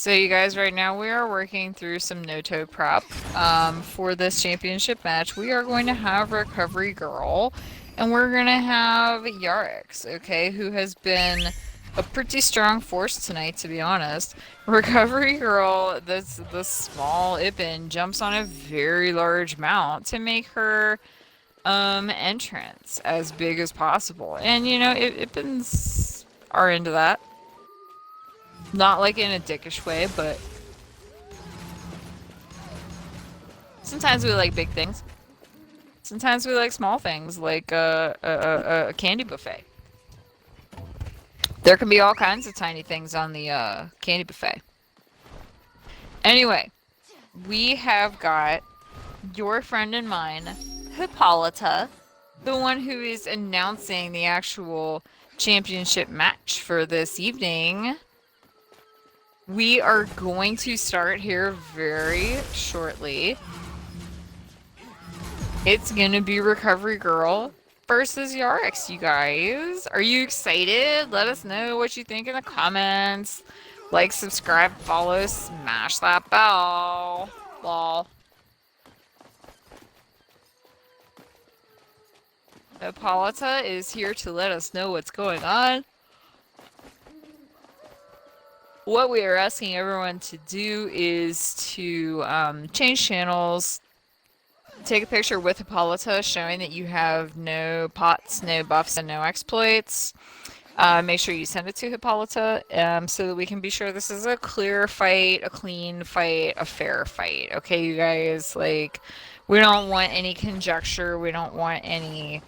So you guys, right now we are working through some Noto prep for this championship match. We are going to have Recovery Girl, and we're going to have Yarix, okay, who has been a pretty strong force tonight, to be honest. Recovery Girl, the small Ippin, jumps on a very large mount to make her entrance as big as possible. And, you know, Ippins are into that. Not like in a dickish way, but sometimes we like big things. Sometimes we like small things, like a candy buffet. There can be all kinds of tiny things on the candy buffet. Anyway, we have got your friend and mine, Hippolyta, the one who is announcing the actual championship match for this evening. We are going to start here very shortly. It's gonna be Recovery Girl versus Yarix, you guys. Are you excited? Let us know what you think in the comments. Like, subscribe, follow, smash that bell. Lol. Hippolyta is here to let us know what's going on. What we are asking everyone to do is to change channels, take a picture with Hippolyta showing that you have no pots, no buffs, and no exploits. Make sure you send it to Hippolyta so that we can be sure this is a clear fight, a clean fight, a fair fight. Okay, you guys? Like, we don't want any conjecture. We don't want any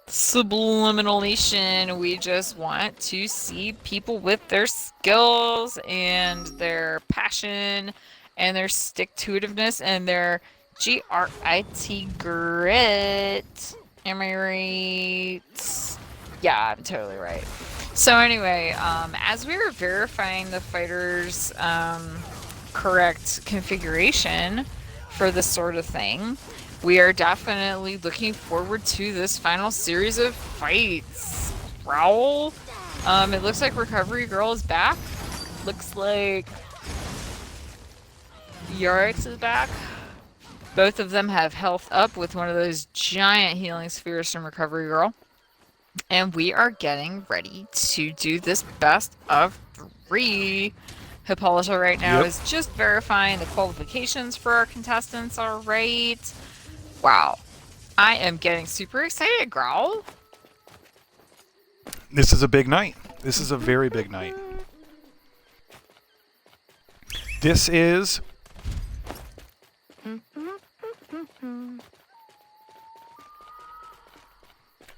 sublimination. We just want to see people with their skills and their passion and their stick-to-itiveness and their grit. Grit. Am I right? Yeah, I'm totally right. So anyway, as we were verifying the fighter's correct configuration for this sort of thing, we are definitely looking forward to this final series of fights. Growl. It looks like Recovery Girl is back. Looks like Yarix is back. Both of them have health up with one of those giant healing spheres from Recovery Girl. And we are getting ready to do this best of 3. Hippolyta right now is just verifying the qualifications for our contestants, alright? Wow. I am getting super excited, Growl. This is a big night. This is a very big night. This is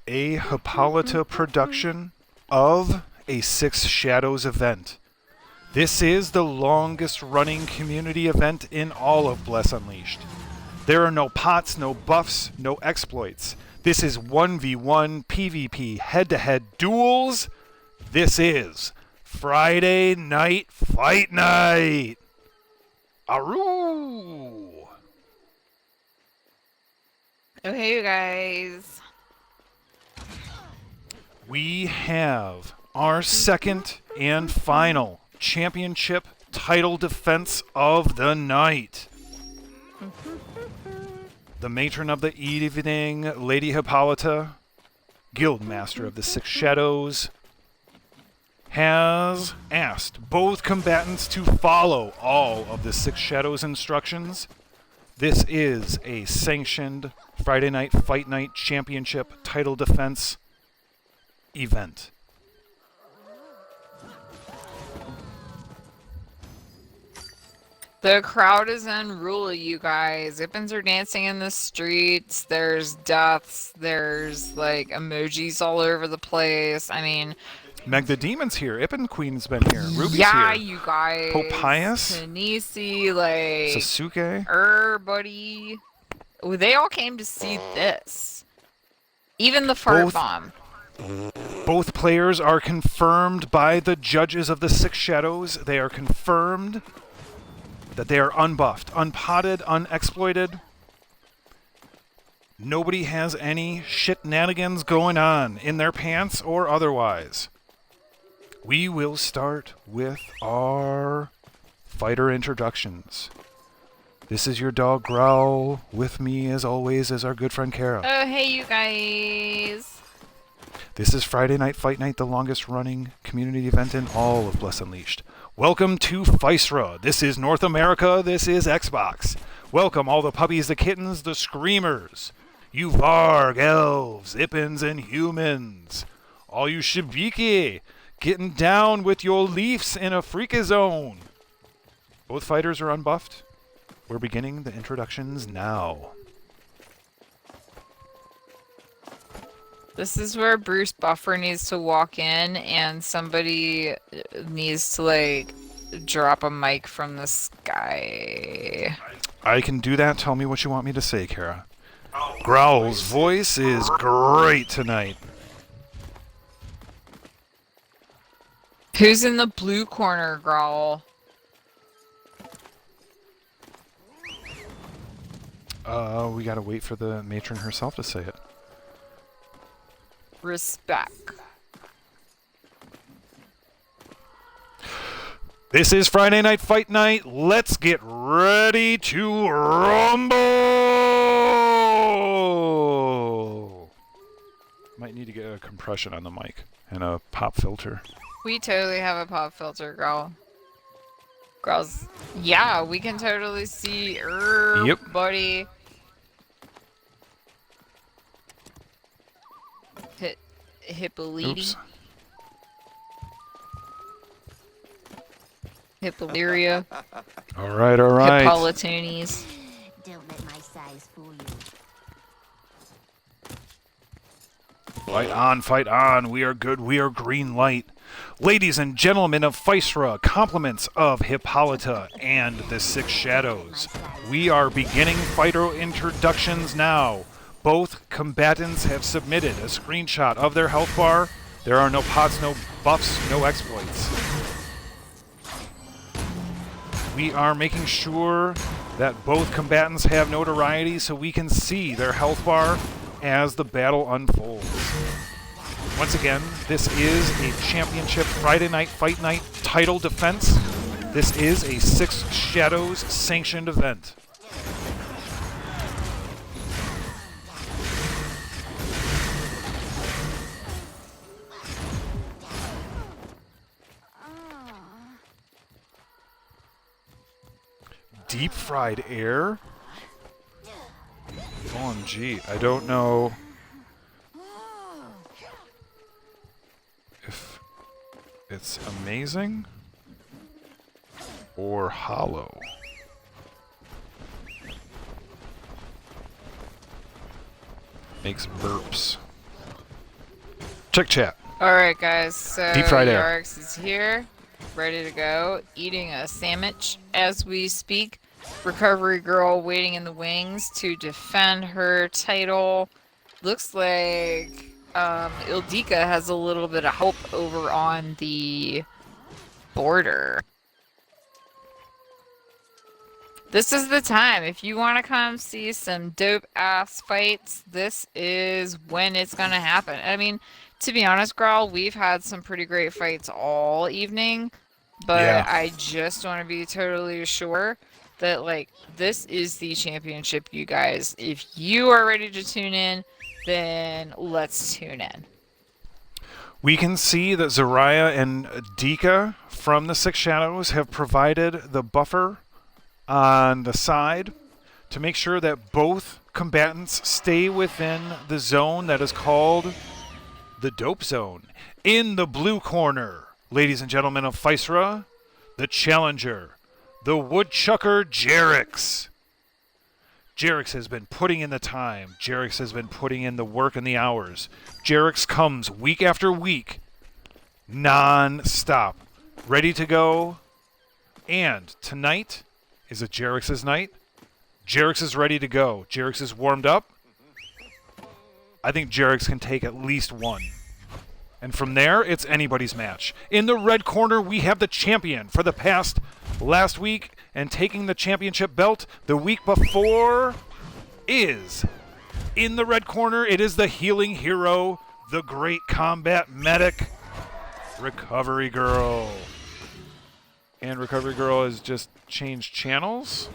a Hippolyta production of a Six Shadows event. This is the longest running community event in all of Bless Unleashed. There are no pots, no buffs, no exploits. This is 1v1 PvP head-to-head duels. This is Friday Night Fight Night. Aroo! Okay, you guys. We have our second and final championship title defense of the night. The matron of the evening, Lady Hippolyta, Guildmaster of the Six Shadows, has asked both combatants to follow all of the Six Shadows instructions. This is a sanctioned Friday Night Fight Night Championship title defense event. The crowd is unruly, you guys. Ippins are dancing in the streets. There's deaths. There's, like, emojis all over the place. I mean... Meg the Demon's here. Ippin Queen's been here. Ruby's yeah, here. you guys. Popias. Tanisi, like... Sasuke. Everybody. Oh, they all came to see this. Even the fart bomb. Both players are confirmed by the judges of the Six Shadows. They are confirmed that they are unbuffed, unpotted, unexploited. Nobody has any shit-nanigans going on in their pants or otherwise. We will start with our fighter introductions. This is your dog Growl. With me, as always, is our good friend Kara. Oh, hey, you guys. This is Friday Night Fight Night, the longest-running community event in all of Bless Unleashed. Welcome to Physera. This is North America. This is Xbox. Welcome all the puppies, the kittens, the screamers. You Varg, elves, Ippins, and humans. All you Shibiki, getting down with your leafs in a freakazone. Both fighters are unbuffed. We're beginning the introductions now. This is where Bruce Buffer needs to walk in and somebody needs to, like, drop a mic from the sky. I can do that. Tell me what you want me to say, Kara. Growl's voice is great tonight. Who's in the blue corner, Growl? We gotta wait for the matron herself to say it. Respect. This is Friday Night Fight Night. Let's get ready to rumble! Might need to get a compression on the mic and a pop filter. We totally have a pop filter, Growl. Growl's... yeah, we can totally see buddy. Hippolyta. Oops. Hippolyria. All right, all right. Hippolytonies. Don't let my size fool you. Fight on, fight on. We are good. We are green light. Ladies and gentlemen of Physera, compliments of Hippolyta and the Six Shadows. We are beginning fighter introductions now. Both combatants have submitted a screenshot of their health bar. There are no pots, no buffs, no exploits. We are making sure that both combatants have notoriety so we can see their health bar as the battle unfolds. Once again, this is a championship Friday Night Fight Night title defense. This is a Six Shadows sanctioned event. Deep fried air? OMG, I don't know if it's amazing or hollow. Makes burps. Check chat. Alright, guys, so Deep fried air. Yarix is here, ready to go, eating a sandwich as we speak. Recovery Girl waiting in the wings to defend her title. Looks like Ildika has a little bit of help over on the border. This is the time. If you want to come see some dope-ass fights, this is when it's going to happen. I mean, to be honest, Growl, we've had some pretty great fights all evening, but Yeah. I just want to be totally sure that, like, this is the championship, you guys. If you are ready to tune in, then let's tune in. We can see that Zarya and Dika from the Six Shadows have provided the buffer on the side to make sure that both combatants stay within the zone that is called the Dope Zone. In the blue corner, ladies and gentlemen of Physera, the challenger, the woodchucker Yarix. Yarix has been putting in the time. Yarix has been putting in the work and the hours. Yarix comes week after week, non-stop, ready to go. And tonight is it Yarix's night. Yarix is ready to go. Yarix is warmed up. I think Yarix can take at least one. And from there, it's anybody's match. In the red corner, we have the champion for the past last week and taking the championship belt the week before is in the red corner. It is the healing hero, the great combat medic, Recovery Girl. And Recovery Girl has just changed channels.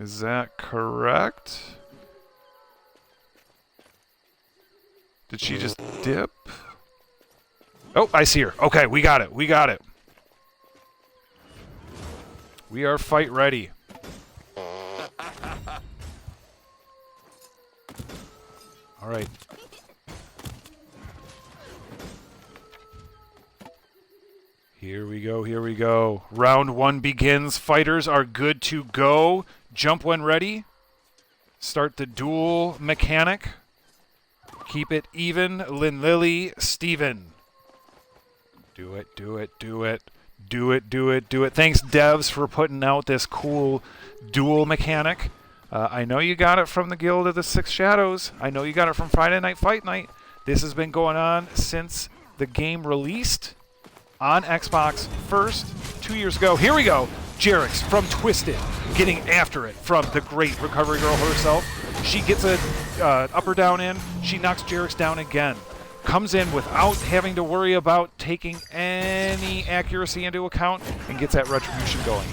Is that correct? Did she just dip? Oh, I see her. Okay, we got it. We got it. We are fight ready. All right. Here we go. Here we go. Round one begins. Fighters are good to go. Jump when ready. Start the duel mechanic. Keep it even. Lynn Lily, Steven. Do it, do it, do it. Do it, do it, do it. Thanks, devs, for putting out this cool duel mechanic. I know you got it from the Guild of the Six Shadows. I know you got it from Friday Night Fight Night. This has been going on since the game released on Xbox first 2 years ago. Here we go. Yarix from Twisted getting after it from the great Recovery Girl herself. She gets a up or down in. She knocks Yarix down again. Comes in without having to worry about taking any accuracy into account and gets that retribution going.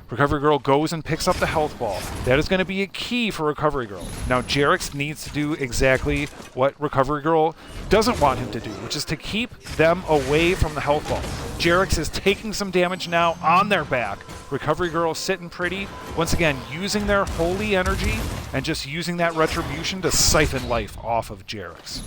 Recovery Girl goes and picks up the health ball. That is going to be a key for Recovery Girl. Now, Yarix needs to do exactly what Recovery Girl doesn't want him to do, which is to keep them away from the health ball. Yarix is taking some damage now on their back. Recovery Girl sitting pretty. Once again, using their holy energy and just using that retribution to siphon life off of Yarix.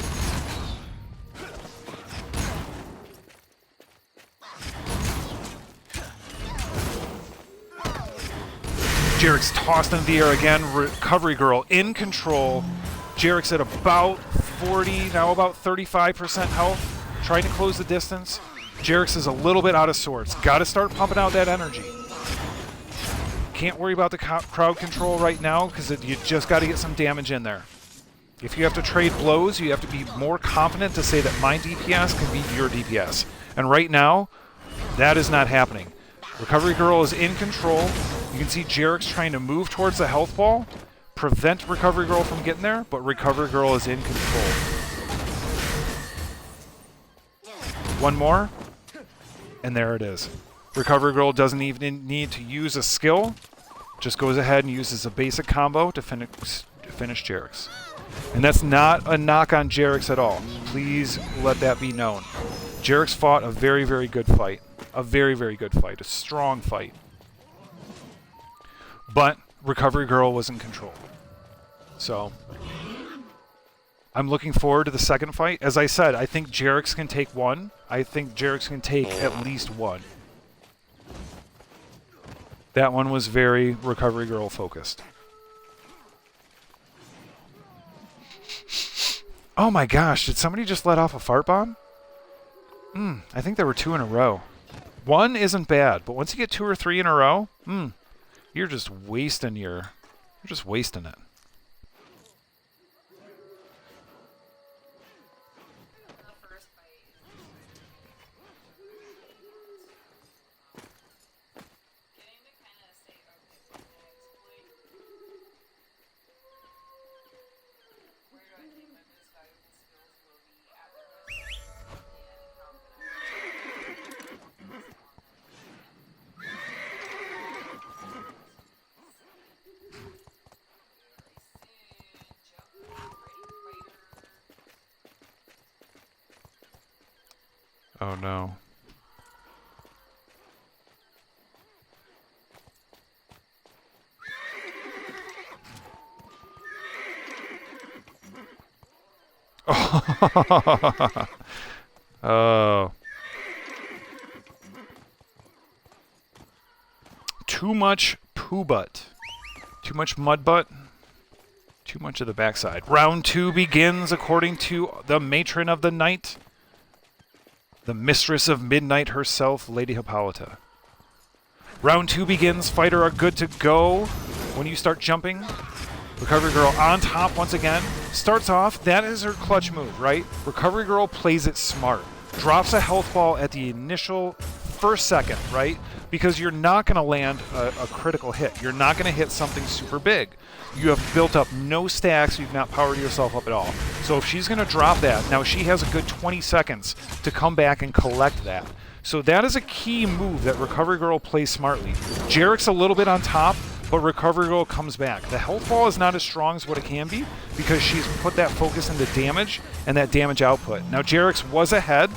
Yarix tossed in the air again. Recovery Girl in control. Yarix at about 40, now about 35% health. Trying to close the distance. Yarix is a little bit out of sorts. Got to start pumping out that energy. Can't worry about the crowd control right now because you just got to get some damage in there. If you have to trade blows, you have to be more confident to say that my DPS can beat your DPS. And right now, that is not happening. Recovery Girl is in control. You can see Yarix trying to move towards the health ball, prevent Recovery Girl from getting there, but Recovery Girl is in control. One more, and there it is. Recovery Girl doesn't even need to use a skill, just goes ahead and uses a basic combo to finish Yarix. And that's not a knock on Yarix at all. Please let that be known. Yarix fought a very, very good fight. A very, very good fight. A strong fight. But Recovery Girl was in control. So I'm looking forward to the second fight. As I said, I think Yarix can take one. I think Yarix can take at least one. That one was very Recovery Girl focused. Oh my gosh, did somebody just let off a fart bomb? I think there were 2 in a row. One isn't bad, but once you get 2 or 3 in a row, you're just wasting you're just wasting it. Oh no. Oh. Too much poo butt. Too much mud butt. Too much of the backside. Round 2 begins according to the matron of the night. The mistress of midnight herself, Lady Hippolyta. Round 2 begins. Fighter are good to go when you start jumping. Recovery Girl on top once again. Starts off, that is her clutch move, right? Recovery Girl plays it smart. Drops a health ball at the initial first second, right? Because you're not going to land a critical hit. You're not going to hit something super big. You have built up no stacks. You've not powered yourself up at all. So if she's going to drop that, now she has a good 20 seconds to come back and collect that. So that is a key move that Recovery Girl plays smartly. Yarix a little bit on top, but Recovery Girl comes back. The health ball is not as strong as what it can be because she's put that focus into damage and that damage output. Now Yarix was ahead,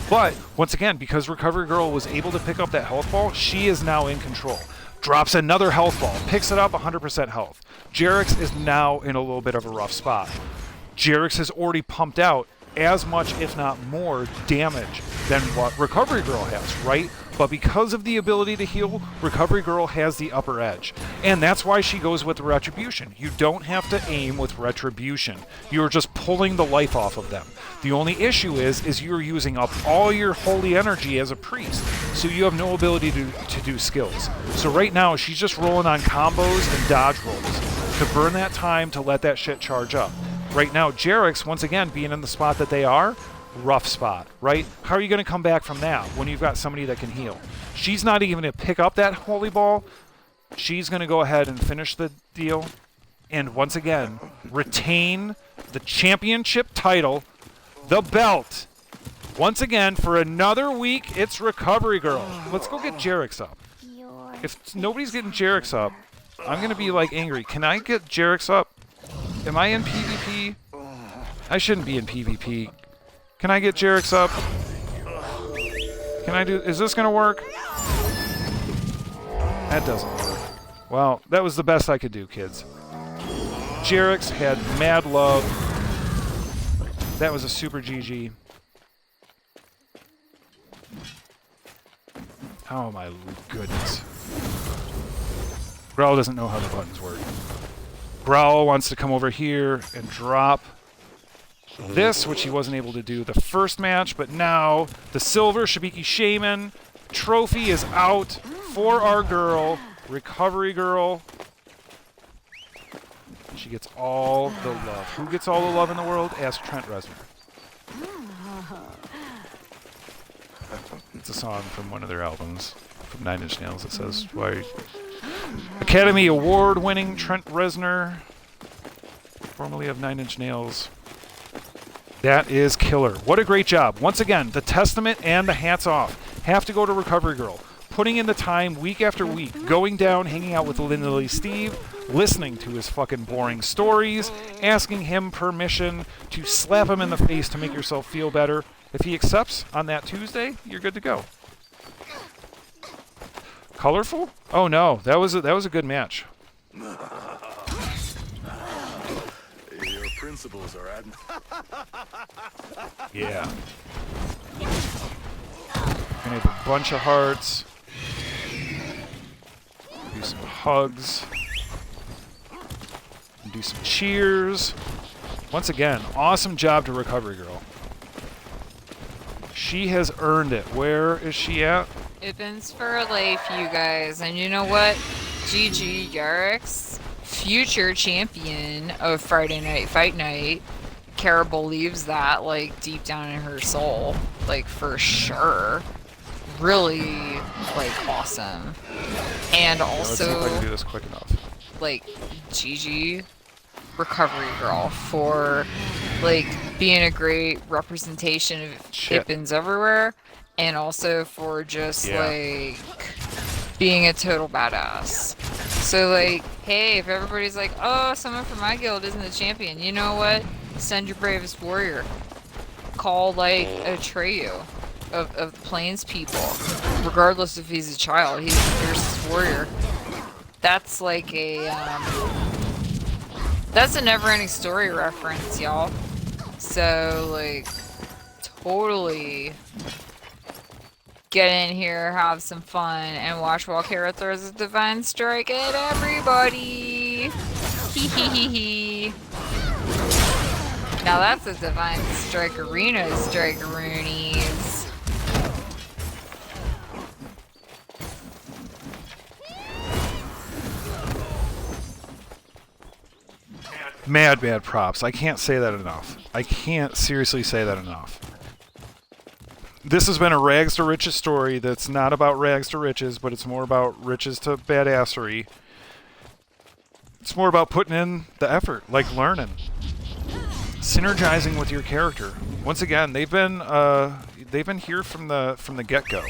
but once again, because Recovery Girl was able to pick up that health ball, she is now in control. Drops another health ball, picks it up 100% health. Yarix is now in a little bit of a rough spot. Yarix has already pumped out as much, if not more, damage than what Recovery Girl has, right? But because of the ability to heal, Recovery Girl has the upper edge. And that's why she goes with Retribution. You don't have to aim with Retribution. You're just pulling the life off of them. The only issue is you're using up all your holy energy as a priest, so you have no ability to do skills. So right now, she's just rolling on combos and dodge rolls to burn that time to let that shit charge up. Right now, Yarix, once again, being in the spot that they are, rough spot, right? How are you going to come back from that when you've got somebody that can heal? She's not even going to pick up that holy ball. She's going to go ahead and finish the deal and once again retain the championship title, the belt. Once again, for another week, it's Recovery Girl. Let's go get Yarix up. If nobody's getting Yarix up, I'm going to be like angry. Can I get Yarix up? Am I in PvP? I shouldn't be in PvP. Can I get Yarix up? Can I do... Is this going to work? That doesn't work. Well, that was the best I could do, kids. Yarix had mad love. That was a super GG. Oh my goodness. Growl doesn't know how the buttons work. Growl wants to come over here and drop this, which he wasn't able to do the first match, but now the Silver Shibiki Shaman trophy is out for our girl, Recovery Girl. She gets all the love. Who gets all the love in the world? Ask Trent Reznor. It's a song from one of their albums, from 9 Inch Nails. It says, why... Academy Award-winning Trent Reznor, formerly of 9 Inch Nails. That is killer. What a great job. Once again, the testament and the hats off have to go to Recovery Girl. Putting in the time week after week, going down, hanging out with Lindley Steve, listening to his fucking boring stories, asking him permission to slap him in the face to make yourself feel better. If he accepts on that Tuesday, you're good to go. Colorful? Oh no, that was a good match. Your principles are at. Yeah. Gonna have a bunch of hearts. Do some hugs. And do some cheers. Once again, awesome job to Recovery Girl. She has earned it. Where is she at? Ipins for life, you guys. And you know what? GG Yarix, future champion of Friday Night Fight Night. Kara believes that, like, deep down in her soul. Like, for sure. Really, like, awesome. And Yeah, let's see if I also, can do this quick enough. like, GG Recovery Girl for, like, being a great representation of Shit. Ipins everywhere. And also for just, Yeah. like, being a total badass. So, like, hey, if everybody's like, oh, someone from my guild isn't the champion, you know what? Send your bravest warrior. call like a Atreyu of the Plains people, regardless if he's a child. He's a fiercest warrior. That's like a that's a Never-Ending Story reference, y'all. So like, totally get in here, have some fun, and watch while Kara throws a divine strike at everybody. Hee hee hee hee. Now that's a divine strike arena strike-a-roonies. Mad props. I can't say that enough. I can't seriously say that enough. This has been a rags to riches story that's not about rags to riches, but it's more about riches to badassery. It's more about putting in the effort, like learning. Synergizing with your character. Once again, they've been here from the get-go.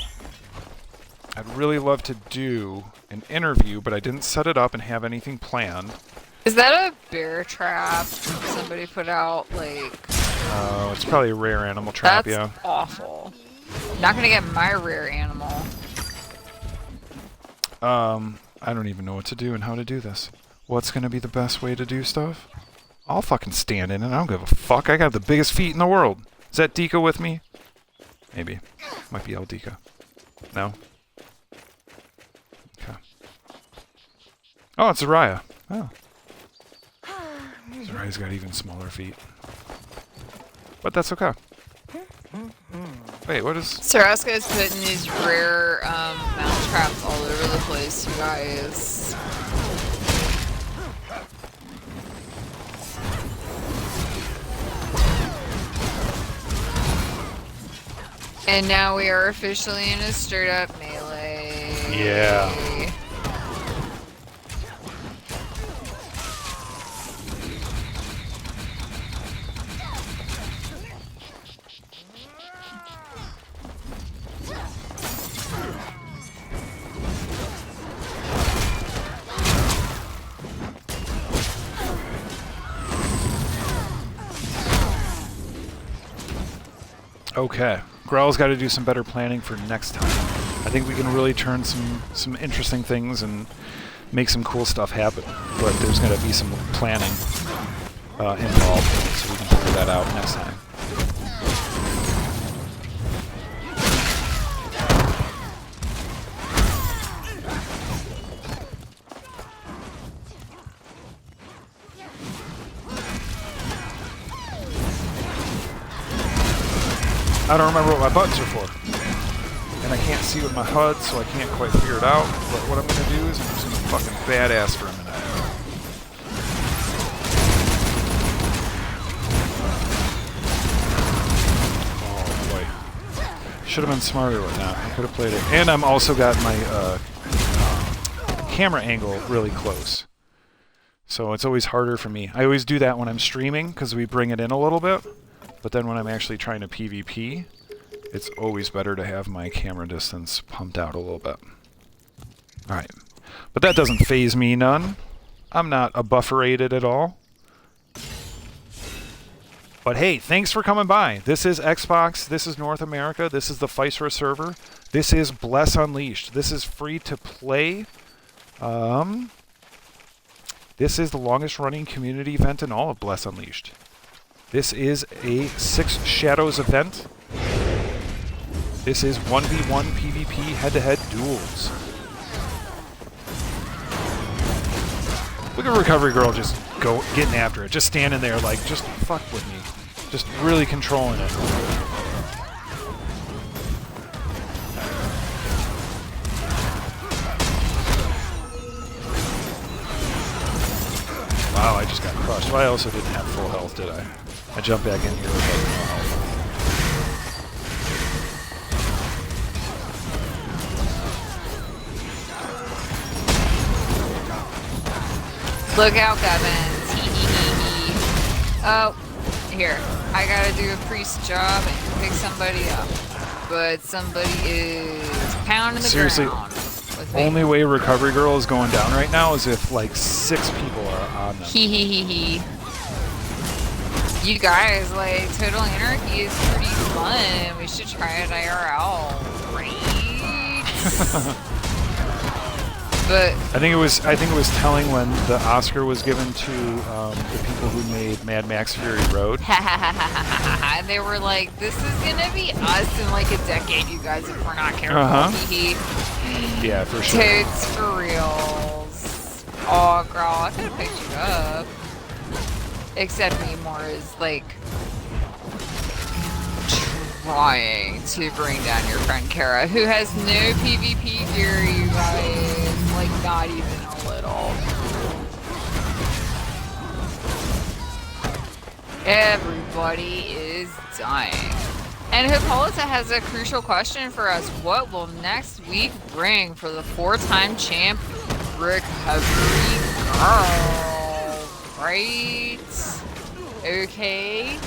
I'd really love to do an interview, but I didn't set it up and have anything planned. Is that a bear trap somebody put out? Like, It's probably a rare animal trap, that's yeah. awful. Not gonna get my rare animal. I don't even know what to do and how to do this. What's gonna be the best way to do stuff? I'll fucking stand in it. I don't give a fuck. I got the biggest feet in the world. Is that Dika with me? Maybe. Might be El Dika. No? Okay. Oh, it's Zaraya. Oh. Zaraya's got even smaller feet. But that's okay. Wait, what is... Saraska is putting these rare mount traps all over the place, you guys. And now we are officially in a straight up melee. Yeah. Okay. Growl's got to do some better planning for next time. I think we can really turn some interesting things and make some cool stuff happen. But there's going to be some planning involved, so we can figure that out next time. I don't remember what my buttons are for. And I can't see with my HUD, so I can't quite figure it out. But what I'm going to do is I'm just going to fucking badass for a minute. Oh boy. Should have been smarter with that. I could have played it. And I'm also got my camera angle really close. So it's always harder for me. I always do that when I'm streaming, because we bring it in a little bit. But then when I'm actually trying to PvP, it's always better to have my camera distance pumped out a little bit. Alright. But that doesn't phase me none. I'm not a bufferated at all. But hey, thanks for coming by. This is Xbox. This is North America. This is the Physera server. This is Bless Unleashed. This is free to play. This is the longest running community event in all of Bless Unleashed. This is a 6 Shadows event. This is 1v1 PvP head-to-head duels. Look at Recovery Girl just getting after it. Just standing there like, just fuck with me. Just really controlling it. Wow, I just got crushed. Well, I also didn't have full health, did I? I jumped back in here with like no health. Look out, Gubbins. Hee hee hee hee. Oh, here. I gotta do a priest job and pick somebody up. But somebody is pounding the Seriously, ground with me. only way Recovery Girl is going down right now is if like 6 people are on them. Hee hee hee hee. You guys, like, Total Anarchy is pretty fun. We should try it IRL, right? But I think it was telling when the Oscar was given to the people who made Mad Max Fury Road. they were like, "This is gonna be us in like a decade, you guys, if we're not careful." Yeah, for sure. Totes for reals. Oh, girl, I could have picked you up. Except me more is like trying to bring down your friend Kara, who has no PvP gear, you guys. Like, not even a little. Everybody is dying. And Hippolyta has a crucial question for us. What will next week bring for the 4-time champ recovery girl? Right? Okay.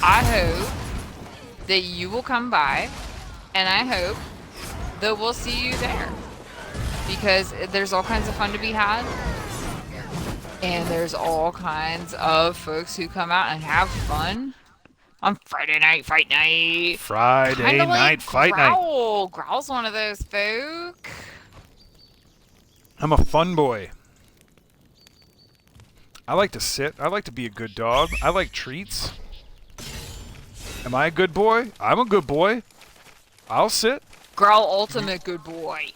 I hope that you will come by, and I hope that we'll see you there. Because there's all kinds of fun to be had. And there's all kinds of folks who come out and have fun on Friday night fight night. Friday night fight night. Growl's one of those folk. I'm a fun boy. I like to sit. I like to be a good dog. I like treats. Am I a good boy? I'm a good boy. I'll sit. Growl ultimate good boy.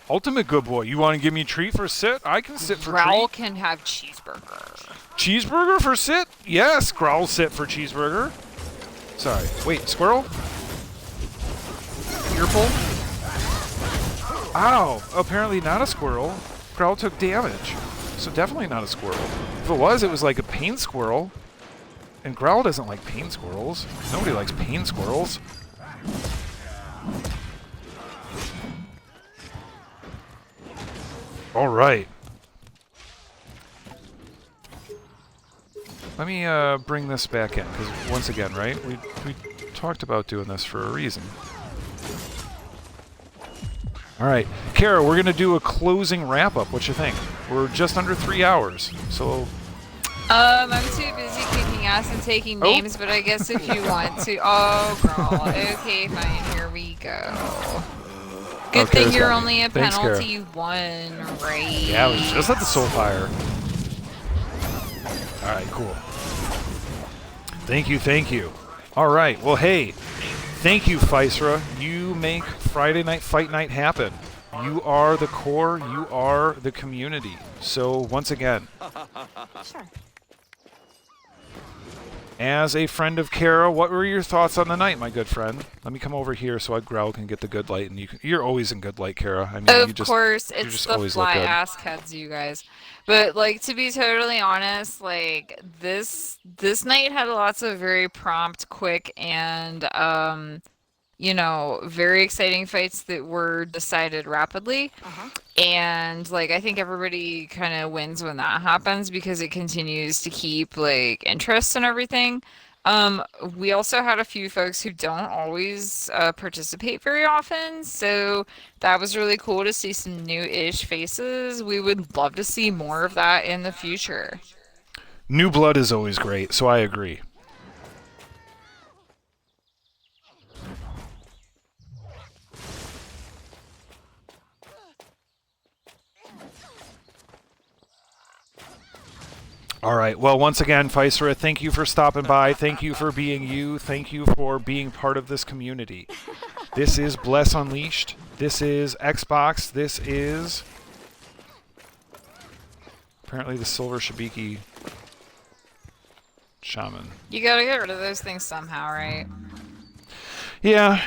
Ultimate good boy. You want to give me a treat for sit? I can sit for Growl treat. can have cheeseburger. Cheeseburger for sit? Yes, Growl sit for cheeseburger. Sorry. Wait, squirrel? Earful? Ow. Apparently not a squirrel. Growl took damage. So definitely not a squirrel. If it was like a pain squirrel. And Growl doesn't like pain squirrels. Nobody likes pain squirrels. All right. Let me bring this back in, because once again, right, we talked about doing this for a reason. All right, Kara, we're gonna do a closing wrap-up. What you think? We're just under 3 hours, so. I'm too busy kicking ass and taking names, but I guess if you want to. Oh, girl. Okay, fine. Here we go. Good thing you're only a penalty 1, right? Yeah, I was just at the soul fire. All right, cool. Thank you, thank you. All right, well, hey, thank you, Physera. You make Friday Night Fight Night happen. You are the core. You are the community. So once again, Sure. as a friend of Kara, what were your thoughts on the night, my good friend? Let me come over here so Growl can get the good light, and you're always in good light, Kara. I mean, of course, it's the fly ass cuts, you guys. But like, to be totally honest, like this night had lots of very prompt, quick, and you know, very exciting fights that were decided rapidly. And like, I think everybody kind of wins when that happens because it continues to keep like interest and everything. We also had a few folks who don't always participate very often, so that was really cool to see some new-ish faces. We would love to see more of that in the future. New blood is always great, so I agree. All right. Well, once again, Physera, thank you for stopping by. Thank you for being you. Thank you for being part of this community. This is Bless Unleashed. This is Xbox. This is apparently the Silver Shibiki Shaman. You gotta get rid of those things somehow, right? Yeah,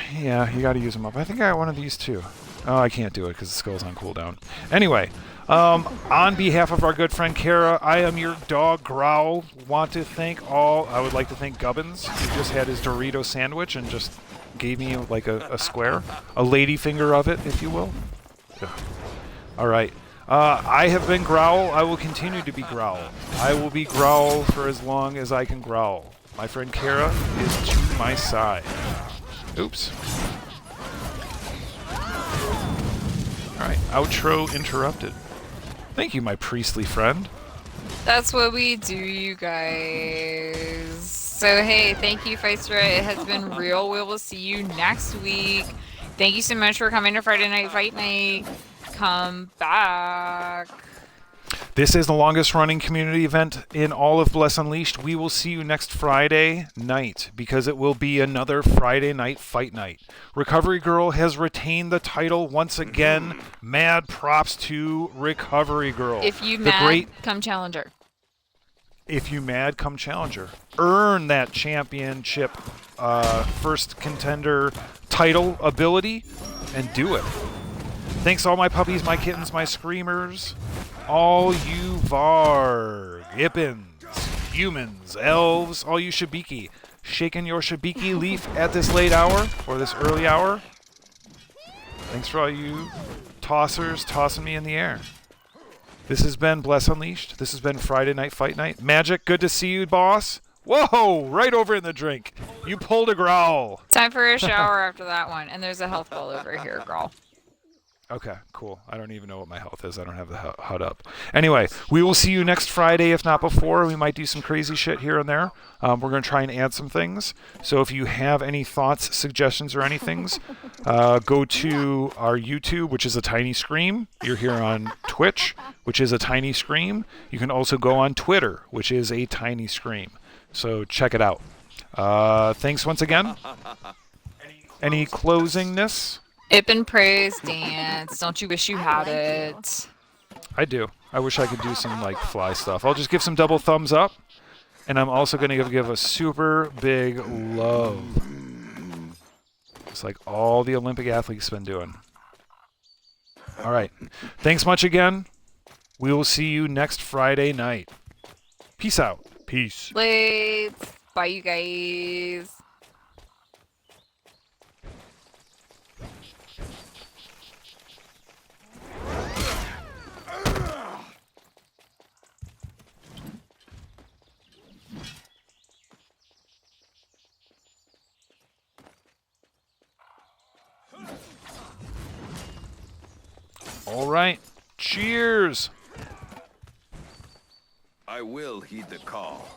you gotta use them up. I think I got one of these too. Oh, I can't do it because the skull's on cooldown. Anyway. On behalf of our good friend Kara, I am your dog Growl. I would like to thank Gubbins, who just had his Dorito sandwich and just gave me like a square, a lady finger of it, if you will. All right. I have been Growl. I will continue to be Growl. I will be Growl for as long as I can growl. My friend Kara is to my side. Oops. All right. Outro interrupted. Thank you, my priestly friend. That's what we do, you guys. So hey, thank you, Physera. It has been real. We will see you next week. Thank you so much for coming to Friday Night Fight Night. Come back. This is the longest running community event in all of Bless Unleashed. We will see you next Friday night because it will be another Friday Night Fight Night. Recovery Girl has retained the title once again. Mad props to Recovery Girl. If you The mad, great come challenger. If you mad, come challenger. Earn that championship first contender title ability and do it. Thanks all my puppies, my kittens, my screamers, all you Varg, Ippins, humans, elves, all you Shabiki, shaking your Shabiki leaf at this late hour or this early hour. Thanks for all you tossers tossing me in the air. This has been Bless Unleashed. This has been Friday Night Fight Night. Magic, good to see you, boss. Whoa, right over in the drink. You pulled a growl. Time for a shower after that one. And there's a health ball over here, girl. Okay, cool. I don't even know what my health is. I don't have the HUD up. Anyway, we will see you next Friday, if not before. We might do some crazy shit here and there. We're going to try and add some things. So if you have any thoughts, suggestions, or anything, go to our YouTube, which is a tiny scream. You're here on Twitch, which is a tiny scream. You can also go on Twitter, which is a tiny scream. So check it out. Thanks once again. Any closingness? Ippin praise dance. Don't you wish you had it? I do. I wish I could do some like fly stuff. I'll just give some double thumbs up, and I'm also going to give a super big love. It's like all the Olympic athletes been doing. All right. Thanks much again. We will see you next Friday night. Peace out. Peace. Let's bye, you guys. All right. Cheers. I will heed the call.